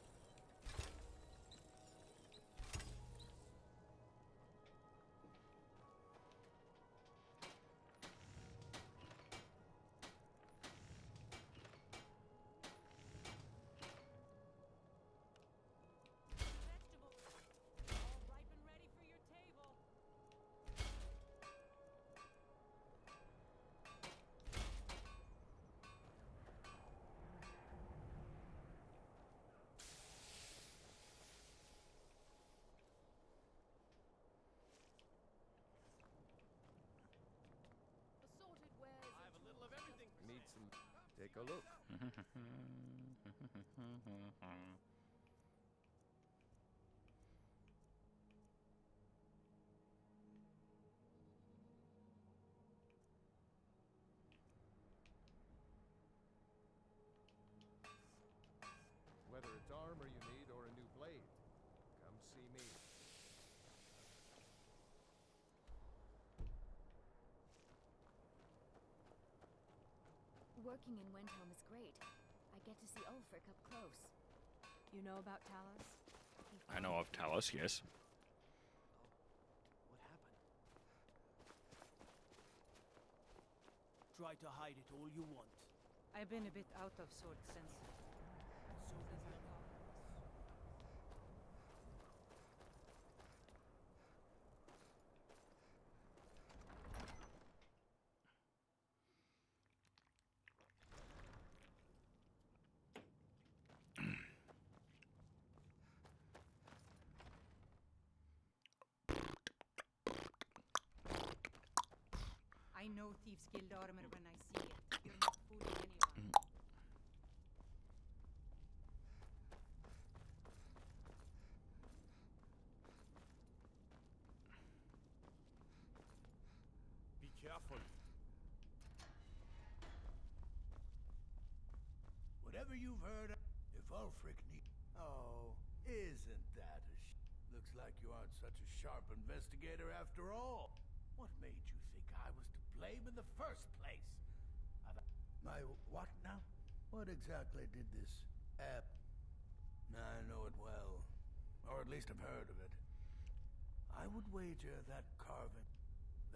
I have a little of everything for Meet some. Take a look. Whether it's armor you need or a new blade, come see me. Working in Windhelm is great. I get to see Ulfric up close. You know about Talos? I know of Talos, yes. What happened? Try to hide it all you want. I've been a bit out of sorts since. So does the I know Thieves Guild armor when I see it. You're not fooling anyone. Be careful. Whatever you've heard, if Ulfric need... Oh, isn't that a Looks like you aren't such a sharp investigator after all. What made you think I was to blame in the first place? My what now? What exactly did this app... I know it well. Or at least I've heard of it. I would wager that carving...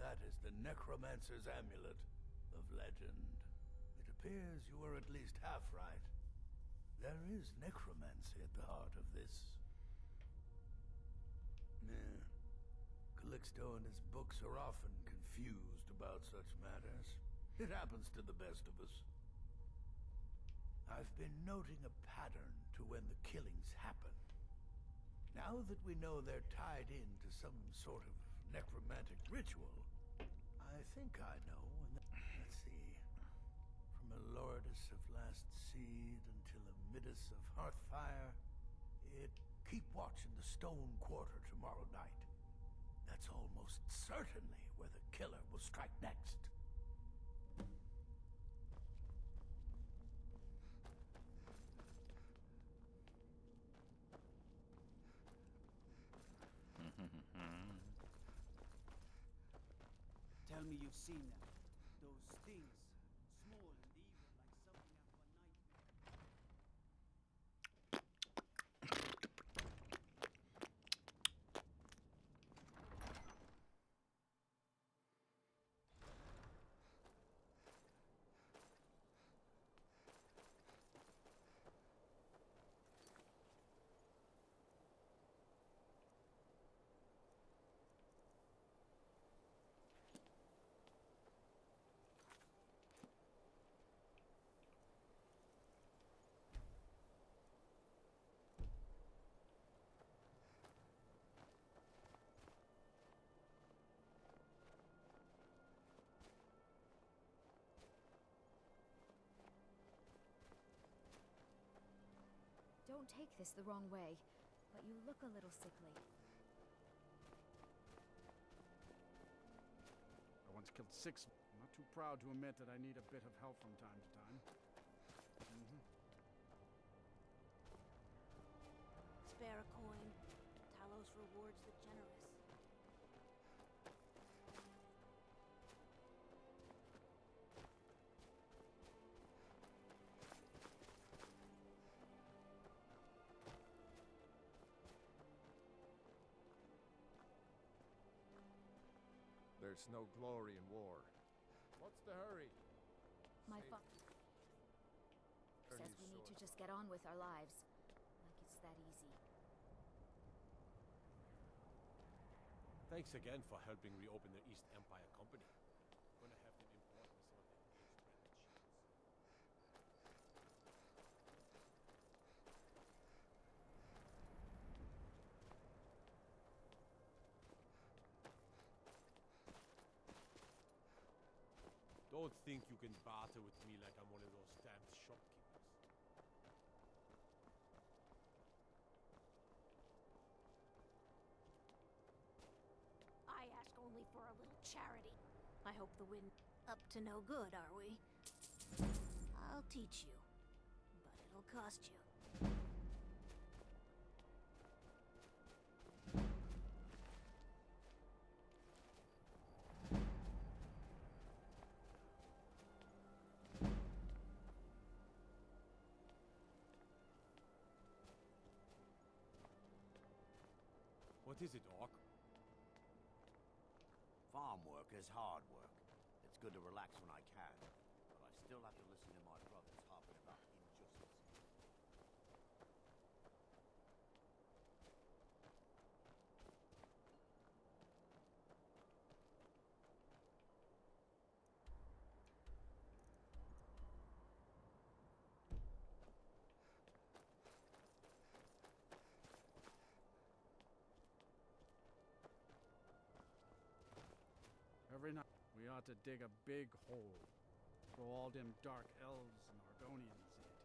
That is the Necromancer's Amulet of legend. It appears you were at least half right. There is necromancy at the heart of this. Yeah. Calixto and his books are often confused about such matters. It happens to the best of us. I've been noting a pattern to when the killings happen. Now that we know they're tied into some sort of necromantic ritual, I think I know. Let's see. From a Lordus of Last Seed until a Midas of Hearthfire, keep watch in the Stone Quarter tomorrow night. That's almost certainly where the killer will strike next. Tell me you've seen them. Those things, small and evil like something out of a nightmare. Don't take this the wrong way, but you look a little sickly. I once killed 6, not too proud to admit that I need a bit of help from time to time. Spare a coin. Talos rewards the generous. There's no glory in war. What's the hurry? My father says we need to just get on with our lives. Like it's that easy. Thanks again for helping reopen the East Empire Company. Gonna have to import me some of the age-branded shields. Don't think you can barter with me like I'm one of those damned shopkeepers. I ask only for a little charity. I hope the wind up to no good, are we? I'll teach you, but it'll cost you. What is it, Orc? Farm work is hard work. It's good to relax when I can, but I still have to listen to my brothers harping about injustice. Every night, we ought to dig a big hole. Throw all them dark elves and Argonians in it.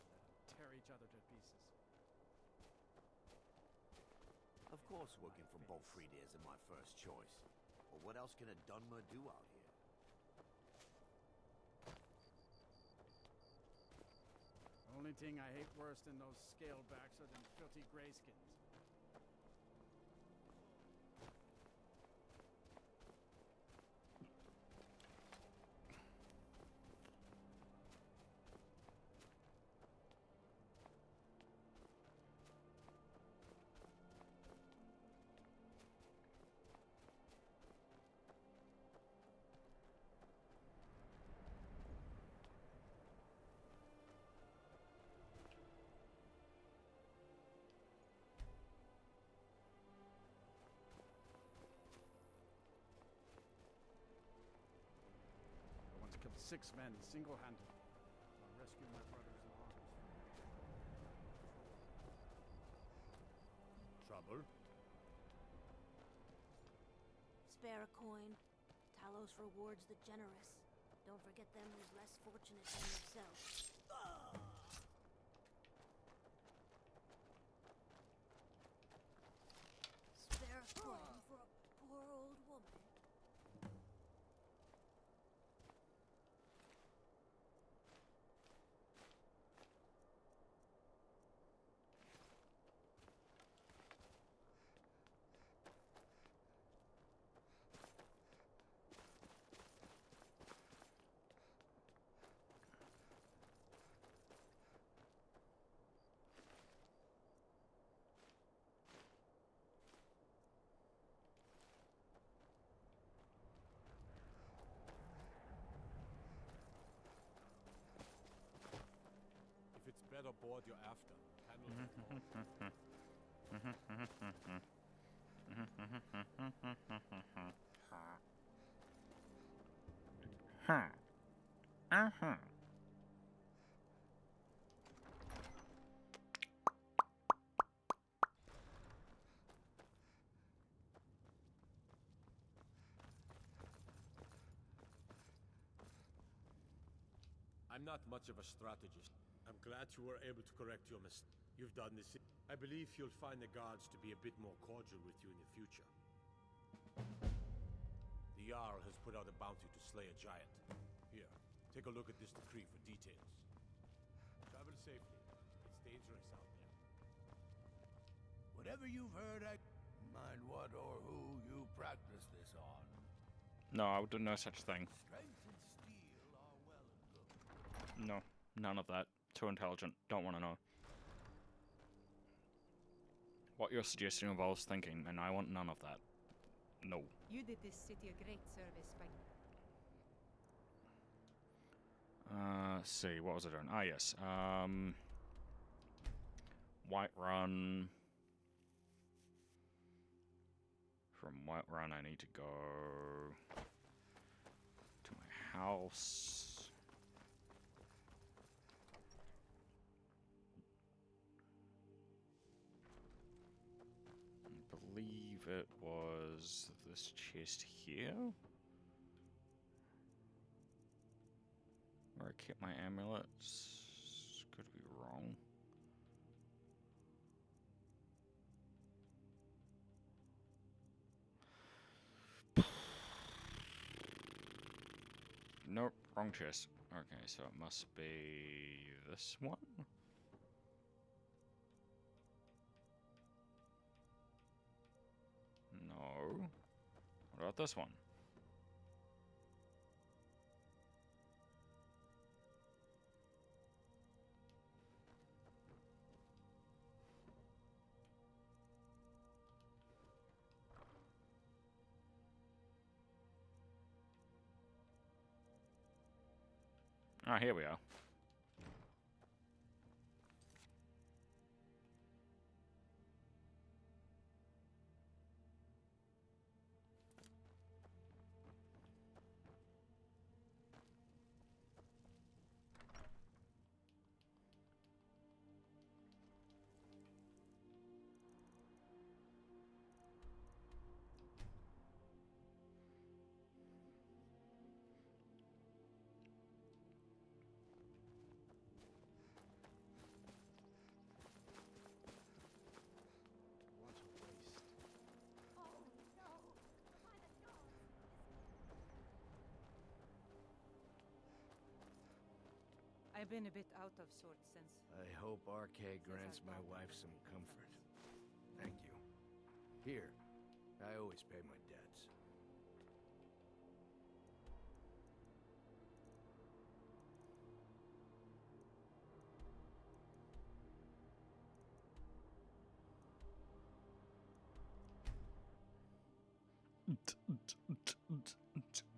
Let them tear each other to pieces. Of course working for Bolfrida isn't my first choice. But what else can a Dunmer do out here? Only thing I hate worse than those scalebacks are them filthy grayskins. Killed 6 men single-handed. I'll rescue my brothers in arms. Trouble? Spare a coin. Talos rewards the generous. Don't forget them who's less fortunate than yourself. Spare a coin for a poor old woman. If it's better board you're after, handle it. I'm not much of a strategist. I'm glad you were able to correct your mistake. You've done this. I believe you'll find the guards to be a bit more cordial with you in the future. The The Jarl has put out a bounty to slay a giant. Here, take a look at this decree for details. Travel safely. It's dangerous out there. Whatever you've heard, I mind what or who you practice this on. No, I would do no such thing. Strength and steel are well and good. No, none of that. Too intelligent. Don't want to know. What you're suggesting involves thinking, and I want none of that. No. You did this city a great service by... Let's see, what was I doing? Ah, yes. Whiterun. From Whiterun, I need to go to my house. I believe it was this chest here, where I kept my amulets. Could be wrong. Nope, wrong chest. Okay, so it must be this one? No. What about this one? Ah, here we are. I've been a bit out of sorts since... I hope RK grants my wife some comfort. Thank you. Here, I always pay my debts.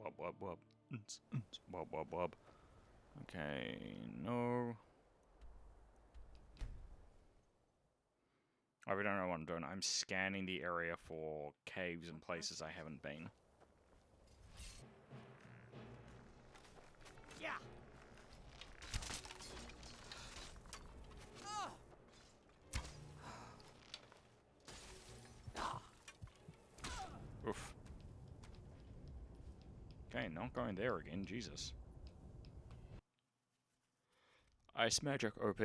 Wub wub wub. Wub wub wub. Okay, no. I really don't know what I'm doing. I'm scanning the area for caves and places I haven't been. Yeah. Oof. Okay, not going there again. Jesus. Ice magic OP.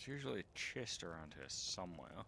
There's usually a chest around here somewhere.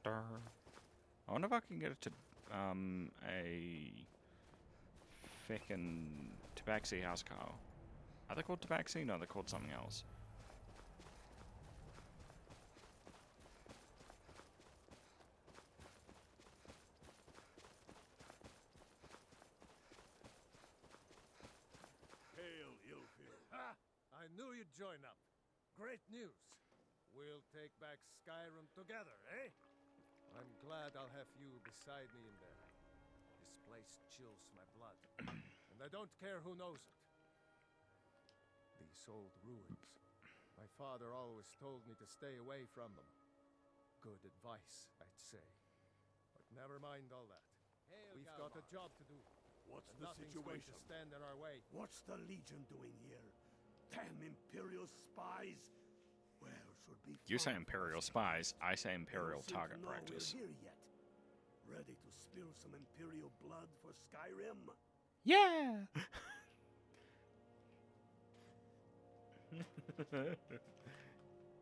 I wonder if I can get it to a feckin' tabaxi house cow. Are they called tabaxi? No, they're called something else. Hail, Ilfield. Ha! I knew you'd join up. Great news. We'll take back Skyrim together, eh? I'm glad I'll have you beside me in there. This place chills my blood, and I don't care who knows it. These old ruins. My father always told me to stay away from them. Good advice, I'd say. But never mind all that. We've got a job to do. What's and the nothing's going situation? to stand in our way. What's the Legion doing here? Damn Imperial spies! Where should be? You say Imperial spies, I say Imperial They don't seem target to know practice. We're here yet. Ready to spill some Imperial blood for Skyrim? Yeah!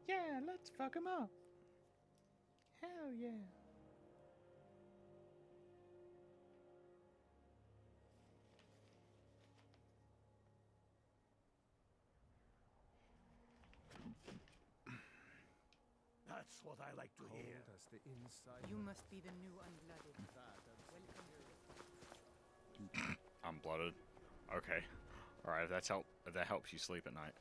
Yeah, let's fuck him up. Hell yeah. That's what I like to hear. Cold as the inside. You must be the new unblooded. Welcome to the... Unblooded. Okay. Alright, if that helps you sleep at night.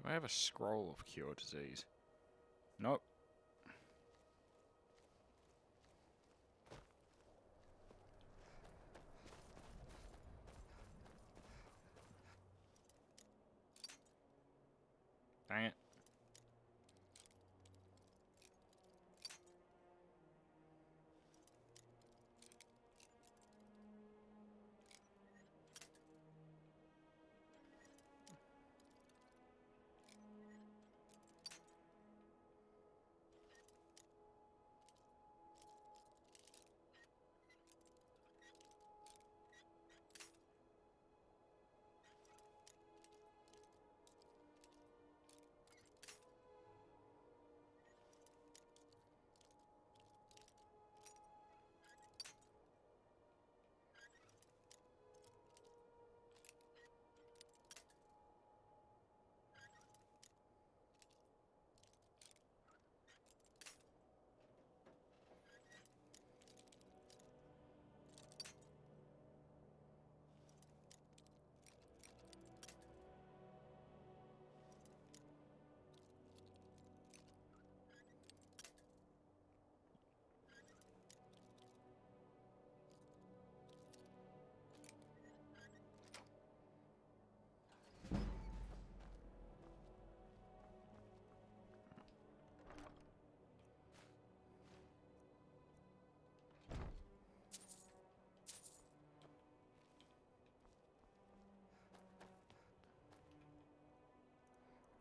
Do I have a scroll of cure disease? Nope. Dang it.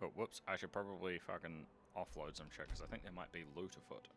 Oh, whoops. I should probably fucking offload some shit, because I think there might be loot afoot.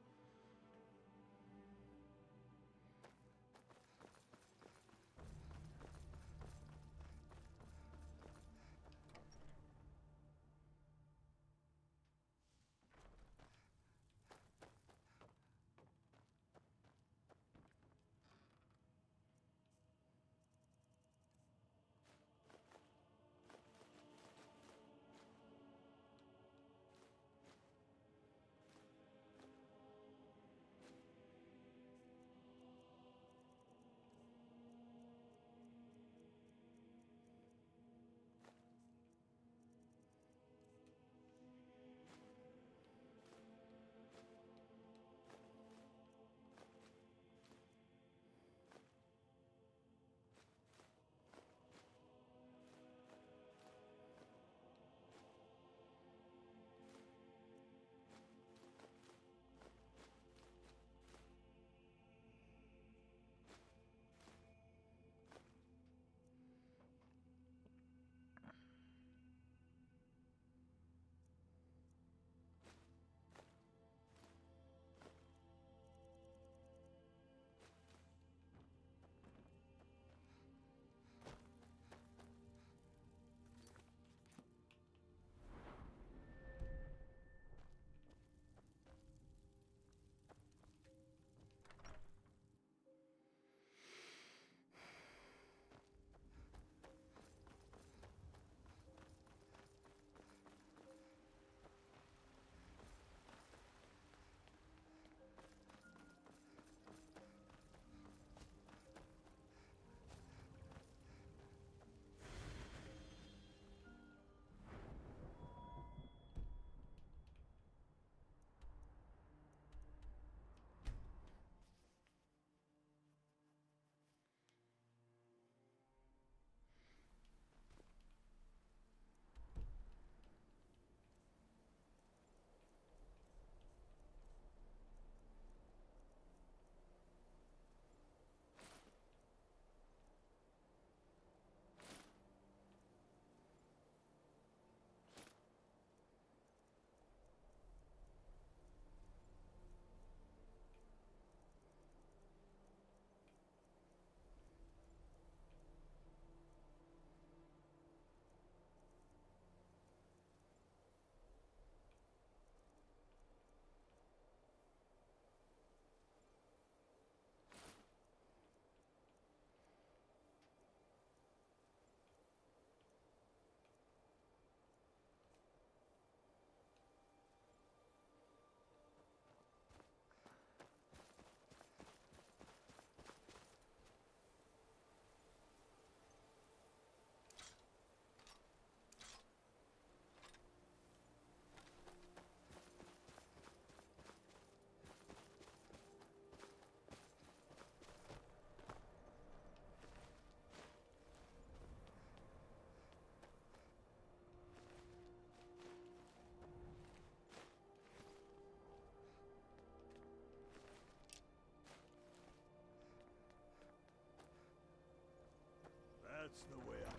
That's the way up.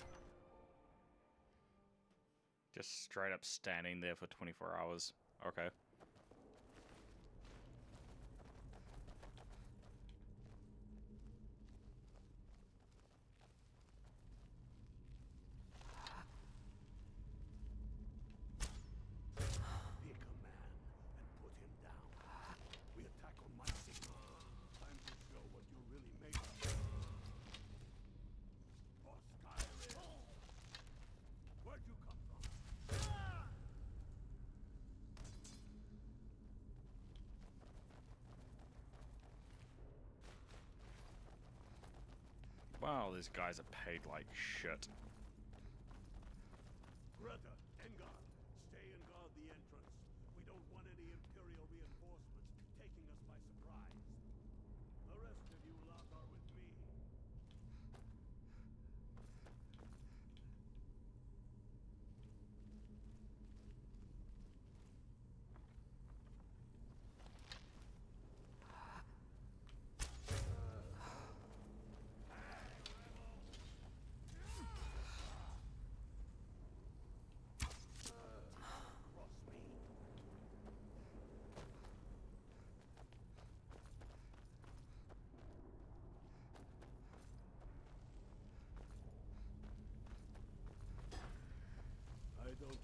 Just straight up standing there for 24 hours. Okay. Pick a man and put him down. We attack on my signal. Time to show what you really made of. For Skyrim. Where'd you come from? Wow, these guys are paid like shit. Greta, Engard, stay and guard the entrance. We don't want any Imperial reinforcements taking us by surprise. The rest of you lot are with me.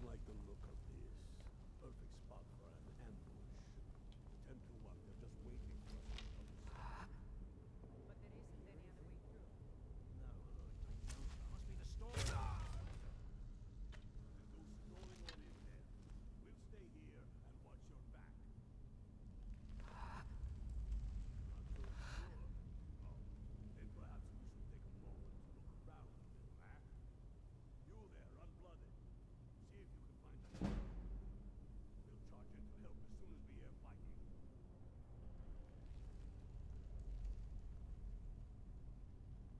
like the look of this. Perfect spot for an ambush. 10 to 1, they're just waiting for us to come. But there isn't any other way through. No, I know. Must be the storm. Then go strolling on in there. We'll stay here and watch your back. Not so sure. Oh, then perhaps we should take a moment to look around a little, eh? You there, unblooded. See if you can find that. We'll charge in to help as soon as we hear fighting. Don't give up yet.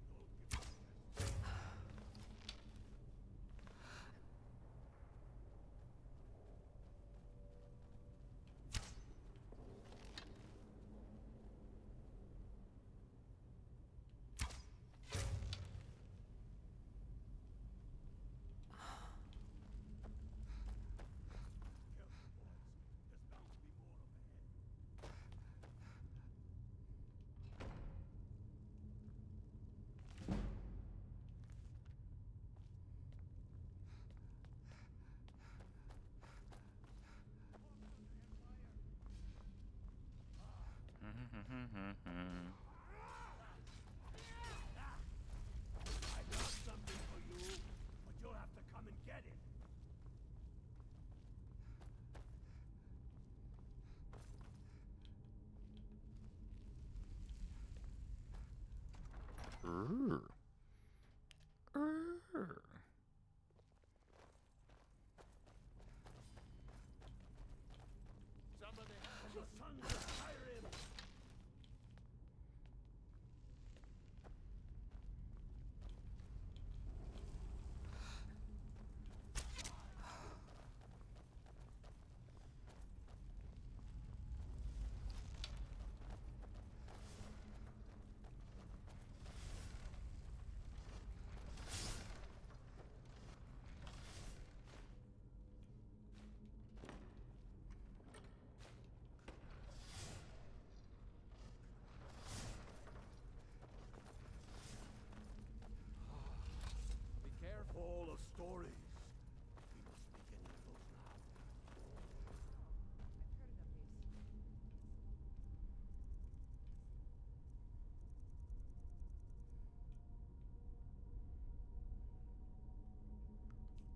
Careful, boys. There's bound to be more up ahead. I got something for you, but you'll have to come and get it. Somebody From the sons of Skyrim. be careful. All of stories. We must be getting close now.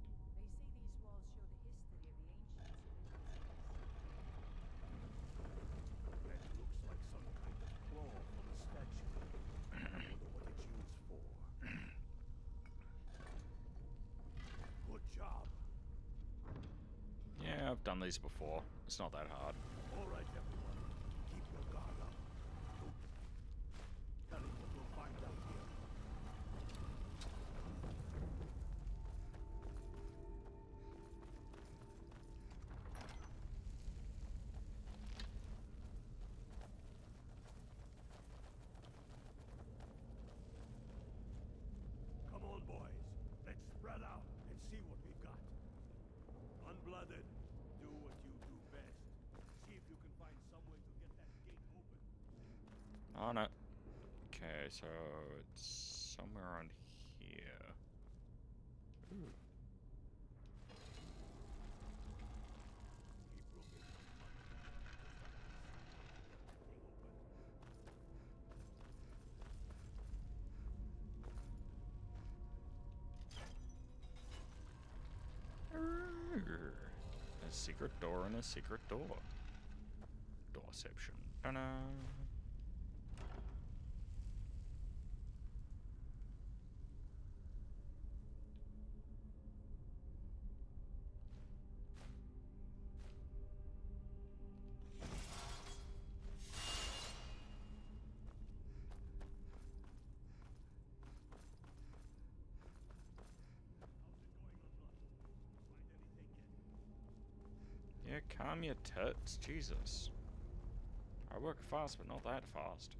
They say these walls show the history of the ancients. That looks like some kind of claw from a statue. I wonder what it's used for. Good job. Yeah, I've done these before. It's not that hard. All right, everyone. Keep your guard up. Tell him what we'll find out here. Come on, boys. Let's spread out and see what we've got. Unblooded, do what you do best. See if you can find some way to get that gate open. Oh no. Okay, so it's somewhere around here. Ooh. Keep looking. A secret door and a secret door. Doorception. Ta-da! Yeah, calm your tits, Jesus. I work fast, but not that fast.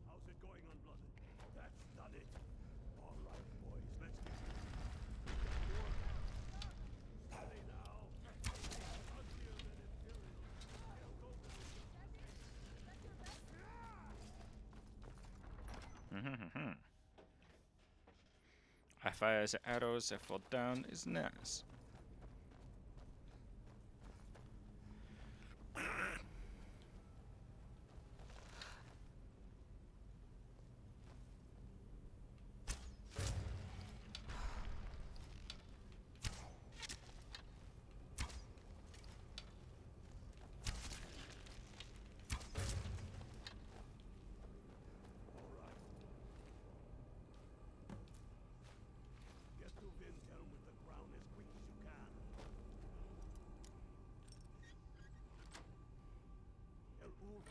How's it going, Unblooded? That's done it. All right, boys, let's get steady now. Uglier than Imperial. They'll go for this. Hmm. fires the arrows that fall down is nice. Get to Windhelm with the crown as quick as you can. El Ulf.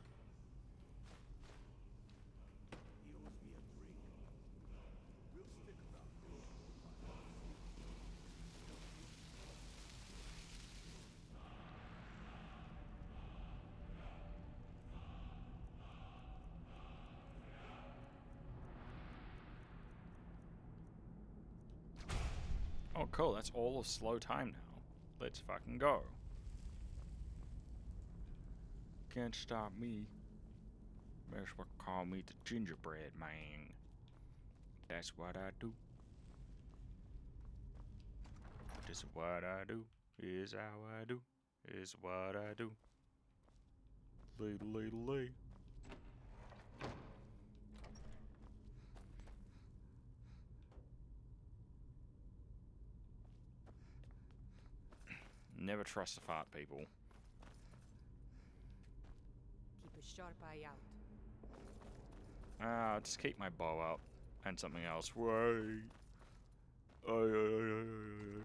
He owes me a drink. We'll stick around here. Oh, cool. That's all of slow time now. Let's fucking go. Can't stop me. That's what call me the gingerbread man. That's what I do. Just what I do. Is how I do. Is what I do. Lay. Never trust the fart people. Keep a sharp eye out. I'll just keep my bow up and something else. Wait. Ay.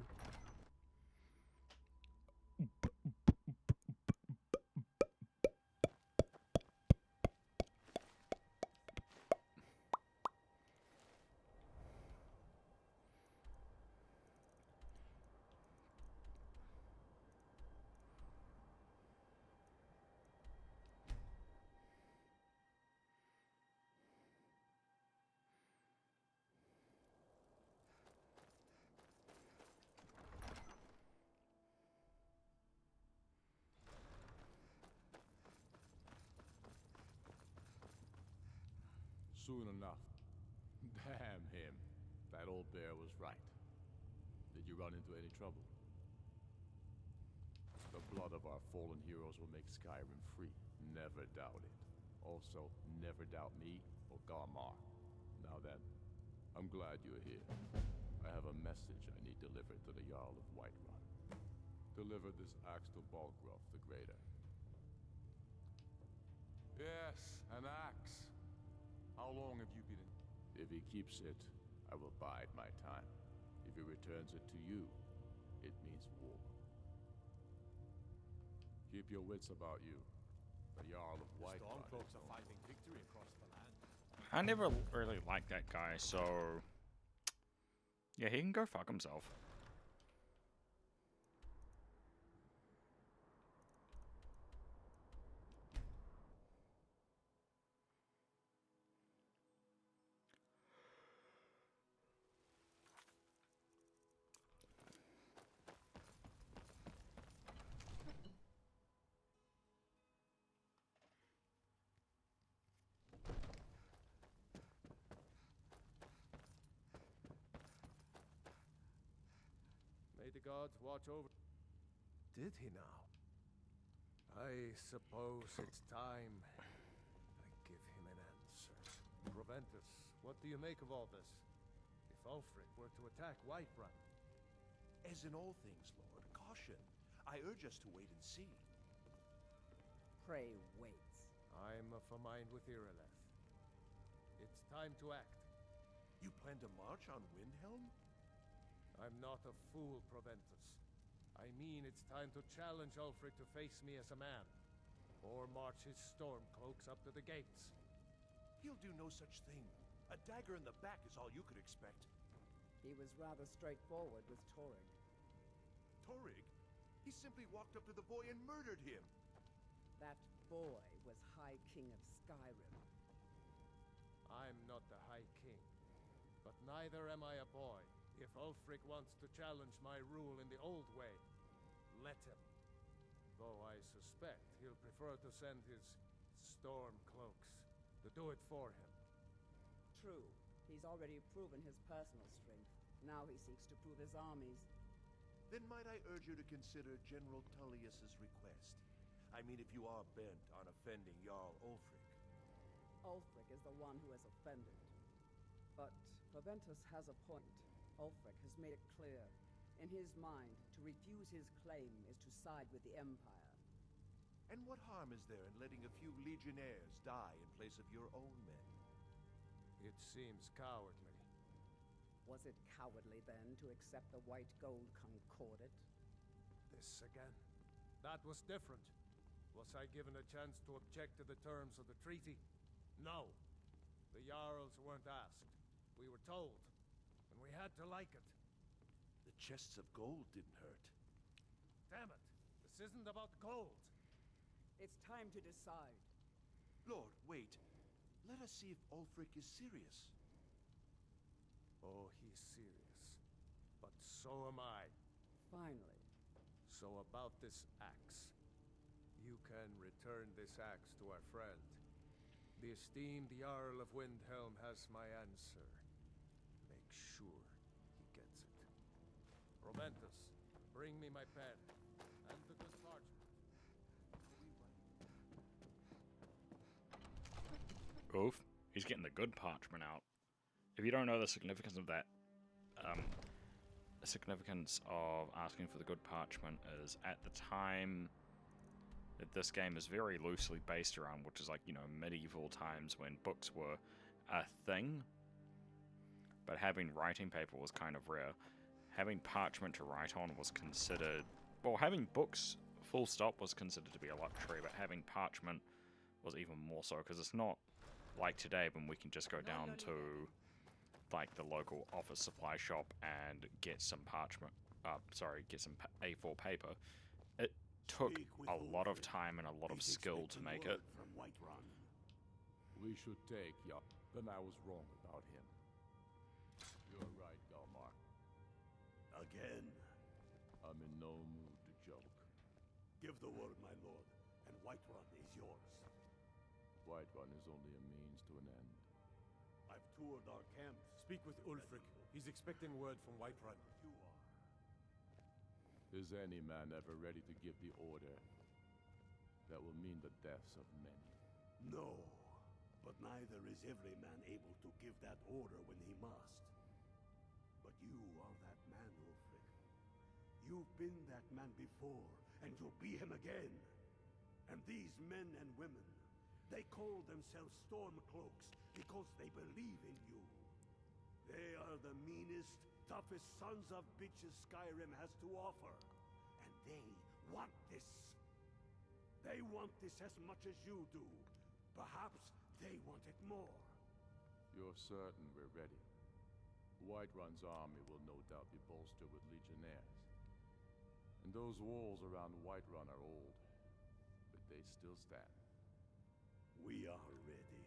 Soon enough. Damn him. That old bear was right. Did you run into any trouble? The blood of our fallen heroes will make Skyrim free. Never doubt it. Also, never doubt me or Garmar. Now then, I'm glad you're here. I have a message I need delivered to the Jarl of Whiterun. Deliver this axe to Balgruuf the Greater. Yes, an axe. How long have you been in? If he keeps it, I will bide my time. If he returns it to you, it means war. Keep your wits about you. The Jarl of Whiterun. Stormcloaks are finding victory across the land. I never really liked that guy, so yeah, he can go fuck himself. May the gods watch over. Did he now? I suppose it's time I give him an answer. Proventus, what do you make of all this? If Ulfric were to attack Whiterun? As in all things, Lord, caution. I urge us to wait and see. Pray wait. I'm of a mind with Irileth. It's time to act. You plan to march on Windhelm? I'm not a fool, Proventus. I mean it's time to challenge Ulfric to face me as a man. Or march his stormcloaks up to the gates. He'll do no such thing. A dagger in the back is all you could expect. He was rather straightforward with Torrig. Torrig? He simply walked up to the boy and murdered him. That boy was High King of Skyrim. I'm not the High King. But neither am I a boy. If Ulfric wants to challenge my rule in the old way, let him. Though I suspect he'll prefer to send his stormcloaks to do it for him. True. He's already proven his personal strength. Now he seeks to prove his armies. Then might I urge you to consider General Tullius's request? I mean, if you are bent on offending Jarl Ulfric. Ulfric is the one who has offended. But Proventus has a point. Ulfric has made it clear. In his mind, to refuse his claim is to side with the Empire. And what harm is there in letting a few legionnaires die in place of your own men? It seems cowardly. Was it cowardly, then, to accept the White Gold Concordat? This again. That was different. Was I given a chance to object to the terms of the treaty? No. The Jarls weren't asked. We were told. And we had to like it. The chests of gold didn't hurt. Damn it! This isn't about gold! It's time to decide. Lord, wait. Let us see if Ulfric is serious. Oh, he's serious. But so am I. Finally. So about this axe. You can return this axe to our friend. The esteemed Jarl of Windhelm has my answer. Make sure he gets it. Proventus, bring me my pen. And the good parchment. Oof. He's getting the good parchment out. If you don't know the significance of that, the significance of asking for the good parchment is at the time that this game is very loosely based around, which is like, you know, medieval times when books were a thing, but having writing paper was kind of rare. Having parchment to write on was considered, well, having books full stop was considered to be a luxury, but having parchment was even more so, because it's not like today when we can just go down to like the local office supply shop and get some parchment, get some A4 paper. It took a lot of time and a lot of skill to make it. We should take Then I was wrong about him. You're right, Galmar. Again? I'm in no mood to joke. Give the word, my lord, and Whiterun is yours. Whiterun is only a means to an end. I've toured our camps. Speak with Ulfric. He's expecting word from Whiterun. You are. Is any man ever ready to give the order that will mean the deaths of many? No, but neither is every man able to give that order when he must. But you are that man, Ulfric. You've been that man before, and you'll be him again. And these men and women, they call themselves Stormcloaks because they believe in you. They are the meanest, toughest sons of bitches Skyrim has to offer. And they want this. They want this as much as you do. Perhaps they want it more. You're certain we're ready? Whiterun's army will no doubt be bolstered with legionnaires. And those walls around Whiterun are old, but they still stand. We are ready.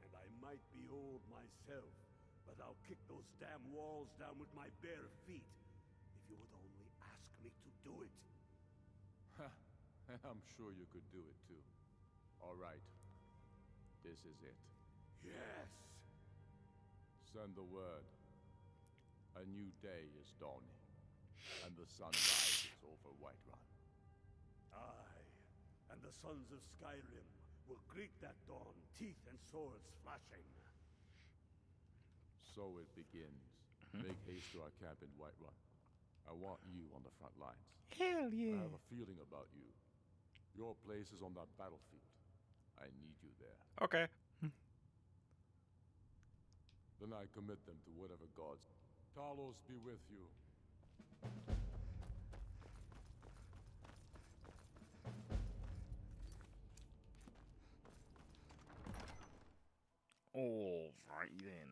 And I might be old myself, but I'll kick those damn walls down with my bare feet, if you would only ask me to do it. I'm sure you could do it too. All right. This is it. Yes! Send the word. A new day is dawning, and the sun rises over Whiterun. Aye, and the sons of Skyrim will greet that dawn, teeth and swords flashing. So it begins. Make haste to our camp in Whiterun. I want you on the front lines. Hell yeah! I have a feeling about you. Your place is on that battlefield. I need you there. Okay. Then I commit them to whatever gods. Talos be with you. All right then.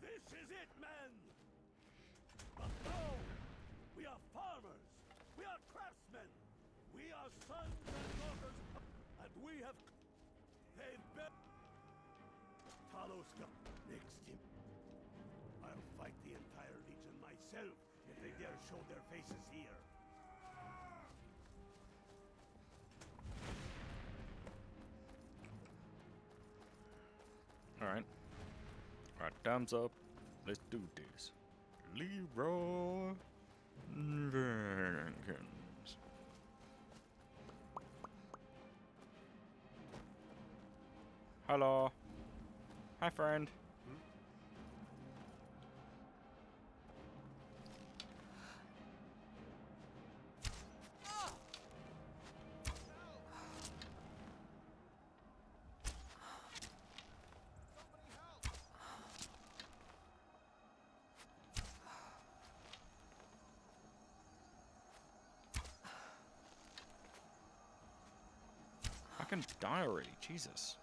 This is it, men! But no! We are farmers! We are craftsmen! We are sons and daughters, and we have... They've been... Follow Scott. Next him. I'll fight the entire Legion myself if they dare show their faces here. Alright. Alright, time's up. Let's do this. Leroy Jenkins. Hello. Hi, friend. Fucking die already, Jesus.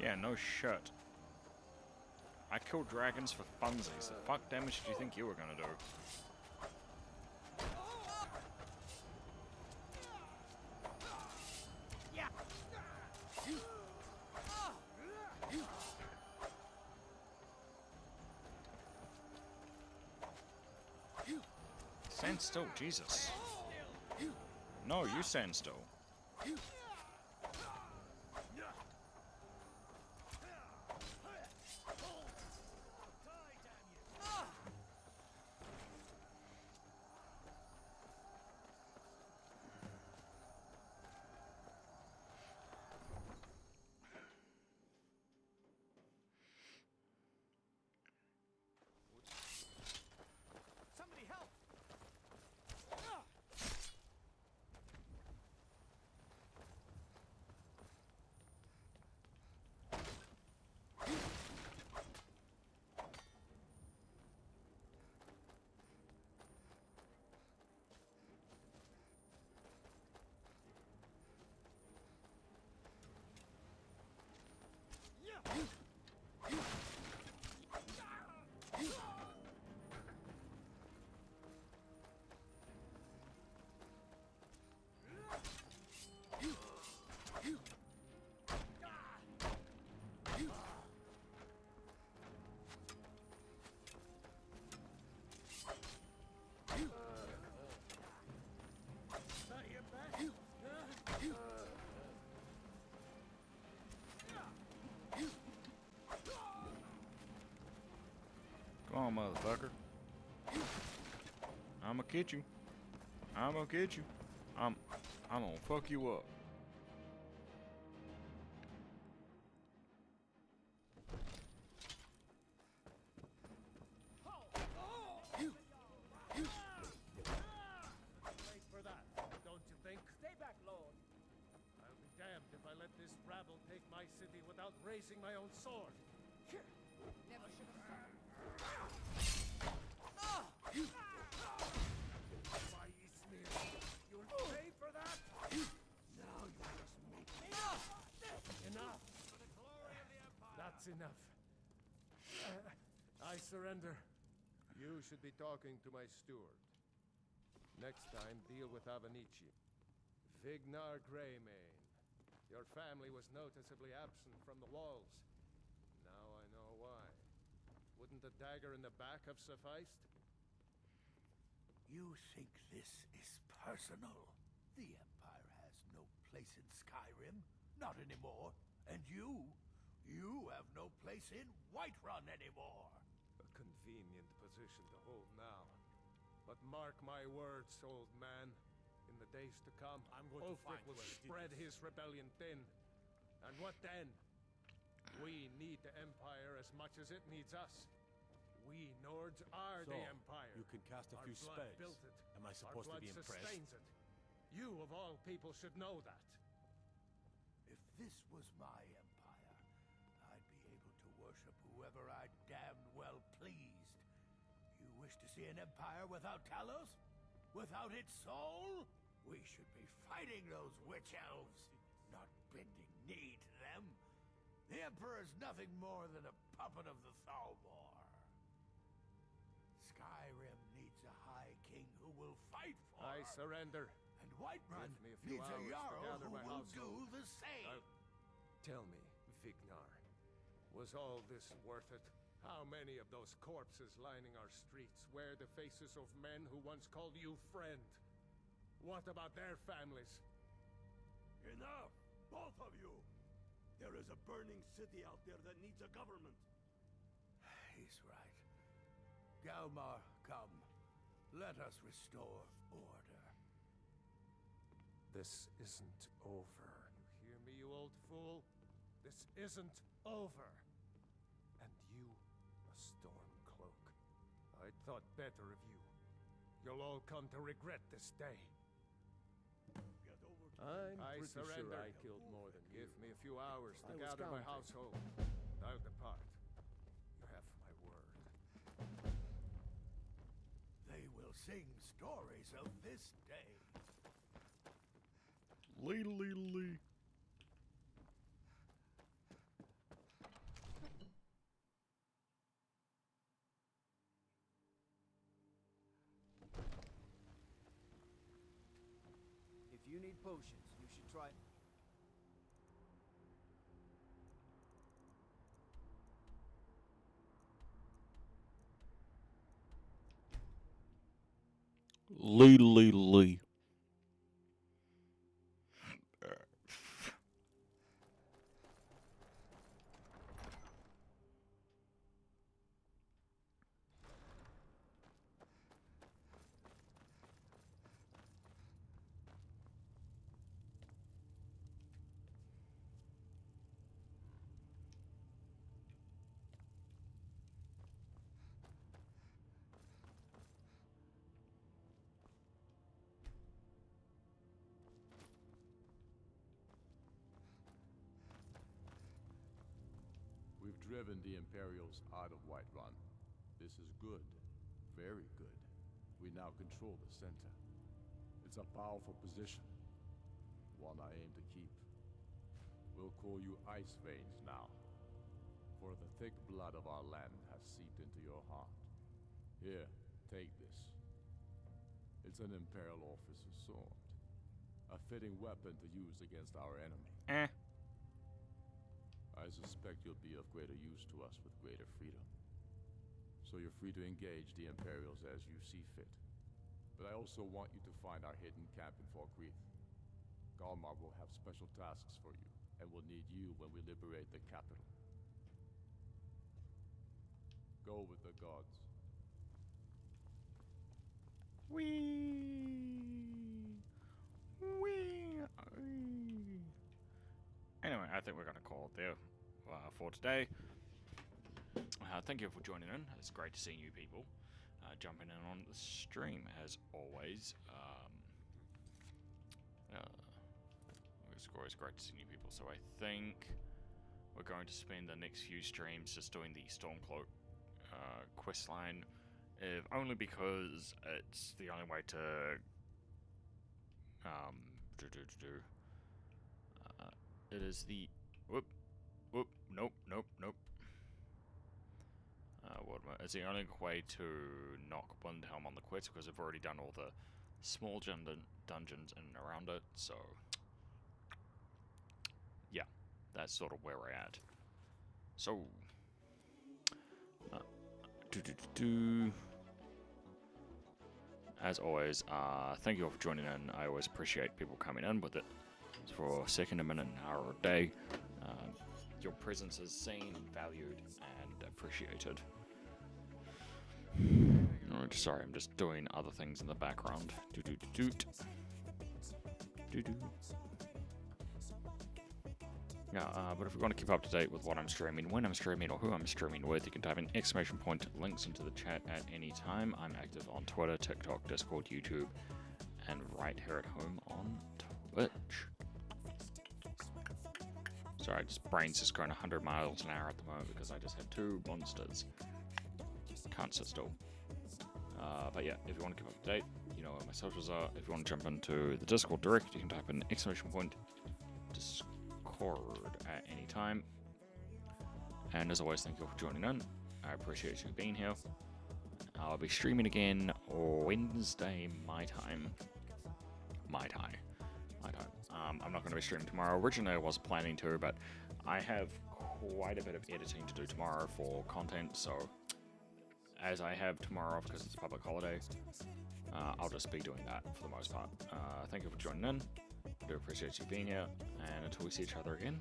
Yeah, no shit. I kill dragons for funsies. The fuck damage do you think you were gonna do? Stand still, Jesus. No, you stand still. Somebody help! Come on, motherfucker. I'ma get you. I'ma get you. I'm gonna fuck you up. Wait for that, don't you think? Stay back, Lord. I'll be damned if I let this rabble take my city without raising my own sword. Never should have. Why, Ismir? You'll pay for that? Now you just make me. Enough. That's enough. I surrender. You should be talking to my steward. Next time, deal with Avenici. Vignar Greymane. Your family was noticeably absent from the walls. Now I know why. Wouldn't a dagger in the back have sufficed? You think this is personal? The Empire has no place in Skyrim. Not anymore. And you have no place in Whiterun anymore. A convenient position to hold now. But mark my words, old man. In the days to come, Ulfric will spread his rebellion thin. And what then? We need the Empire as much as it needs us. We Nords are the Empire. You can cast a few spells. Built it. Am I supposed to be impressed? Sustains it. You, of all people, should know that. If this was my empire, I'd be able to worship whoever I damned well pleased. You wish to see an empire without Talos? Without its soul? We should be fighting those witch elves, not bending knee to them. The Emperor's nothing more than a puppet of the Thalmor. Skyrim needs a high king who will fight for I her. surrender. And Whiterun Give me a few needs a hours to Jarl gather who my will household. do the same. Tell me, Vignar, was all this worth it? How many of those corpses lining our streets wear the faces of men who once called you friend? What about their families? Enough! Both of you! There is a burning city out there that needs a government. He's right. Galmar, come. Let us restore order. This isn't over. You hear me, you old fool? This isn't over. And you, a Stormcloak. I thought better of you. You'll all come to regret this day. I'm I pretty surrender. sure I killed more than you. Give me a few hours to I was gather my counting. household. I'll depart. You have my word. They will sing stories of this day. Lee. If you need potions, you should try... Lee. We've driven the Imperials out of Whiterun. This is good. Very good. We now control the center. It's a powerful position. One I aim to keep. We'll call you Ice Veins now. For the thick blood of our land has seeped into your heart. Here, take this. It's an Imperial officer's sword. A fitting weapon to use against our enemy. I suspect you'll be of greater use to us with greater freedom. So you're free to engage the Imperials as you see fit. But I also want you to find our hidden camp in Falkreath. Galmar will have special tasks for you, and will need you when we liberate the capital. Go with the gods. Anyway, I think we're going to call it there for today. Thank you for joining in. It's great to see new people jumping in on the stream, as always. It's always great to see new people. So I think we're going to spend the next few streams just doing the Stormcloak quest line, if only because it's the only way to it is the nope. It's the only way to knock Windhelm on the quest, because I've already done all the small dungeons in and around it. So yeah, that's sort of where we're at. So as always, thank you all for joining in. I always appreciate people coming in with it for a second, a minute, an hour, or a day. Your presence is seen, valued, and appreciated. Sorry, I'm just doing other things in the background. Yeah, but if you want to keep up to date with what I'm streaming, when I'm streaming, or who I'm streaming with, you can type in ! links into the chat at any time. I'm active on Twitter, TikTok, Discord, YouTube, and right here at home on Twitch. Sorry, brain's just going 100 miles an hour at the moment because I just had 2 monsters. Can't sit still. But yeah, if you want to keep up to date, you know where my socials are. If you want to jump into the Discord direct, you can type in ! Discord at any time. And as always, thank you all for joining in. I appreciate you being here. I'll be streaming again Wednesday, my time. I'm not going to be streaming tomorrow. Originally, I was planning to, but I have quite a bit of editing to do tomorrow for content, so as I have tomorrow off because it's a public holiday, I'll just be doing that for the most part. Thank you for joining in. I do appreciate you being here, and until we see each other again,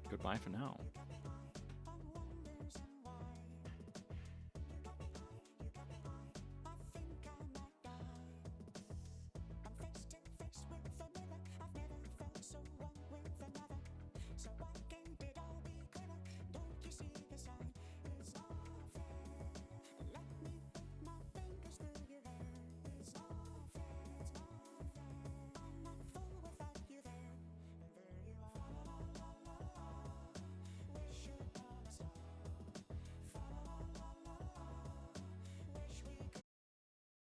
goodbye for now.